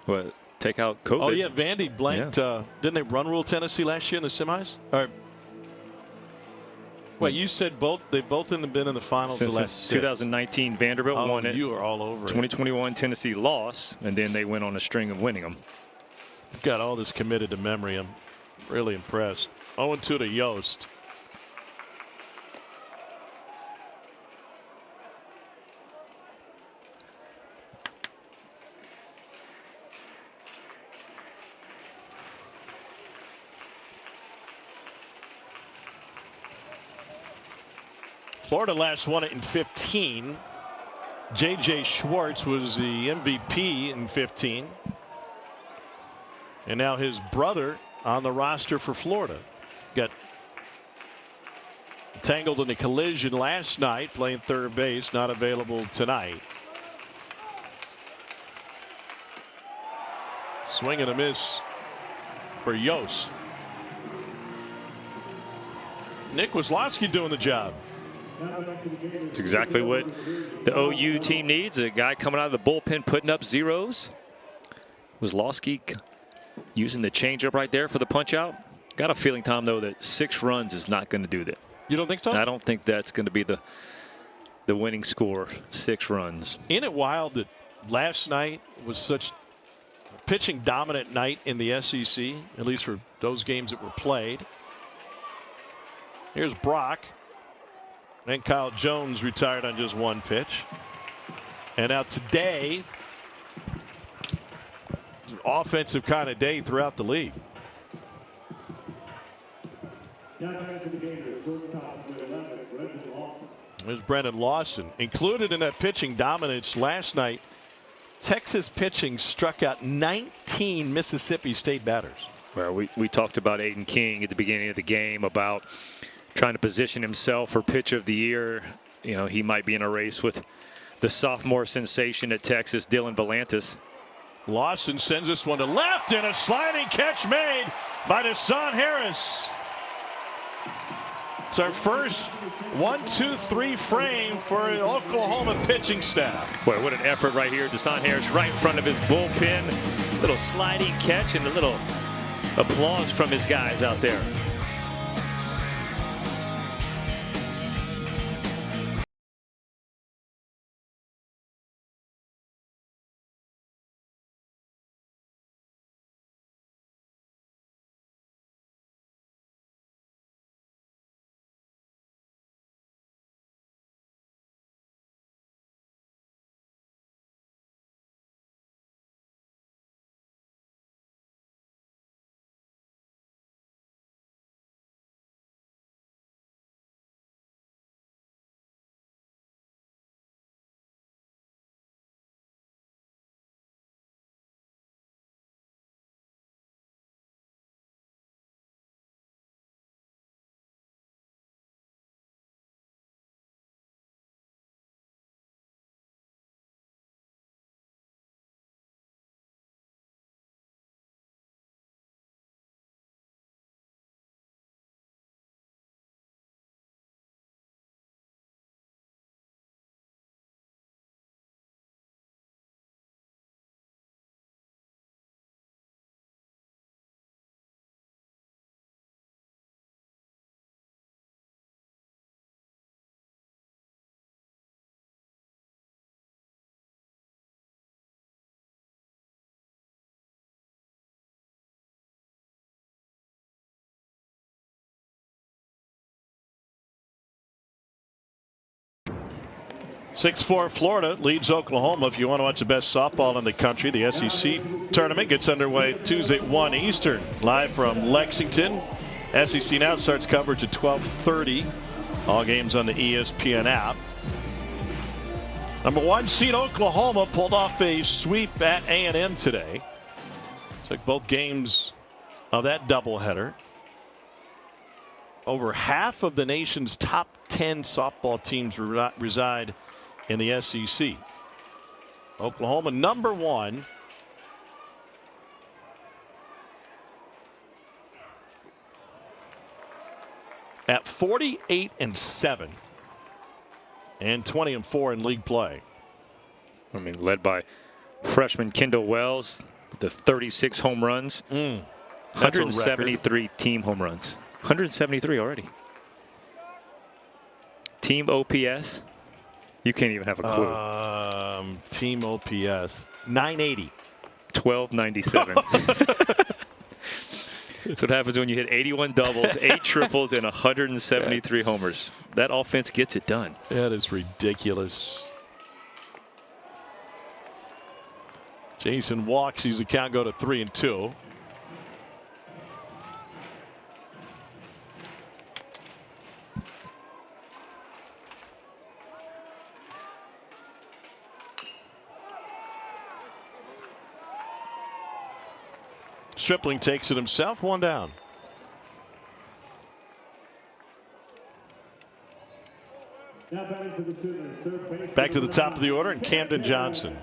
What? Take out COVID. Oh yeah, Vandy blanked. Yeah. Didn't they run rule Tennessee last year in the semis? Or wait, you said they've both been in the finals Since the last 6. 2019, Vanderbilt won it. You are all over it. 2021, Tennessee lost, and then they went on a string of winning them. You've got all this committed to memory. I'm really impressed. 0-2 to Yost. Florida last won it in 15. J.J. Schwartz was the MVP in 15. And now his brother on the roster for Florida. Got tangled in a collision last night playing third base, not available tonight. Swing and a miss for Yost. Nick Wisloski doing the job. It's exactly what the OU team needs. A guy coming out of the bullpen putting up zeros. Wisloski using the changeup right there for the punch out. Got a feeling, Tom, though, that 6 runs is not going to do that. You don't think so? I don't think that's going to be the winning score. 6 runs. Isn't it wild that last night was such a pitching dominant night in the SEC, at least for those games that were played? Here's Brock. And Kyle Jones retired on just 1 pitch. And now today, it's an offensive kind of day throughout the league. There's Brendan Lawson. Included in that pitching dominance last night, Texas pitching struck out 19 Mississippi State batters. Well, we talked about Aiden King at the beginning of the game about trying to position himself for pitch of the year. You know, he might be in a race with the sophomore sensation at Texas, Dylan Volantis. Lawson sends this one to left, and a sliding catch made by Deshaun Harris. It's our first 1-2-3 frame for an Oklahoma pitching staff. Boy, what an effort right here. Deshaun Harris right in front of his bullpen. Little sliding catch and a little applause from his guys out there. .6-4 Florida leads Oklahoma. If you want to watch the best softball in the country, the SEC tournament gets underway Tuesday at 1 Eastern. Live from Lexington. SEC Now starts coverage at 12:30. All games on the ESPN app. Number 1 seed Oklahoma pulled off a sweep at A&M today. Took both games of that doubleheader. Over half of the nation's top 10 softball teams reside in the SEC. Oklahoma number 1. At 48-7 and 20-4 in league play. I mean, led by freshman Kendall Wells, the 36 home runs, 173 team home runs, 173 already. Team OPS, you can't even have a clue. Team OPS 980. 1297. That's what happens when you hit 81 doubles, 8 triples, and 173 homers. That offense gets it done. That is ridiculous. Jason walks. Sees the count go to 3-2. Stripling takes it himself. 1 down. Now batting for the Sooners, third base. Back to the top of the order, and Camden Johnson.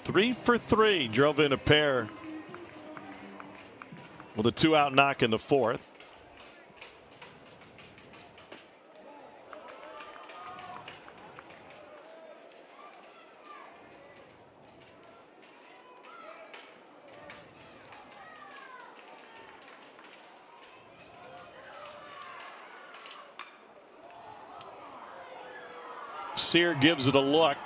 3 for 3. Drove in a pair with a 2-out knock in the 4th. Sear gives it a look.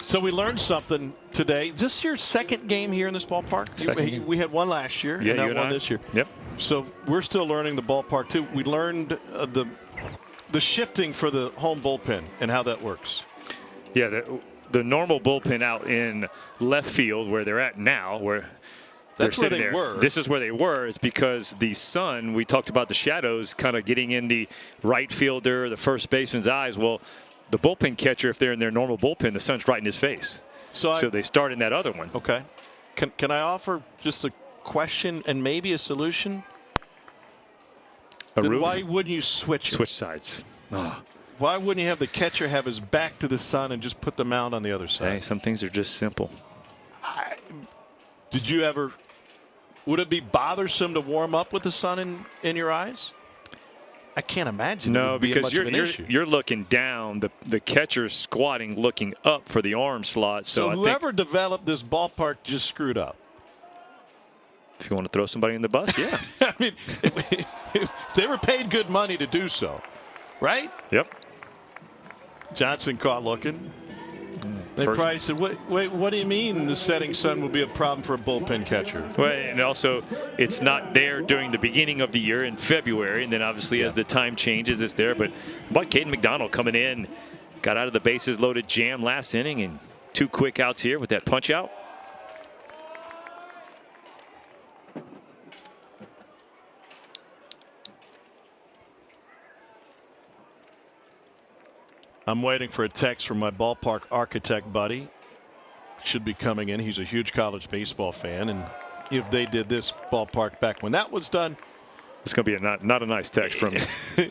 So we learned something today. Is this your second game here in this ballpark? Second. We had one last year, Yeah, and you that and one I. this year. Yep. So we're still learning the ballpark too. We learned the shifting for the home bullpen and how that works. Yeah, the normal bullpen out in left field where they're at now, where That's they're where sitting they there. were. This is where they were. It's because the sun, we talked about the shadows kind of getting in the right fielder, the first baseman's eyes. Well, the bullpen catcher, if they're in their normal bullpen, the sun's right in his face. So they start in that other one. Okay. Can I offer just a question and maybe a solution? A Then roof? why wouldn't you switch it? Switch sides. Oh. Why wouldn't you have the catcher have his back to the sun and just put the mound on the other side? Hey, some things are just simple. Did you ever? Would it be bothersome to warm up with the sun in your eyes? I can't imagine. No, it would be because much of an issue. you're looking down. The catcher's squatting, looking up for the arm slot. So I whoever think developed this ballpark just screwed up. if you want to throw somebody in the bus, yeah. I mean, if they were paid good money to do so, right? Yep. Johnson caught looking. They First- probably said, wait, what do you mean the setting sun will be a problem for a bullpen catcher? Well, and also, it's not there during the beginning of the year in February, and then obviously as the time changes, it's there. But Caden McDonald coming in, got out of the bases loaded jam last inning, and 2 quick outs here with that punch out. I'm waiting for a text from my ballpark architect buddy. Should be coming in. He's a huge college baseball fan, and if they did this ballpark back when that was done, It's going to be not a nice text from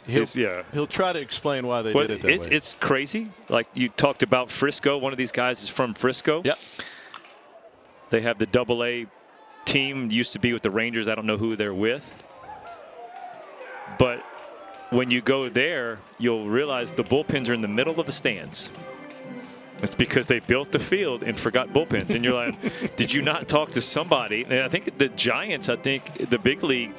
he'll try to explain why they did it that way. It's crazy. Like you talked about Frisco. One of these guys is from Frisco. Yep. They have the AA team. Used to be with the Rangers. I don't know who they're with. But when you go there, you'll realize the bullpens are in the middle of the stands. It's because they built the field and forgot bullpens. And you're like, did you not talk to somebody? And I think the Giants, the big league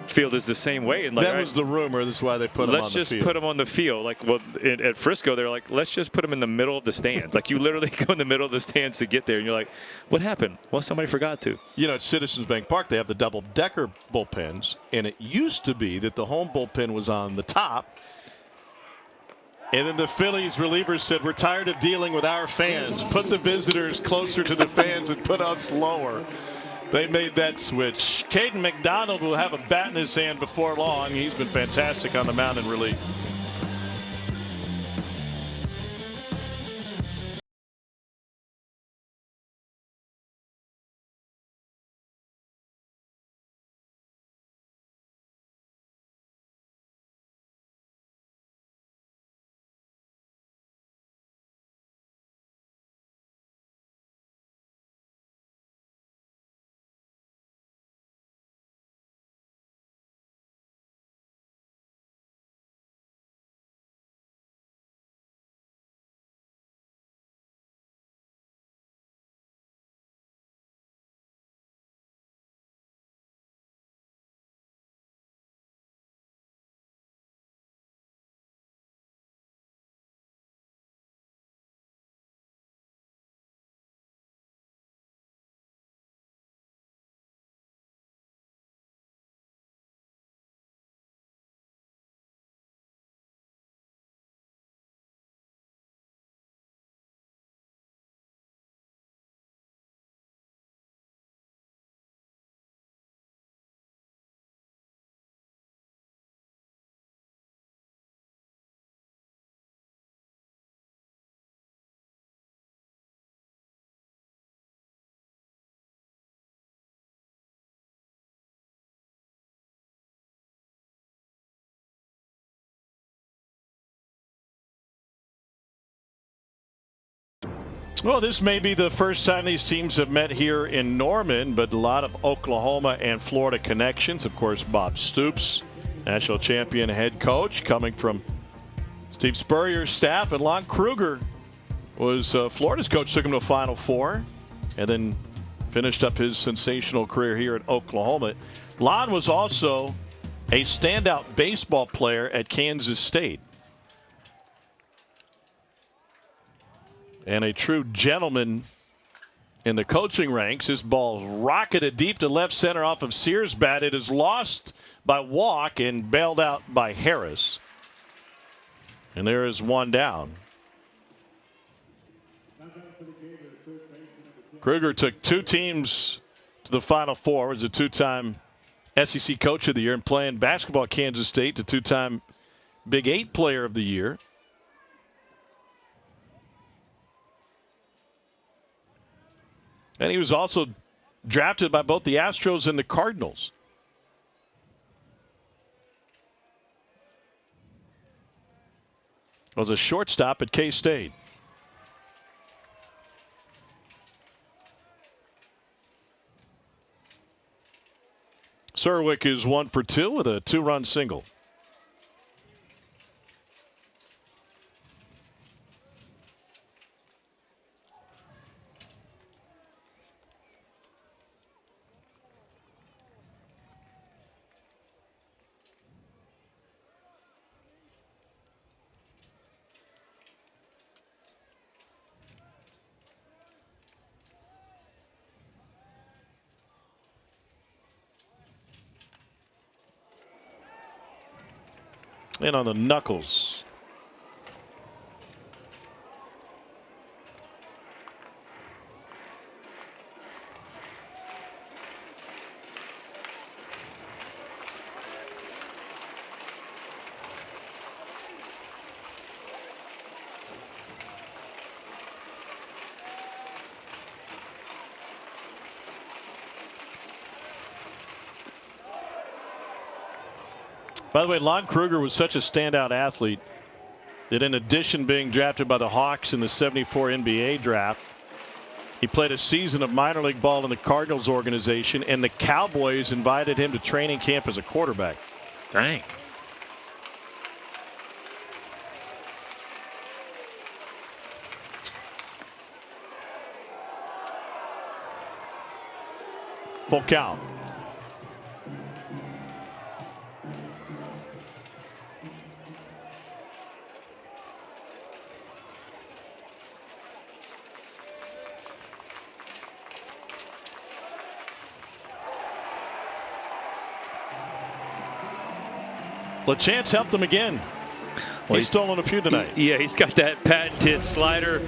field is the same way. And like, that was the rumor. That's why they put them on the field. Let's just put them on the field. Like, well, at Frisco, they're like, let's just put them in the middle of the stands. Like, you literally go in the middle of the stands to get there. And you're like, what happened? Well, somebody forgot to. You know, at Citizens Bank Park, they have the double-decker bullpens, and it used to be that the home bullpen was on the top. And then the Phillies relievers said, we're tired of dealing with our fans. Put the visitors closer to the fans and put us lower. They made that switch. Caden McDonald will have a bat in his hand before long. He's been fantastic on the mound in relief. Well, this may be the first time these teams have met here in Norman, but a lot of Oklahoma and Florida connections. Of course, Bob Stoops, national champion head coach, coming from Steve Spurrier's staff, and Lon Kruger was Florida's coach, took him to a Final Four, and then finished up his sensational career here at Oklahoma. Lon was also a standout baseball player at Kansas State. And a true gentleman in the coaching ranks. His ball rocketed deep to left center off of Sears' bat. It is lost by walk and bailed out by Harris. And there is one down. Kruger took two teams to the Final Four. Was a two-time SEC Coach of the Year and playing basketball at Kansas State, the two-time Big 8 Player of the Year. And he was also drafted by both the Astros and the Cardinals. Was a shortstop at K-State. Serwick is 1 for 2 with a 2-run single. In on the knuckles. By the way, Lon Kruger was such a standout athlete that in addition being drafted by the Hawks in the '74 NBA draft, he played a season of minor league ball in the Cardinals organization, and the Cowboys invited him to training camp as a quarterback. Dang. Full count. LaChance helped him again. Well, he's stolen a few tonight. Yeah, he's got that patented slider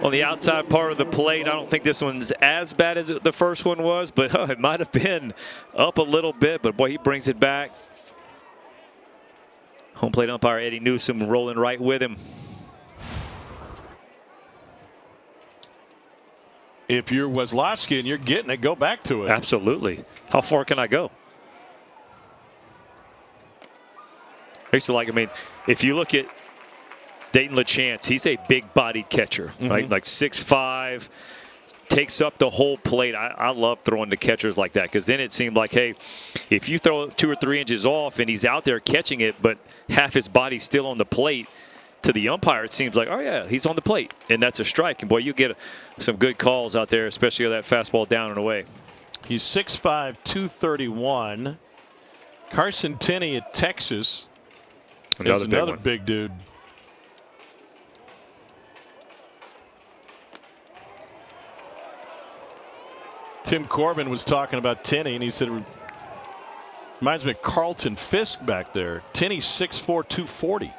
on the outside part of the plate. I don't think this one's as bad as the first one was, but it might have been up a little bit. But, boy, he brings it back. Home plate umpire Eddie Newsom rolling right with him. If you're Weslowski and you're getting it, go back to it. Absolutely. How far can I go? I used to like, I mean, if you look at Dayton LaChance, he's a big-bodied catcher, right? Like 6'5", takes up the whole plate. I love throwing to catchers like that because then it seemed like, hey, if you throw 2 or 3 inches off and he's out there catching it, but half his body's still on the plate, to the umpire, it seems like, oh, yeah, he's on the plate, and that's a strike. And, boy, you get some good calls out there, especially with that fastball down and away. He's 6'5", 231. Carson Tenney at Texas. Another big dude. Tim Corbin was talking about Tenney, and he said it reminds me of Carlton Fisk back there. Tenney's 6'4", 240.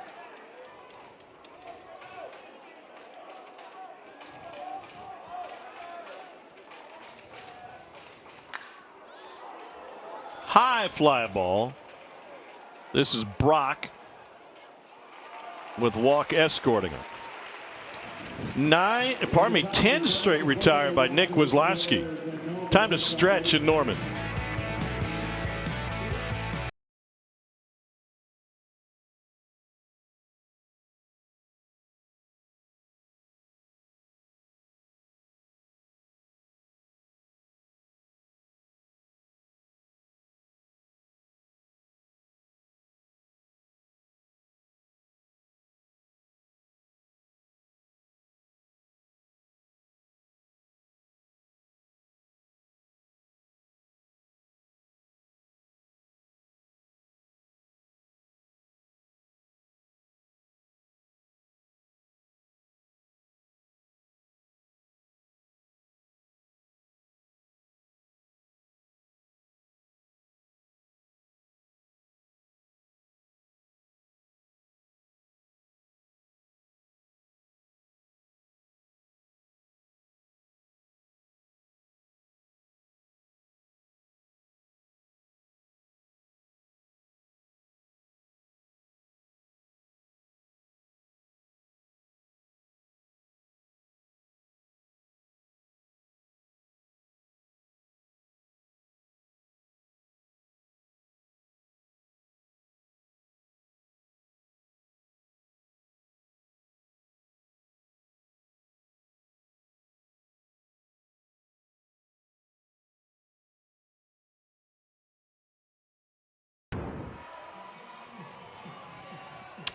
High fly ball. This is Brock with walk escorting him. 10 straight retired by Nick Weslowski. Time to stretch in Norman.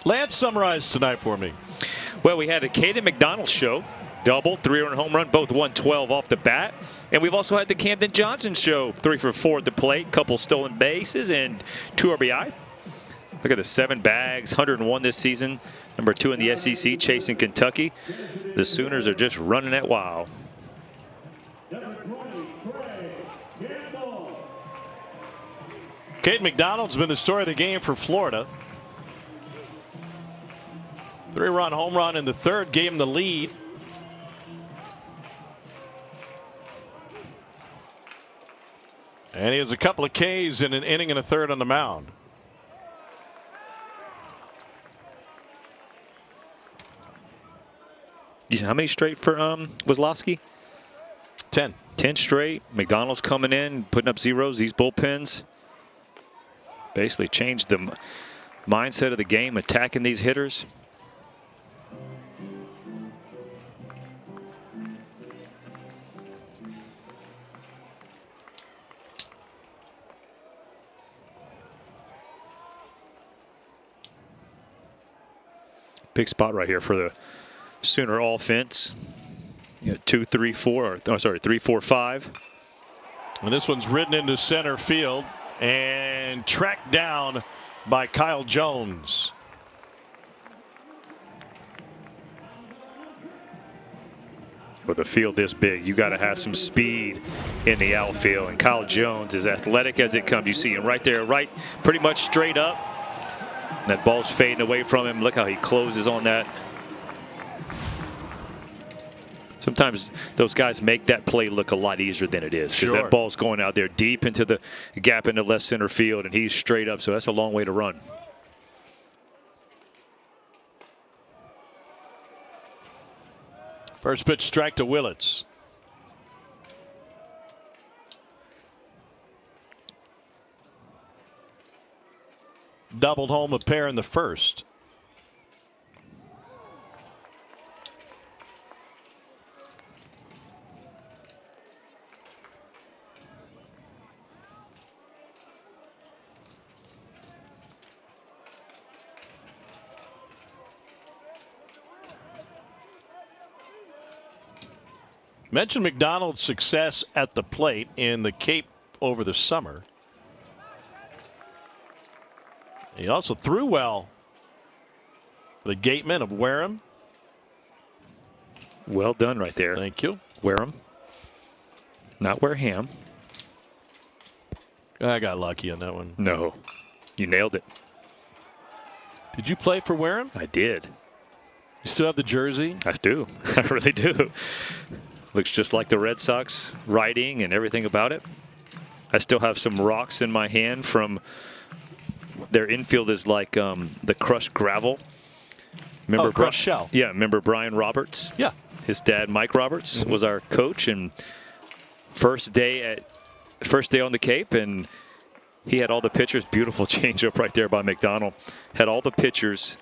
Lance, summarize tonight for me. Well, we had a Caden McDonald show. Double, 3-run home run, both 112 off the bat. And we've also had the Camden Johnson show, 3 for 4 at the plate, couple stolen bases, and 2 RBI. Look at the 7 bags, 101 this season. Number 2 in the SEC, chasing Kentucky. The Sooners are just running it wild. Caden McDonald's been the story of the game for Florida. 3-run home run in the third, gave him the lead. And he has a couple of Ks in an inning and a third on the mound. How many straight for Wazlowski? 10. 10 straight. McDonald's coming in, putting up zeros. These bullpens basically changed the mindset of the game, attacking these hitters. Big spot right here for the Sooner offense. 2, 3, 4, or 3, 4, 5. And this one's ridden into center field and tracked down by Kyle Jones. With a field this big, you got to have some speed in the outfield. And Kyle Jones is athletic as it comes. You see him right there, right, pretty much straight up. That ball's fading away from him. Look how he closes on that. Sometimes those guys make that play look a lot easier than it is, because that ball's going out there deep into the gap into left center field, and he's straight up, so that's a long way to run. First pitch strike to Willits. Doubled home a pair in the first. Mentioned McDonald's success at the plate in the Cape over the summer. He also threw well for the Gateman of Wareham. Well done right there. Thank you. Wareham, not Wareham. I got lucky on that one. No, you nailed it. Did you play for Wareham? I did. You still have the jersey? I do. I really do. Looks just like the Red Sox writing and everything about it. I still have some rocks in my hand from their infield is like the crushed gravel. Remember crushed shell. Yeah, remember Brian Roberts? Yeah. His dad, Mike Roberts, was our coach, and first day on the Cape, and he had all the pitchers. Beautiful changeup right there by McDonald. Had all the pitchers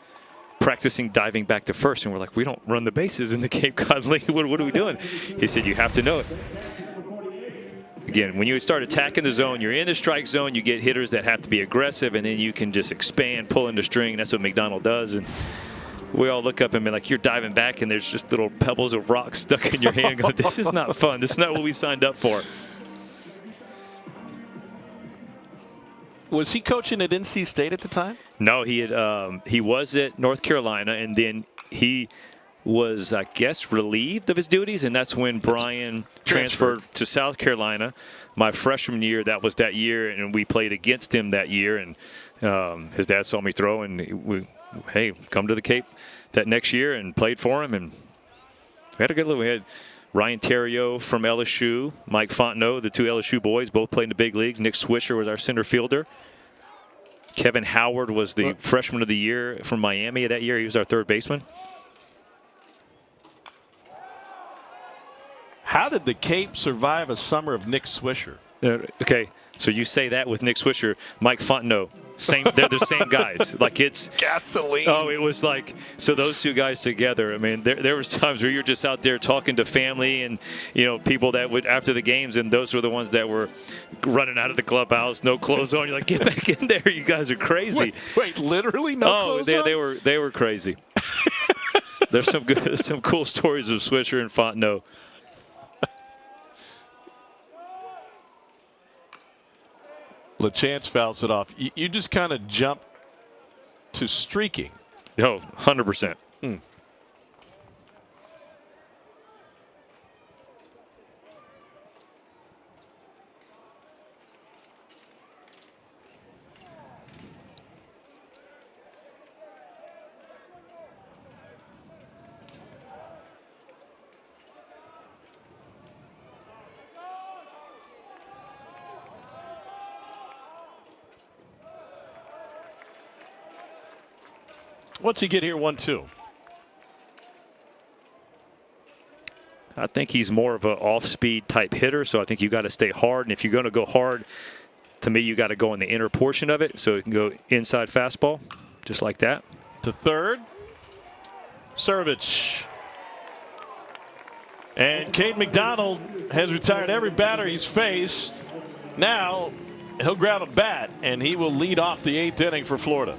practicing diving back to first, and we're like, we don't run the bases in the Cape Cod League. What are we doing? He said, you have to know it. Again, when you start attacking the zone, you're in the strike zone, you get hitters that have to be aggressive, and then you can just expand, pull in the string, and that's what McDonald does. And we all look up and be like, you're diving back, and there's just little pebbles of rock stuck in your hand. Going, this is not fun. This is not what we signed up for. Was he coaching at NC State at the time? No, he was at North Carolina, and then he was, I guess, relieved of his duties, and that's when Brian transferred to South Carolina. My freshman year, that was that year, and we played against him that year, and his dad saw me throw, and hey, come to the Cape that next year, and played for him, and we had a good look. We had Ryan Theriot from LSU, Mike Fontenot, the 2 LSU boys, both played in the big leagues. Nick Swisher was our center fielder. Kevin Howard was the freshman of the year from Miami that year. He was our third baseman. How did the Cape survive a summer of Nick Swisher? Okay, so you say that with Nick Swisher. Mike Fontenot, They're the same guys. Like it's gasoline. Oh, it was like, so those two guys together. I mean, there was times where you're just out there talking to family and people that would after the games, and those were the ones that were running out of the clubhouse, no clothes on. You're like, get back in there. You guys are crazy. Wait, literally no clothes on? They were crazy. There's some cool stories of Swisher and Fontenot. LaChance fouls it off. You just kind of jump to streaking. Oh, 100%. What's he get here? 1-2. I think he's more of an off-speed type hitter, so I think you got to stay hard. And if you're going to go hard, to me, you got to go in the inner portion of it, so it can go inside fastball, just like that. To third, Servich. And Cade McDonald has retired every batter he's faced. Now he'll grab a bat, and he will lead off the 8th inning for Florida.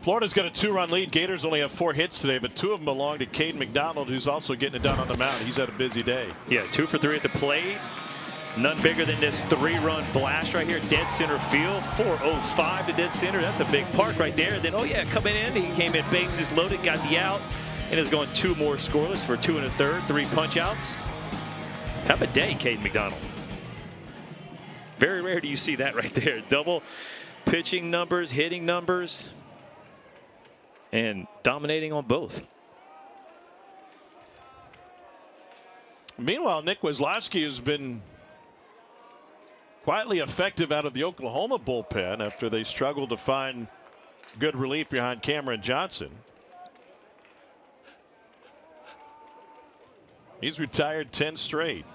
Florida's got a 2-run lead. Gators only have 4 hits today, but 2 of them belong to Cade McDonald, who's also getting it done on the mound. He's had a busy day. Yeah, 2 for 3 at the plate. None bigger than this 3-run blast right here, dead center field. 405 to dead center. That's a big park right there. Then, coming in, he came in bases loaded, got the out, and is going 2 more scoreless for 2 1/3, 3 punch outs. Have a day, Cade McDonald. Very rare do you see that right there. Double pitching numbers, hitting numbers, and dominating on both. Meanwhile, Nick Weslavsky has been quietly effective out of the Oklahoma bullpen after they struggled to find good relief behind Cameron Johnson. He's retired 10 straight.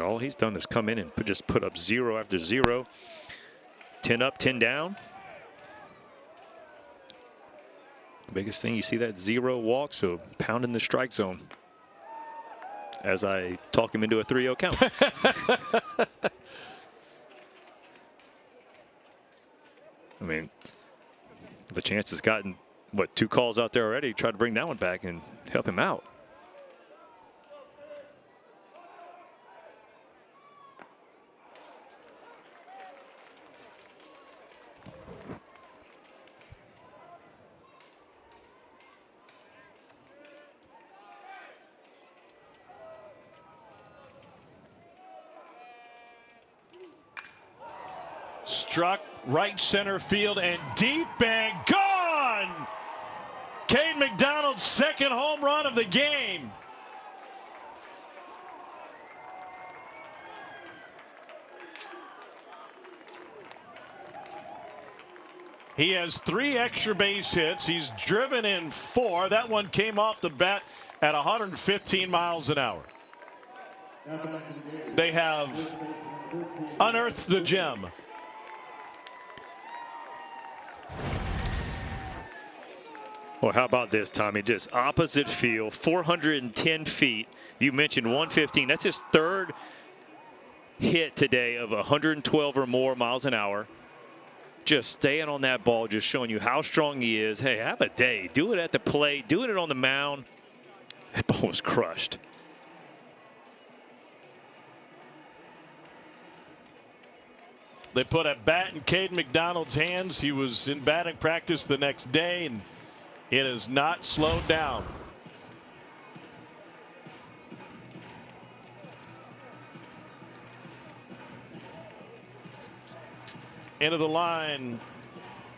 All he's done is come in and just put up 0 after 0. 10 up, 10 down. Biggest thing, you see that 0 walk, so pounding the strike zone as I talk him into a 3-0 count. I mean, the chance has gotten, 2 calls out there already. Try to bring that one back and help him out. Struck right center field and deep and gone. Cade McDonald's second home run of the game. He has 3 extra base hits. He's driven in 4. That one came off the bat at 115 miles an hour. They have unearthed the gem. Well, how about this, Tommy? Just opposite field, 410 feet. You mentioned 115. That's his 3rd hit today of 112 or more miles an hour. Just staying on that ball, just showing you how strong he is. Hey, have a day. Do it at the plate. Do it on the mound. That ball was crushed. They put a bat in Cade McDonald's hands. He was in batting practice the next day, and it has not slowed down. Into the line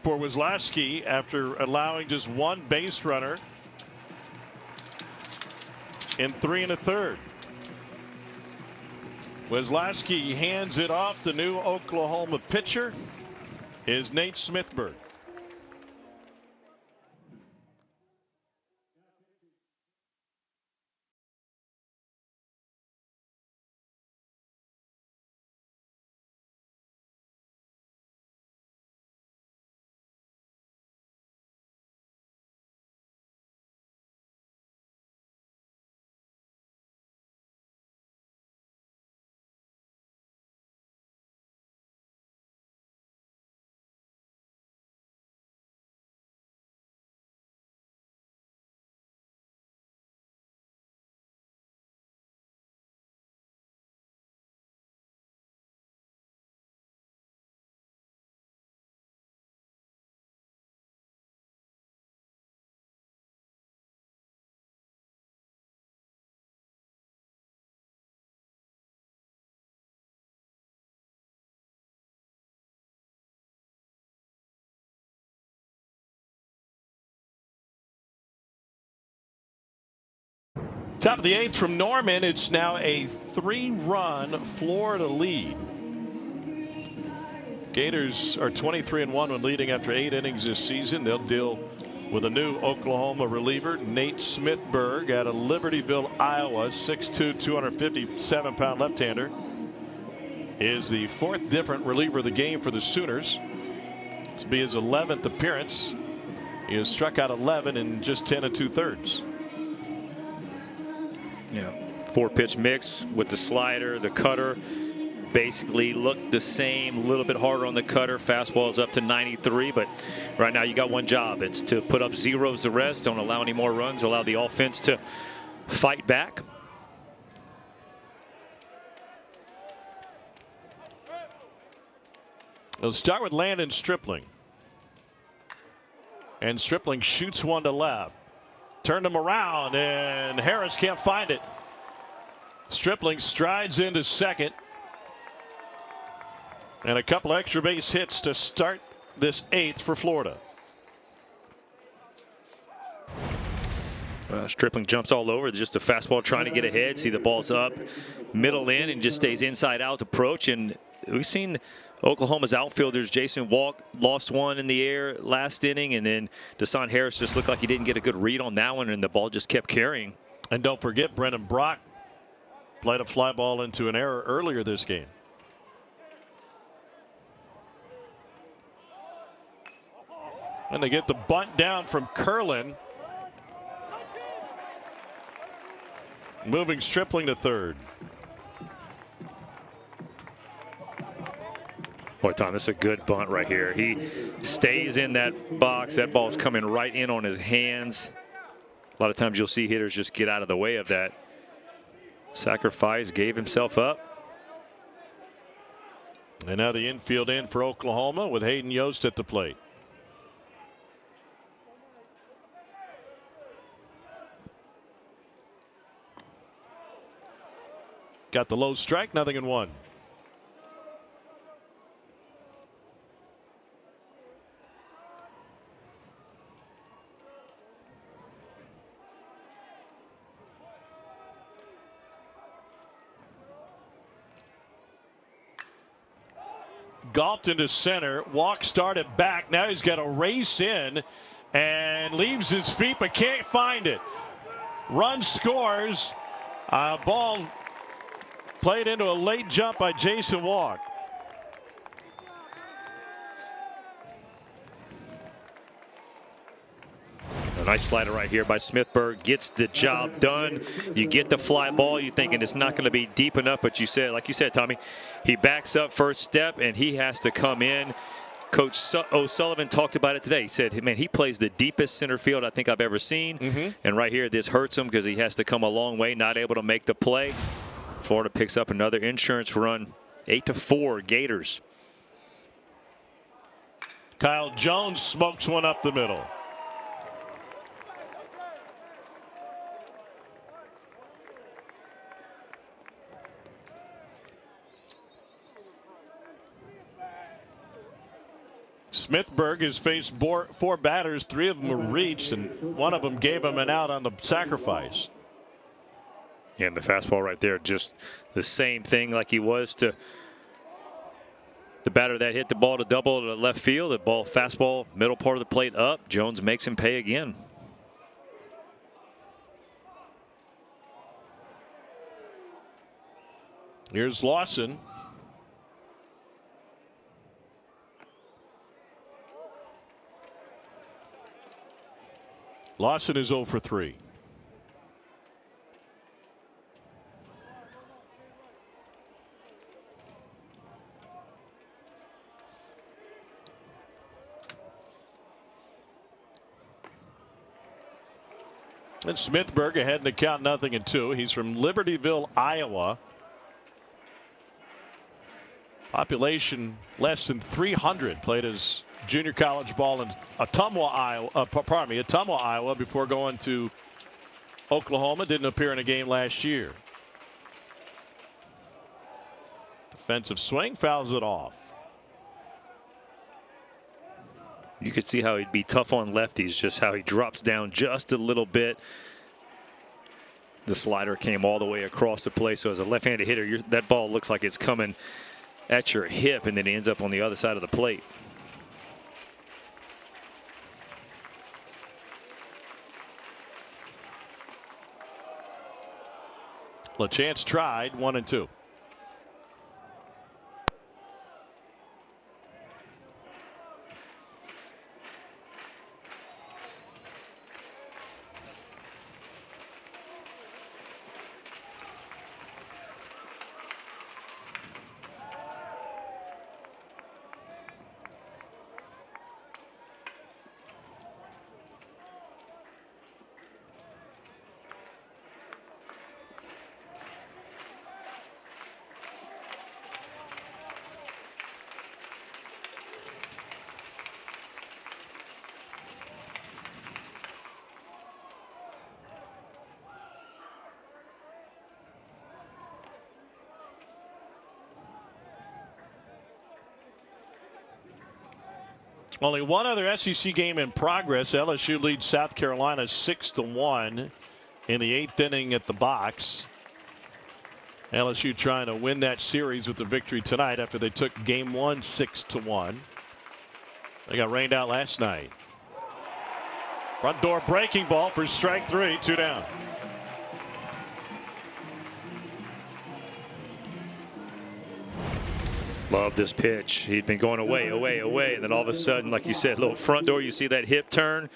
for Wisniewski after allowing just 1 base runner in 3 1/3. Wisniewski hands it off. The new Oklahoma pitcher is Nate Smithberg. Top of the 8th from Norman. It's now a 3-run Florida lead. Gators are 23-1 when leading after 8 innings this season. They'll deal with a new Oklahoma reliever, Nate Smithberg, out of Libertyville, Iowa. 6'2", 257-pound left-hander. Is the 4th different reliever of the game for the Sooners. This will be his 11th appearance. He has struck out 11 in just 10 2/3. Yeah, 4-pitch mix with the slider, the cutter. Basically look the same, a little bit harder on the cutter. Fastball is up to 93, but right now you got one job. It's to put up zeros the rest. Don't allow any more runs. Allow the offense to fight back. We'll start with Landon Stripling. And Stripling shoots one to left. Turned him around, and Harris can't find it. Stripling strides into second. And a couple extra base hits to start this 8th for Florida. Stripling jumps all over. Just a fastball trying to get ahead. See the ball's up, middle in, and just stays inside out approach. And we've seen Oklahoma's outfielders, Jason Walk lost one in the air last inning, and then Deshaun Harris just looked like he didn't get a good read on that one, and the ball just kept carrying. And don't forget, Brennan Brock played a fly ball into an error earlier this game. And they get the bunt down from Curlin. Moving Stripling to third. Boy, Tom, this is a good bunt right here. He stays in that box. That ball's coming right in on his hands. A lot of times you'll see hitters just get out of the way of that. Sacrifice, gave himself up. And now the infield in for Oklahoma with Hayden Yost at the plate. Got the low strike, 0-1. golfed into center. Walk started back. Now he's got to race in and leaves his feet but can't find it. Run scores. Ball played into a late jump by Jason Walk. A nice slider right here by Smithburg. Gets the job done. You get the fly ball. You're thinking it's not going to be deep enough, but you said, like you said, Tommy, he backs up first step and he has to come in. Coach O'Sullivan talked about it today. He said, man, he plays the deepest center field I think I've ever seen. And right here, this hurts him because he has to come a long way, not able to make the play. Florida picks up another insurance run, 8-4 Gators. Kyle Jones smokes one up the middle. Smithburg has faced four batters. 3 of them were reached, and 1 of them gave him an out on the sacrifice. Yeah, and the fastball right there, just the same thing like he was to the batter that hit the ball to double to left field. The ball, fastball, middle part of the plate up. Jones makes him pay again. Here's Lawson. Lawson is 0 for 3. And Smithburg ahead in the count, 0-2. He's from Libertyville, Iowa. Population less than 300. Played his junior college ball in Ottumwa, Iowa, before going to Oklahoma. Didn't appear in a game last year. Defensive swing, fouls it off. You could see how he'd be tough on lefties, just how he drops down just a little bit. The slider came all the way across the plate, so as a left-handed hitter, that ball looks like it's coming at your hip, and then it ends up on the other side of the plate. LaChance tried, 1-2. Only one other SEC game in progress. LSU leads South Carolina 6-1 in the 8th inning at the box. LSU trying to win that series with the victory tonight after they took game 1 6-1. They got rained out last night. Front door breaking ball for strike 3, 2 down. Love this pitch. He'd been going away. And then all of a sudden, like you said, little front door, you see that hip turn.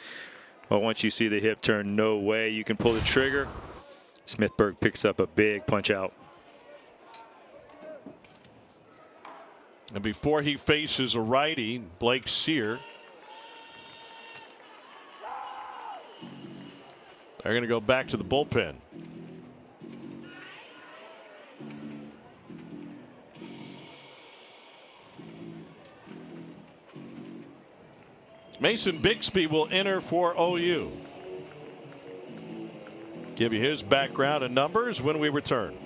Well, once you see the hip turn, no way you can pull the trigger. Smithburg picks up a big punch out. And before he faces a righty, Blake Sear, they're going to go back to the bullpen. Mason Bixby will enter for OU. Give you his background and numbers when we return.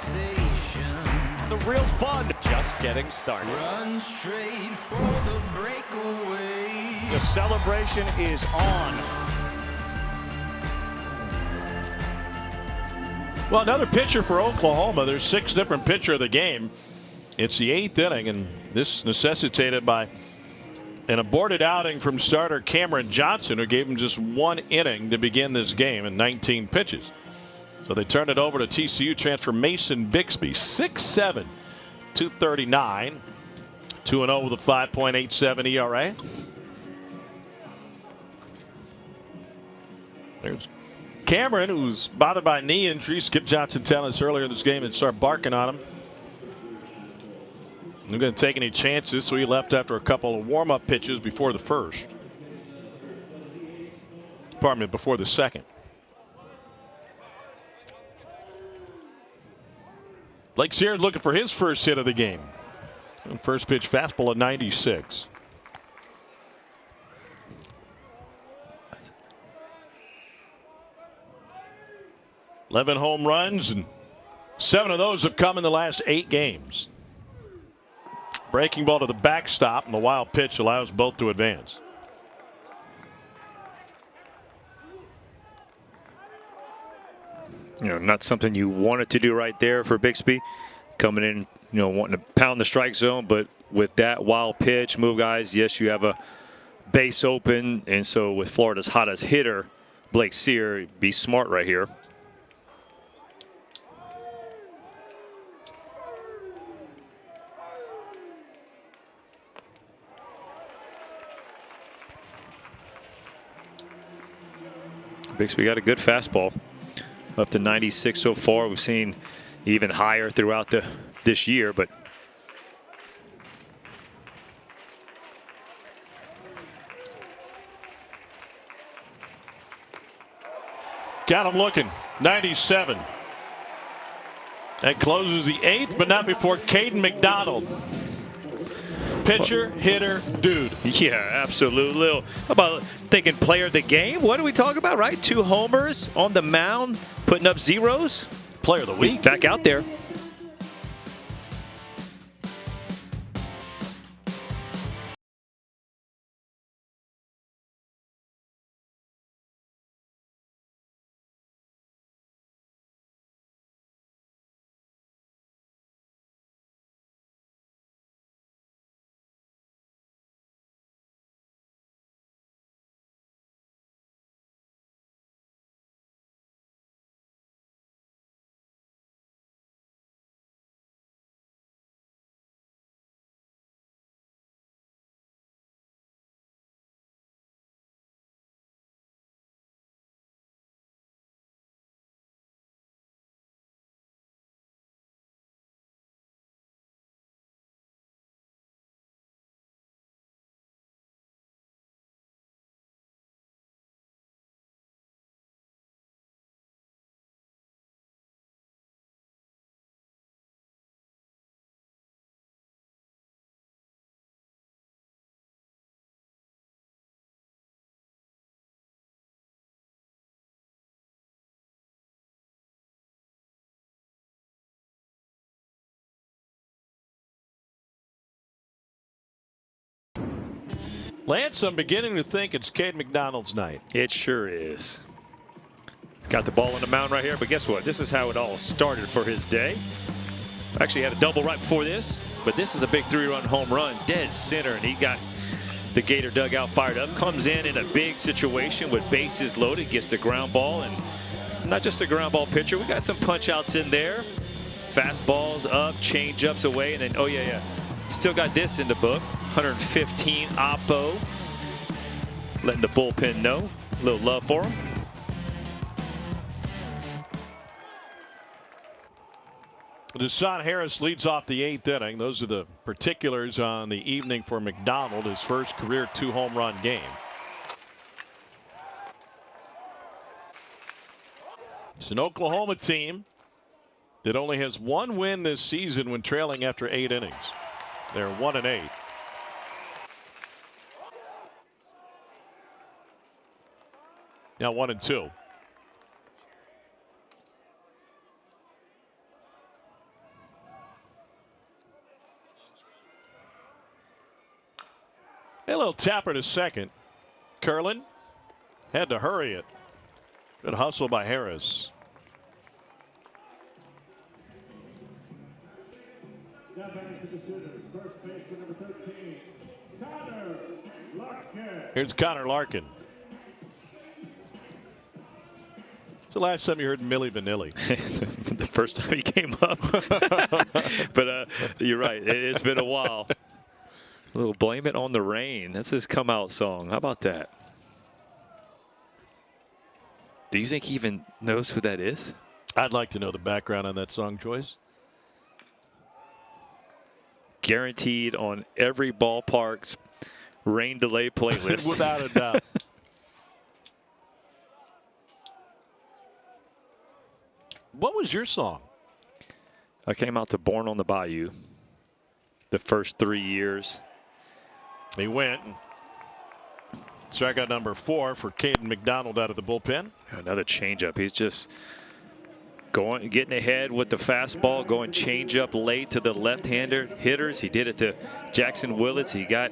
sensation. The real fun just getting started. Run straight for the breakaway. The celebration is on. Well, another pitcher for Oklahoma. There's 6 different pitcher of the game. It's the 8th inning, and this necessitated by an aborted outing from starter Cameron Johnson, who gave him just 1 inning to begin this game and 19 pitches. So they turned it over to TCU transfer Mason Bixby. 6'7", 239, 2-0 with a 5.87 ERA. There's Cameron, who's bothered by knee injury. Skip Johnson telling us earlier in this game and start barking on him. Not going to take any chances, so he left after a couple of warm-up pitches before the first. Pardon me, before the second. Blake Sears looking for his first hit of the game. And first pitch fastball at 96. Eleven home runs, and 7 of those have come in the last 8 games. Breaking ball to the backstop, and the wild pitch allows both to advance. You know, not something you wanted to do right there for Bixby. Coming in, you know, wanting to pound the strike zone, but with that wild pitch, move guys, yes, you have a base open, and so with Florida's hottest hitter, Blake Sear, be smart right here. Bixby got a good fastball, up to 96 so far. We've seen even higher throughout this year, but got him looking. 97. That closes the 8th, but not before Caden McDonald. Pitcher, hitter, dude. yeah, absolutely. How about thinking player of the game? What are we talking about, right? 2 homers on the mound, putting up zeros. Player of the He's week. back out there. Lance, I'm beginning to think it's Caden McDonald's night. It sure is. He's got the ball on the mound right here, but guess what? This is how it all started for his day. Actually had a double right before this, but this is a big 3-run home run, dead center, and he got the Gator dugout fired up. Comes in a big situation with bases loaded, gets the ground ball, and not just a ground ball pitcher. We got some punch outs in there. Fastballs up, change ups away, and then, oh yeah. Still got this in the book. 115 oppo. Letting the bullpen know. A little love for him. Deshaun Harris leads off the 8th inning. Those are the particulars on the evening for McDonald, his first career 2-home run game. It's an Oklahoma team that only has 1 win this season when trailing after 8 innings. They're 1-8. Now 1-2. A little tapper to second. Curlin had to hurry it. Good hustle by Harris. Now back to the Sooners. First baseman number 13, Connor Larkin. Here's Connor Larkin. It's the last time you heard Milli Vanilli. The first time he came up. But you're right. It's been a while. A little Blame It on the Rain. That's his come out song. How about that? Do you think he even knows who that is? I'd like to know the background on that song choice. Guaranteed on every ballpark's rain delay playlist. Without a doubt. What was your song? I came out to Born on the Bayou the first 3 years. He went. Strikeout number 4 for Caden McDonald out of the bullpen. Another changeup. He's just getting ahead with the fastball, going changeup late to the left-hander hitters. He did it to Jackson Willits. He got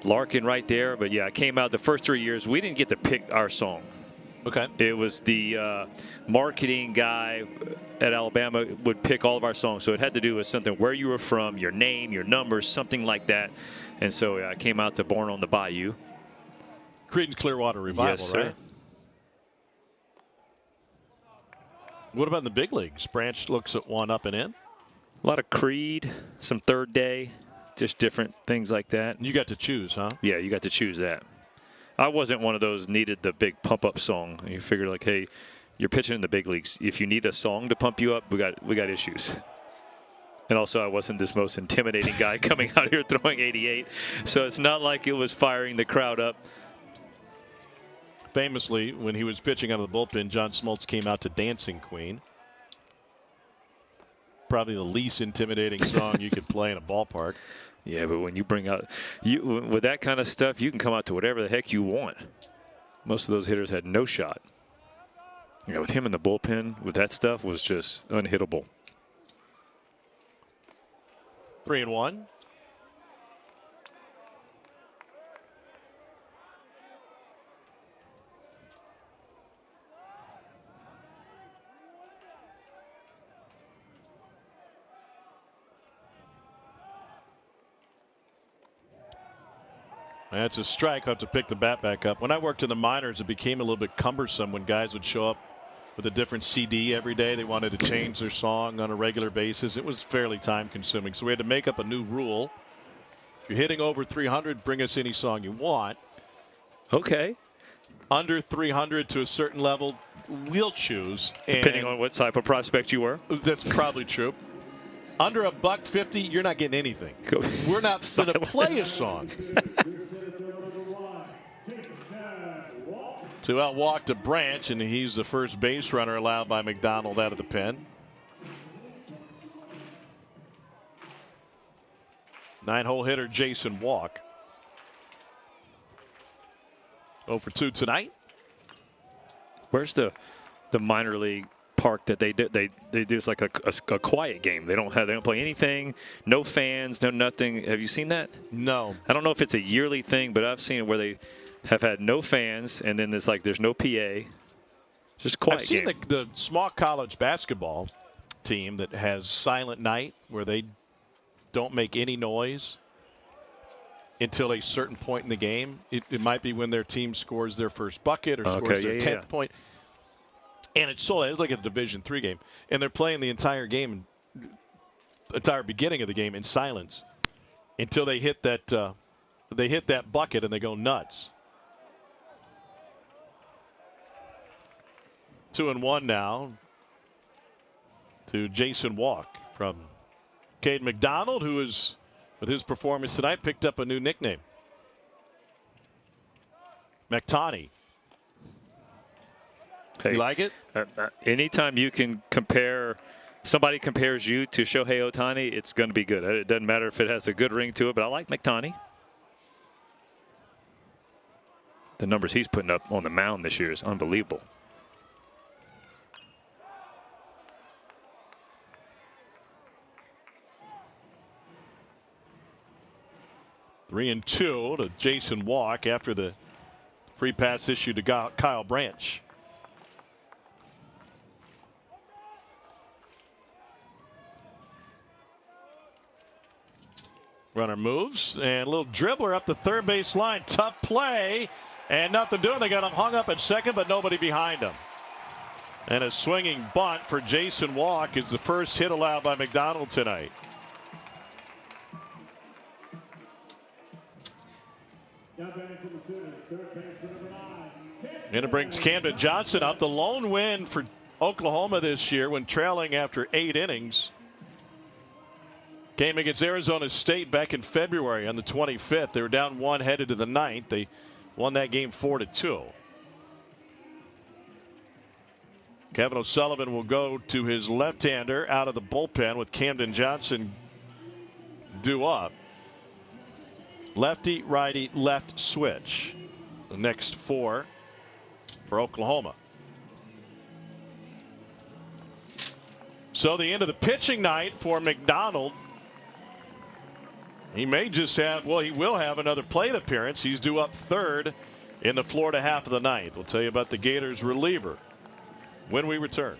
Larkin right there. But yeah, I came out the first 3 years. We didn't get to pick our song. Okay. It was the marketing guy at Alabama would pick all of our songs. So it had to do with something, where you were from, your name, your numbers, something like that. And so I came out to Born on the Bayou. Creedence Clearwater Revival, yes, sir. right? What about in the big leagues? Branch looks at one up and in. A lot of Creed, some Third Day, just different things like that. You got to choose, huh? Yeah, you got to choose that. I wasn't one of those needed the big pump up song. You figure like, hey, you're pitching in the big leagues. If you need a song to pump you up, we got issues. And also, I wasn't this most intimidating guy coming out here throwing 88. So it's not like it was firing the crowd up. Famously, when he was pitching out of the bullpen, John Smoltz came out to Dancing Queen. Probably the least intimidating song you could play in a ballpark. Yeah, but when you bring out with that kind of stuff, you can come out to whatever the heck you want. Most of those hitters had no shot. Yeah, with him in the bullpen, with that stuff, was just unhittable. 3-1. That's a strike. I'll have to pick the bat back up. When I worked in the minors, it became a little bit cumbersome when guys would show up with a different CD every day. They wanted to change their song on a regular basis. It was fairly time consuming. So we had to make up a new rule. If you're hitting over 300, bring us any song you want. Okay. Under 300 to a certain level, we'll choose. Depending on what type of prospect you were. That's probably true. Under $150, you're not getting anything. Go. We're not going to play a song. To outwalk to Branch, and he's the first base runner allowed by McDonald out of the pen. 9-hole hitter Jason Walk. 0 for 2 tonight. Where's the minor league park that they do? They do it's like a quiet game. They don't play anything. No fans. No nothing. Have you seen that? No. I don't know if it's a yearly thing, but I've seen it where they have had no fans, and then there's no PA. Just quiet. I've seen game. the small college basketball team that has silent night where they don't make any noise until a certain point in the game. It might be when their team scores their first bucket or scores their 10th point. And it's like a Division III game. And they're playing the entire game, entire beginning of the game in silence until they hit that bucket and they go nuts. 2-1 now to Jason Walk from Cade McDonald, who is, with his performance tonight, picked up a new nickname. McTawny. Hey, you like it? Anytime you can somebody compares you to Shohei Ohtani, it's going to be good. It doesn't matter if it has a good ring to it, but I like McTawny. The numbers he's putting up on the mound this year is unbelievable. 3-2 to Jason Walk after the free pass issue to Kyle Branch. Runner moves and a little dribbler up the third base line. Tough play and nothing doing. They got him hung up at second, but nobody behind him. And a swinging bunt for Jason Walk is the first hit allowed by McDonald tonight. And it brings Camden Johnson up. The lone win for Oklahoma this year when trailing after 8 innings. Came against Arizona State back in February on the 25th. They were down 1 headed to the 9th. They won that game 4-2. Kevin O'Sullivan will go to his left-hander out of the bullpen with Camden Johnson due up. Lefty, righty, left switch. The next 4 for Oklahoma. So the end of the pitching night for McDonald. He may just have, well, he will have another plate appearance. He's due up 3rd in the Florida half of the 9th. We'll tell you about the Gators reliever when we return.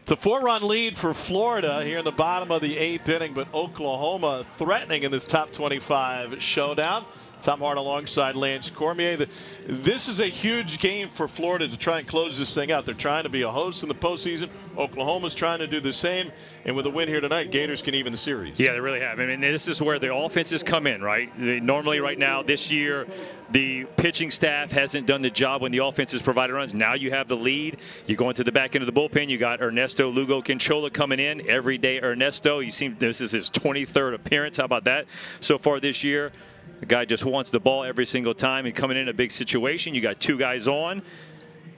It's a 4-run lead for Florida here in the bottom of the 8th inning, but Oklahoma threatening in this top 25 showdown. Tom Hart alongside Lance Cormier. This is a huge game for Florida to try and close this thing out. They're trying to be a host in the postseason. Oklahoma's trying to do the same. And with a win here tonight, Gators can even the series. Yeah, they really have. I mean, this is where the offenses come in, right? Normally right now, this year, the pitching staff hasn't done the job when the offenses provided runs. Now you have the lead. You go into the back end of the bullpen. You got Ernesto Lugo Quinchola coming in. Every day, Ernesto. This is his 23rd appearance. How about that so far this year? The guy just wants the ball every single time and coming in a big situation. You got 2 guys on.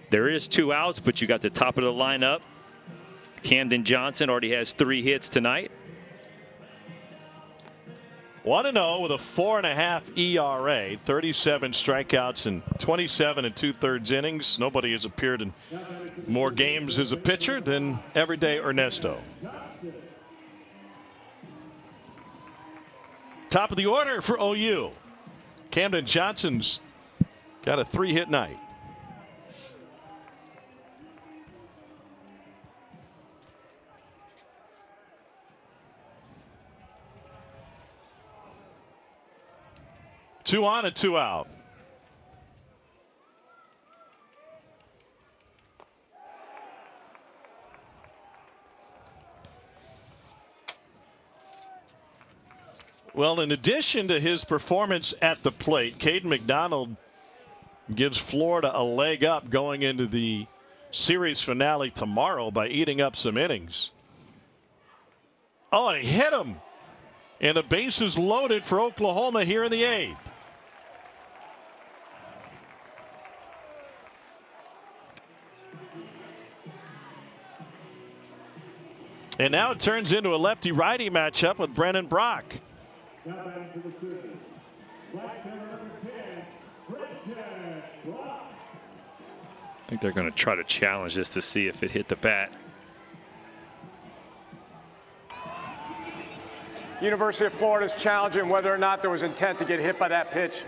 There is 2 outs, but you got the top of the lineup. Camden Johnson already has 3 hits tonight. 1-0 with a 4.5 ERA, 37 strikeouts in 27 2/3 innings. Nobody has appeared in more games as a pitcher than everyday Ernesto. Top of the order for OU. Camden Johnson's got a 3-hit night. Two on and 2 out. Well, in addition to his performance at the plate, Caden McDonald gives Florida a leg up going into the series finale tomorrow by eating up some innings. Oh, and he hit him. And the base is loaded for Oklahoma here in the 8th. And now it turns into a lefty-righty matchup with Brennan Brock. Now batting for the Surgeons. Black number 10, Brendan Brock. I think they're going to try to challenge this to see if it hit the bat. University of Florida is challenging whether or not there was intent to get hit by that pitch.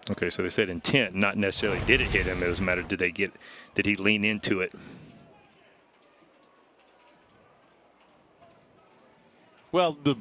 Okay, so they said intent, not necessarily did it hit him. It was a matter, did he lean into it? Well, the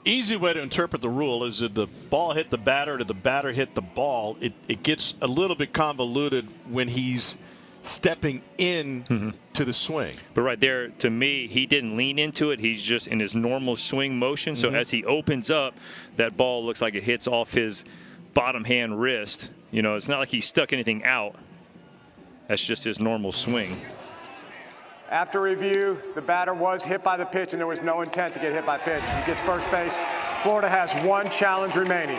easy way to interpret the rule is that the ball hit the batter, did the batter hit the ball? It gets a little bit convoluted when he's stepping in to the swing. But right there, to me, he didn't lean into it. He's just in his normal swing motion. So as he opens up, that ball looks like it hits off his bottom hand wrist. You know, it's not like he stuck anything out. That's just his normal swing. After review, the batter was hit by the pitch and there was no intent to get hit by pitch. He gets first base. Florida has one challenge remaining.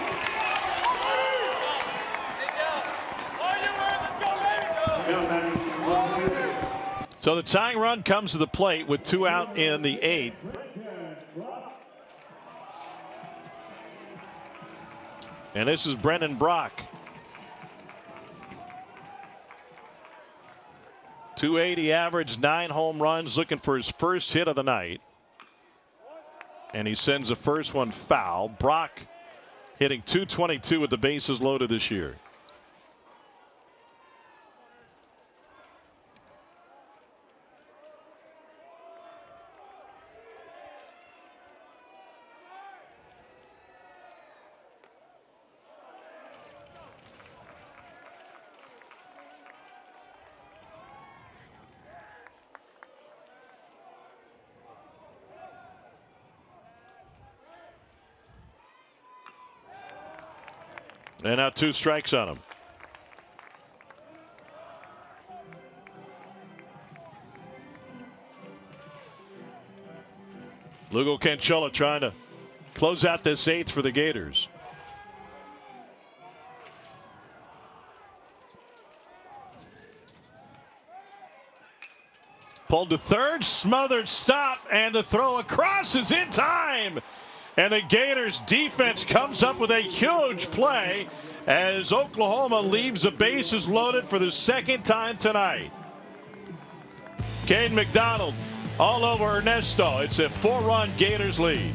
So the tying run comes to the plate with 2 out in the 8th. And this is Brendan Brock. 280 average, 9 home runs, looking for his first hit of the night. And he sends the first one foul. Brock hitting .222 with the bases loaded this year. And now 2 strikes on him. Lugo Canchola trying to close out this 8th for the Gators. Pulled to third, smothered stop, and the throw across is in time. And the Gators defense comes up with a huge play as Oklahoma leaves the bases loaded for the second time tonight. Caden McDonald all over Ernesto. It's a 4-run Gators lead.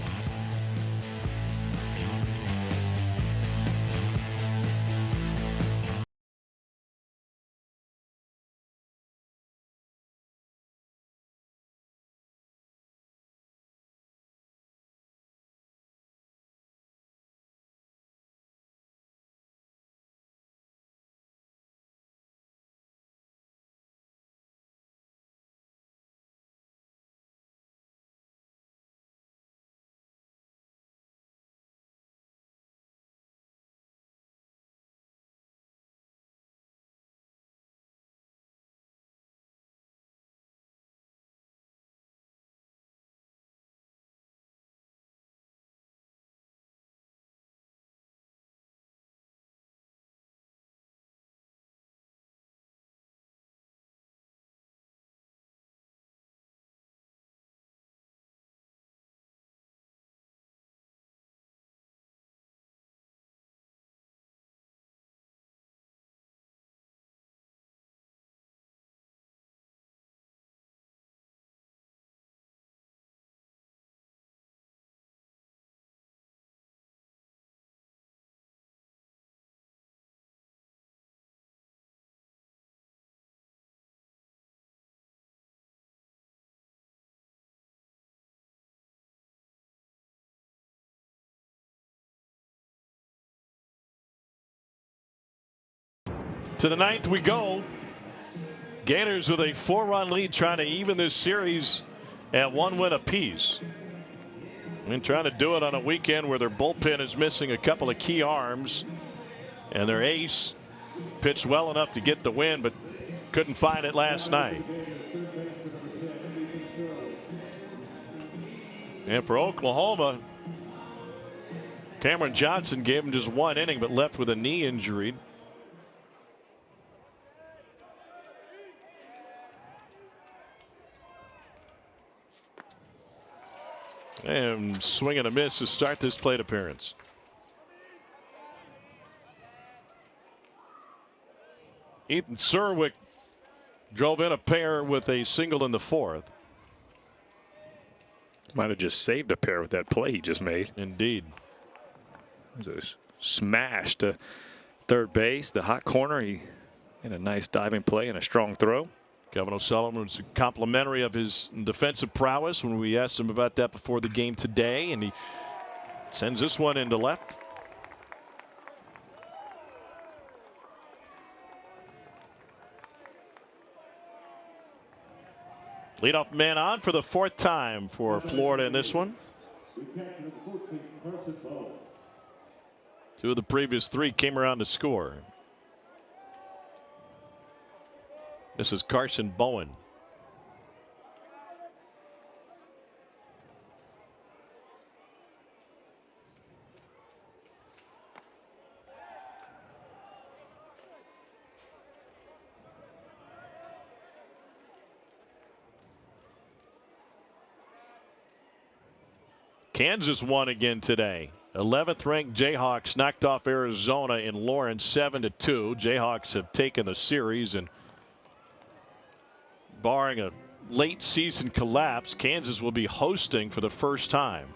To the 9th we go. Gators with a 4-run lead, trying to even this series at 1 win apiece. And trying to do it on a weekend where their bullpen is missing a couple of key arms. And their ace pitched well enough to get the win, but couldn't find it last night. And for Oklahoma, Cameron Johnson gave him just 1 inning, but left with a knee injury. And swing and a miss to start this plate appearance. Ethan Serwick drove in a pair with a single in the fourth. Might have just saved a pair with that play he just made. Indeed. It was a smash to third base, the hot corner. He had a nice diving play and a strong throw. Kevin O'Sullivan was complimentary of his defensive prowess when we asked him about that before the game today, and he sends this one into left. Leadoff man on for the fourth time for Florida in this one. Two of the previous three came around to score. This is Carson Bowen. Kansas won again today. 11th ranked Jayhawks knocked off Arizona in Lawrence 7-2. Jayhawks have taken the series, and barring a late season collapse, Kansas will be hosting for the first time.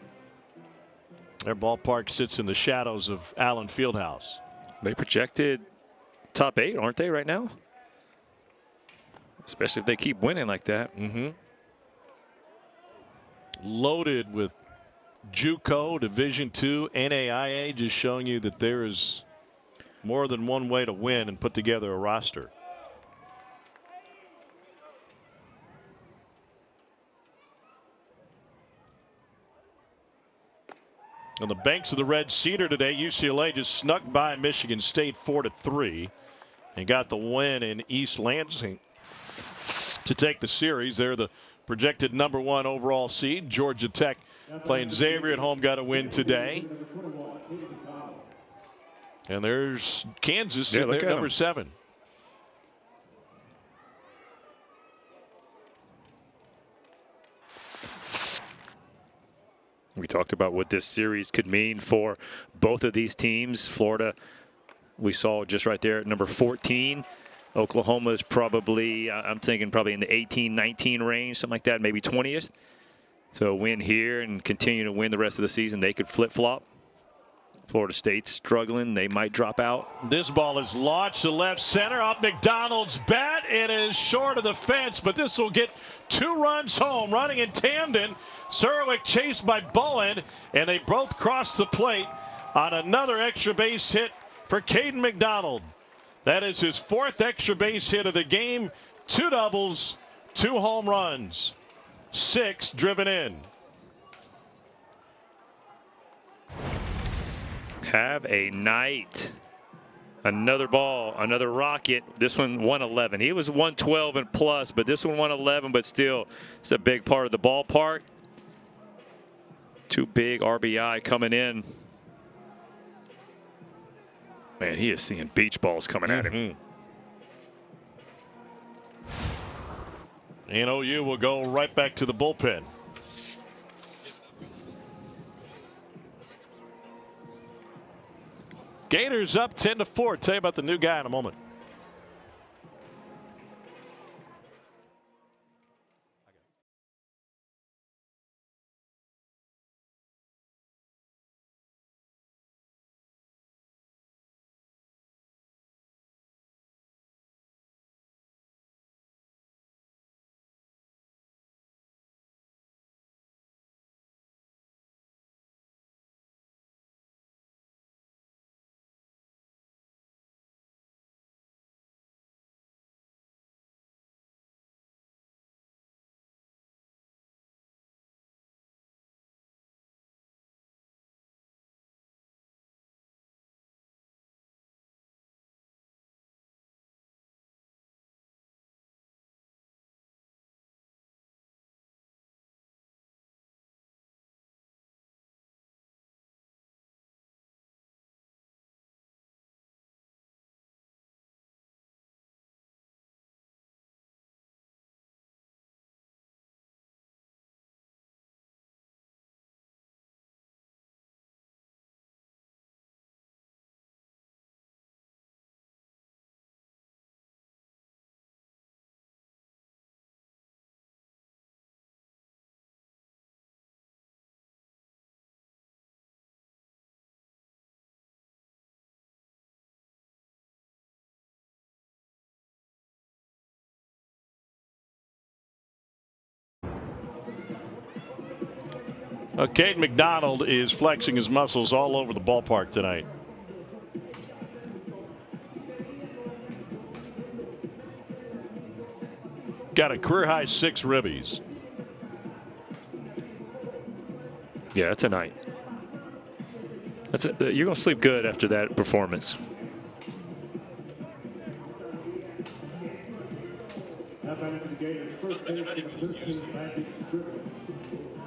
Their ballpark sits in the shadows of Allen Fieldhouse. They projected top 8, aren't they, right now? Especially if they keep winning like that. Loaded with JUCO, Division II, NAIA, just showing you that there is more than one way to win and put together a roster. On the banks of the Red Cedar today, UCLA just snuck by Michigan State 4-3 and got the win in East Lansing to take the series. They're the projected #1 overall seed. Georgia Tech playing Xavier at home got a win today. And there's Kansas sitting there at #7. We talked about what this series could mean for both of these teams. Florida, we saw just right there at number 14. Oklahoma is probably, I'm thinking probably in the 18, 19 range, something like that, maybe 20th. So a win here and continue to win the rest of the season, they could flip-flop. Florida State's struggling. They might drop out. This ball is launched to left center off McDonald's bat. It is short of the fence, but this will get 2 runs home. Running in tandem, Serwick chased by Bowen, and they both cross the plate on another extra base hit for Caden McDonald. That is his 4th extra base hit of the game. 2 doubles, 2 home runs, 6 driven in. Have a night. Another ball, another rocket. This one 111. He was 112 and plus, but this one 111, but still it's a big part of the ballpark. 2 big RBI coming in. Man, he is seeing beach balls coming at him. And OU will go right back to the bullpen. Gators up 10-4. Tell you about the new guy in a moment. Cade McDonald is flexing his muscles all over the ballpark tonight. Got a career high 6 ribbies. Yeah, that's a night. You're going to sleep good after that performance.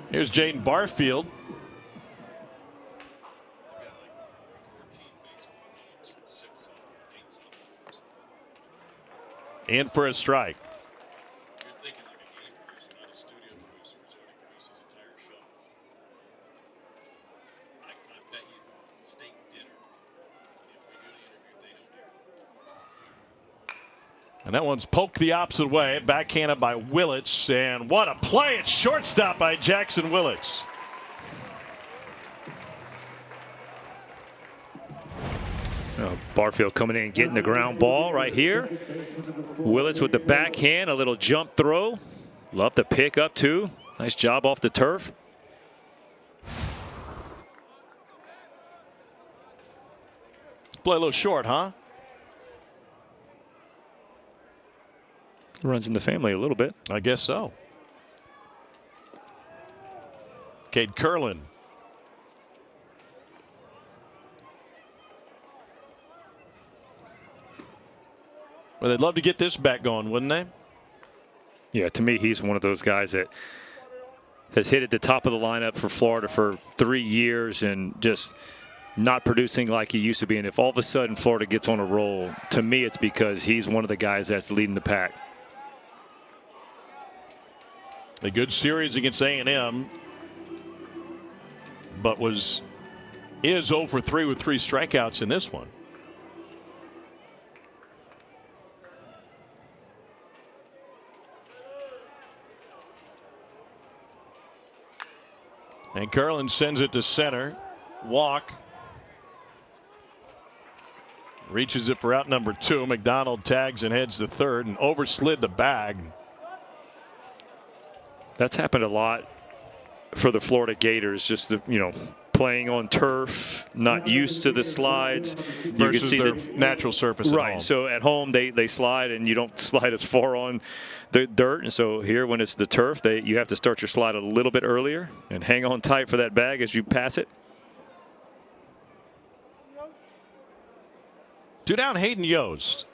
Here's Jaden Barfield. In for a strike. And that one's poked the opposite way, backhanded by Willits, and what a play at shortstop by Jackson Willits. Barfield coming in, getting the ground ball right here. Willits with the backhand, a little jump throw. Love the pick up too. Nice job off the turf. Play a little short, huh? Runs in the family a little bit. I guess so. Cade Curlin. Well, they'd love to get this back going, wouldn't they? Yeah, to me, he's one of those guys that has hit at the top of the lineup for Florida for 3 years and just not producing like he used to be. And if all of a sudden Florida gets on a roll, to me, it's because he's one of the guys that's leading the pack. A good series against A&M, but is 0 for 3 with 3 strikeouts in this one. And Curlin sends it to center. Walk. Reaches it for out number 2. McDonald tags and heads to third and overslid the bag. That's happened a lot for the Florida Gators, just playing on turf, not used to the slides. You Versus can see their the natural surface at right. home. So at home they slide and you don't slide as far on the dirt. And so here when it's the turf, you have to start your slide a little bit earlier and hang on tight for that bag as you pass it. 2 down, Hayden Yost.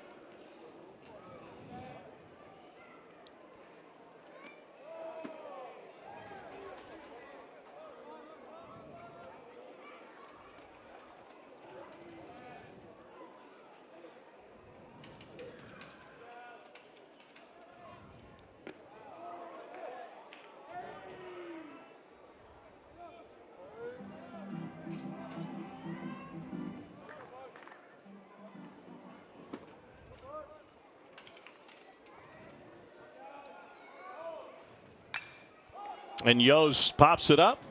And Yost pops it up.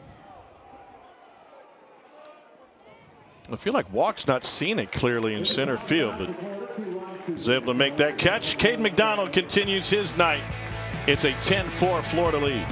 I feel like Walk's not seeing it clearly in center field, but is able to make that catch. Cade McDonald continues his night. It's a 10-4 Florida lead.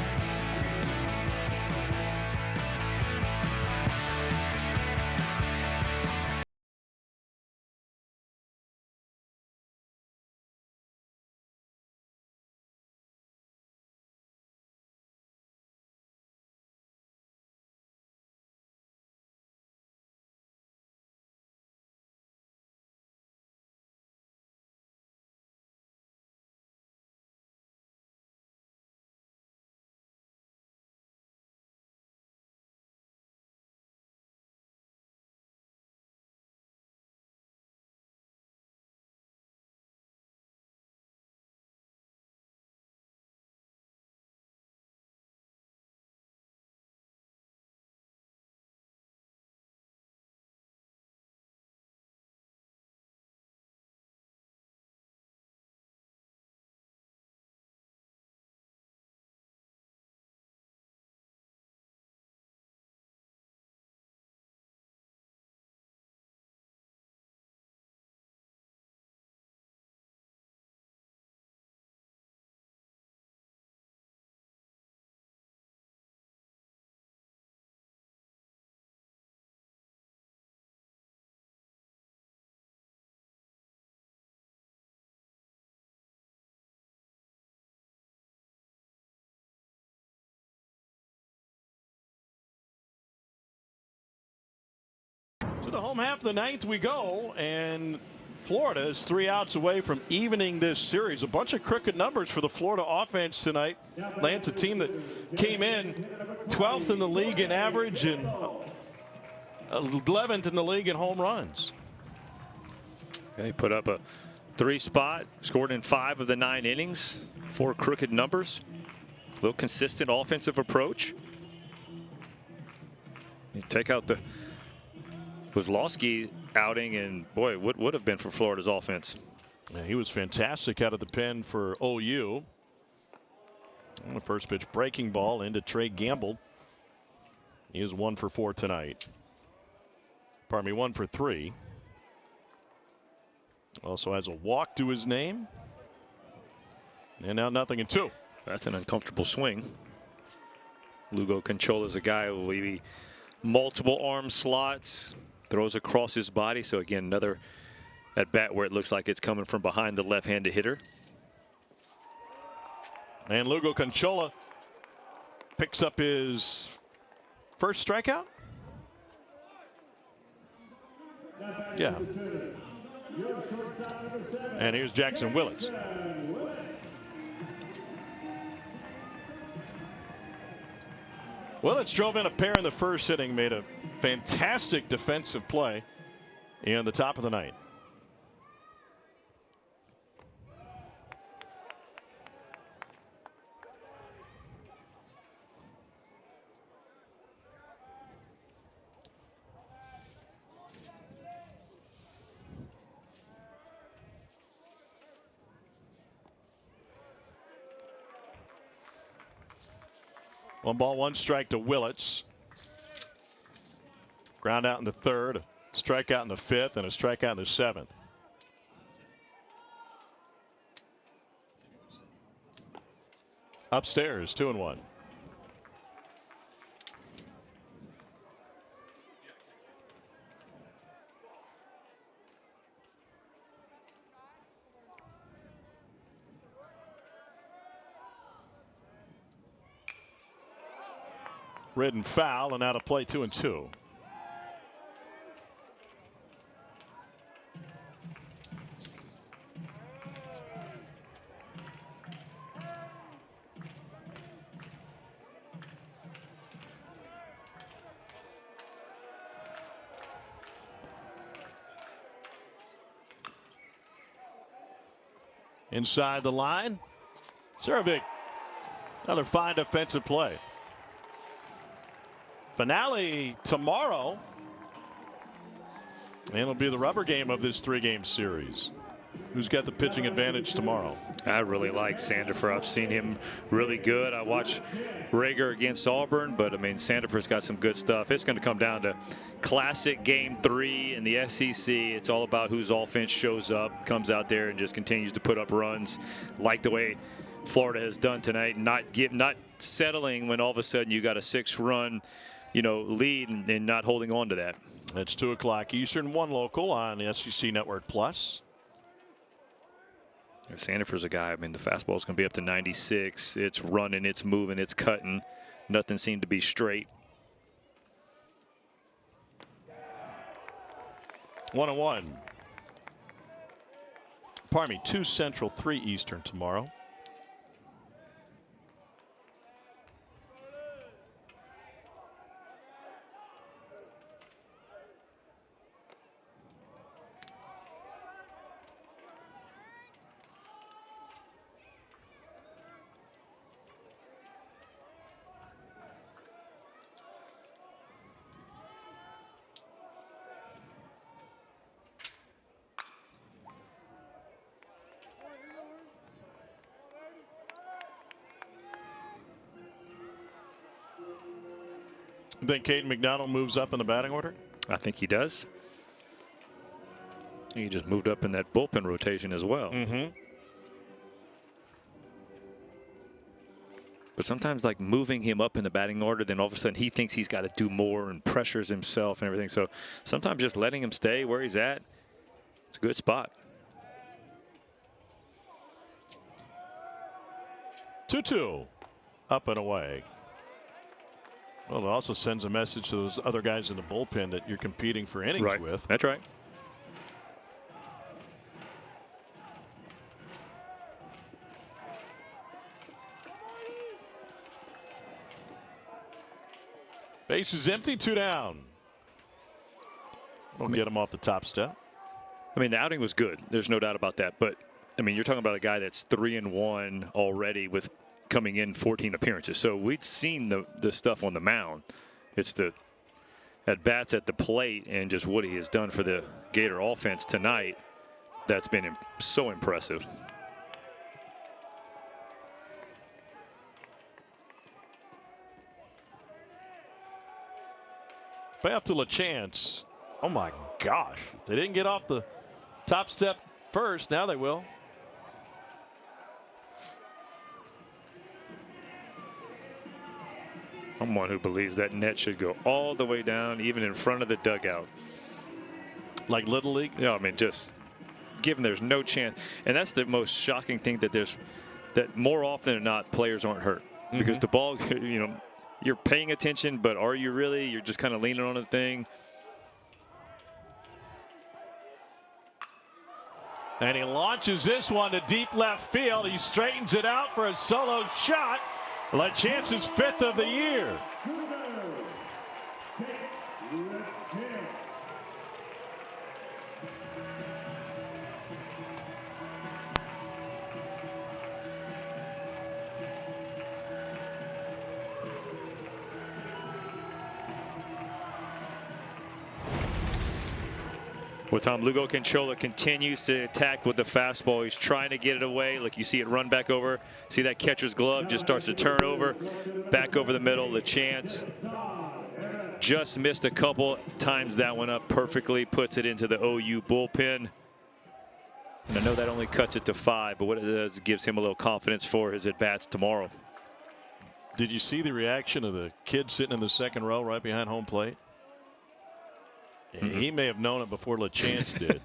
To the home half of the ninth we go, and Florida is 3 outs away from evening this series. A bunch of crooked numbers for the Florida offense tonight. Lance, a team that came in 12th in the league in average and 11th in the league in home runs. They put up a 3 spot, scored in 5 of the 9 innings. 4 crooked numbers. A little consistent offensive approach. You take out the Kozlowski outing, and boy, what would have been for Florida's offense. Yeah, he was fantastic out of the pen for OU. And the first pitch breaking ball into Trey Gamble. He is 1 for 4 tonight. Pardon me, 1 for 3. Also has a walk to his name. And now 0-2. That's an uncomfortable swing. Lugo Conchola is a guy who will be multiple arm slots. Throws across his body. So again, another at bat where it looks like it's coming from behind the left-handed hitter. And Lugo Conchola picks up his first strikeout. Yeah. And here's Jackson Willits. Willits drove in a pair in the first inning, made a fantastic defensive play in the top of the ninth. One ball, one strike to Willits. Ground out in the third, a strikeout in the fifth, and a strikeout in the seventh. Upstairs, 2-1. Ridden foul, and out of play, 2-2. Inside the line, Servik. Another fine defensive play. Finale tomorrow, and it'll be the rubber game of this 3-game series. Who's got the pitching advantage tomorrow? I really like Sandifer. I've seen him really good. I watched Rager against Auburn, but I mean, Sandifer's got some good stuff. It's going to come down to classic game 3 in the SEC. It's all about whose offense shows up, comes out there and just continues to put up runs like the way Florida has done tonight, not settling when all of a sudden you got a 6-run lead and not holding on to that. It's 2 o'clock Eastern, 1 local on the SEC Network Plus. Sandifer's a guy, I mean, the fastball is going to be up to 96. It's running, it's moving, it's cutting. Nothing seemed to be straight. 1-1. Pardon me, 2 Central, 3 Eastern tomorrow. Think Caden McDonald moves up in the batting order? I think he does. He just moved up in that bullpen rotation as well. But sometimes, like, moving him up in the batting order, then all of a sudden he thinks he's got to do more and pressures himself and everything. So sometimes just letting him stay where he's at, it's a good spot. 2-2, up and away. Well, it also sends a message to those other guys in the bullpen that you're competing for innings with. That's right. Base is empty, 2 down. We'll get him off the top step. I mean, the outing was good. There's no doubt about that. But, I mean, you're talking about a guy that's 3-1 already with coming in 14 appearances. So we'd seen the stuff on the mound. It's the at-bats at the plate and just what he has done for the Gator offense tonight. That's been so impressive. Path to LaChance. Oh my gosh. They didn't get off the top step first. Now they will. I'm one who believes that net should go all the way down, even in front of the dugout. Like Little League? Yeah, I mean, just given there's no chance. And that's the most shocking thing, that more often than not, players aren't hurt. Because the ball, you're paying attention, but are you really? You're just kind of leaning on the thing. And he launches this one to deep left field. He straightens it out for a solo shot. LaChance's 5th of the year. Well, Tom, Lugo Conchola continues to attack with the fastball. He's trying to get it away. Like you see it run back over. See that catcher's glove just starts to turn over. Back over the middle. LaChance just missed a couple times that one up perfectly. Puts it into the OU bullpen. And I know that only cuts it to 5, but what it does gives him a little confidence for his at-bats tomorrow. Did you see the reaction of the kid sitting in the second row right behind home plate? He may have known it before LaChance did.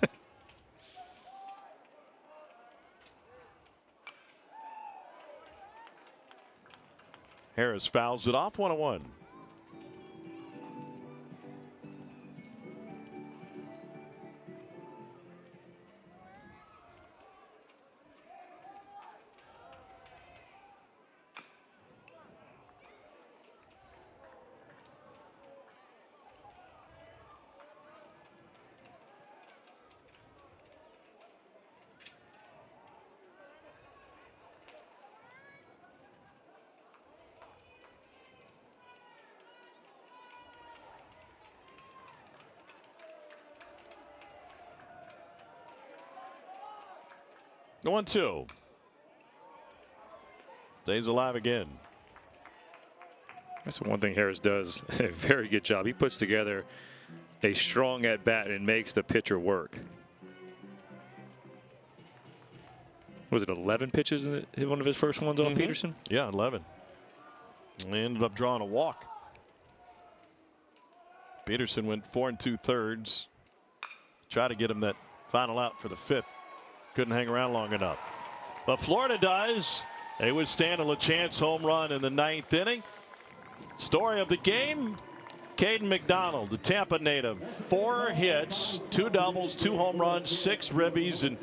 Harris fouls it off, 1-1. The 1-2. Stays alive again. That's the one thing Harris does a very good job. He puts together a strong at bat and makes the pitcher work. Was it 11 pitches in one of his first ones on Peterson? Yeah, 11. And ended up drawing a walk. Peterson went 4 2/3. Try to get him that final out for the 5th. Couldn't hang around long enough. But Florida does. They withstand a LaChance home run in the 9th inning. Story of the game, Caden McDonald, the Tampa native. 4 hits, 2 doubles, 2 home runs, 6 ribbies, and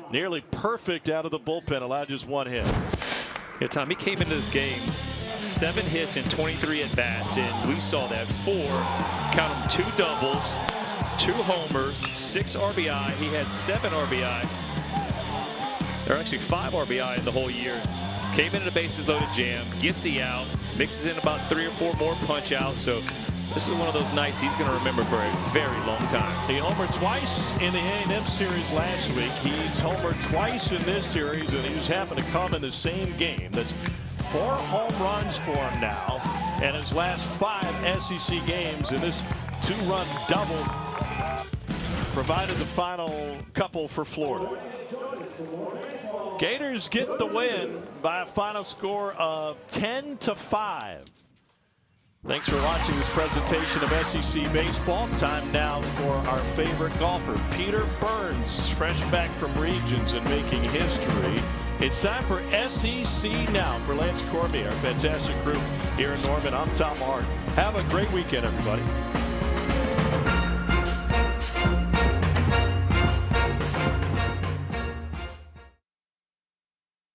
nearly perfect out of the bullpen. Allowed just 1 hit. Yeah, Tom, he came into this game 7 hits and 23 at bats, and we saw that 4, count them, 2 doubles, 2 homers, 6 RBI. He had 7 RBI. There are actually 5 RBI in the whole year. Came into the bases loaded jam, gets the out, mixes in about 3 or 4 more punch outs. So this is one of those nights he's going to remember for a very long time. He homered twice in the A&M series last week. He's homered twice in this series, and he just happened to come in the same game. That's 4 home runs for him now, and his last 5 SEC games, and this 2-run double provided the final couple for Florida. Gators get the win by a final score of 10-5. Thanks for watching this presentation of SEC Baseball. Time now for our favorite golfer, Peter Burns, fresh back from Regions and making history. It's time for SEC Now. For Lance Cormier, our fantastic crew here in Norman, I'm Tom Hart. Have a great weekend, everybody.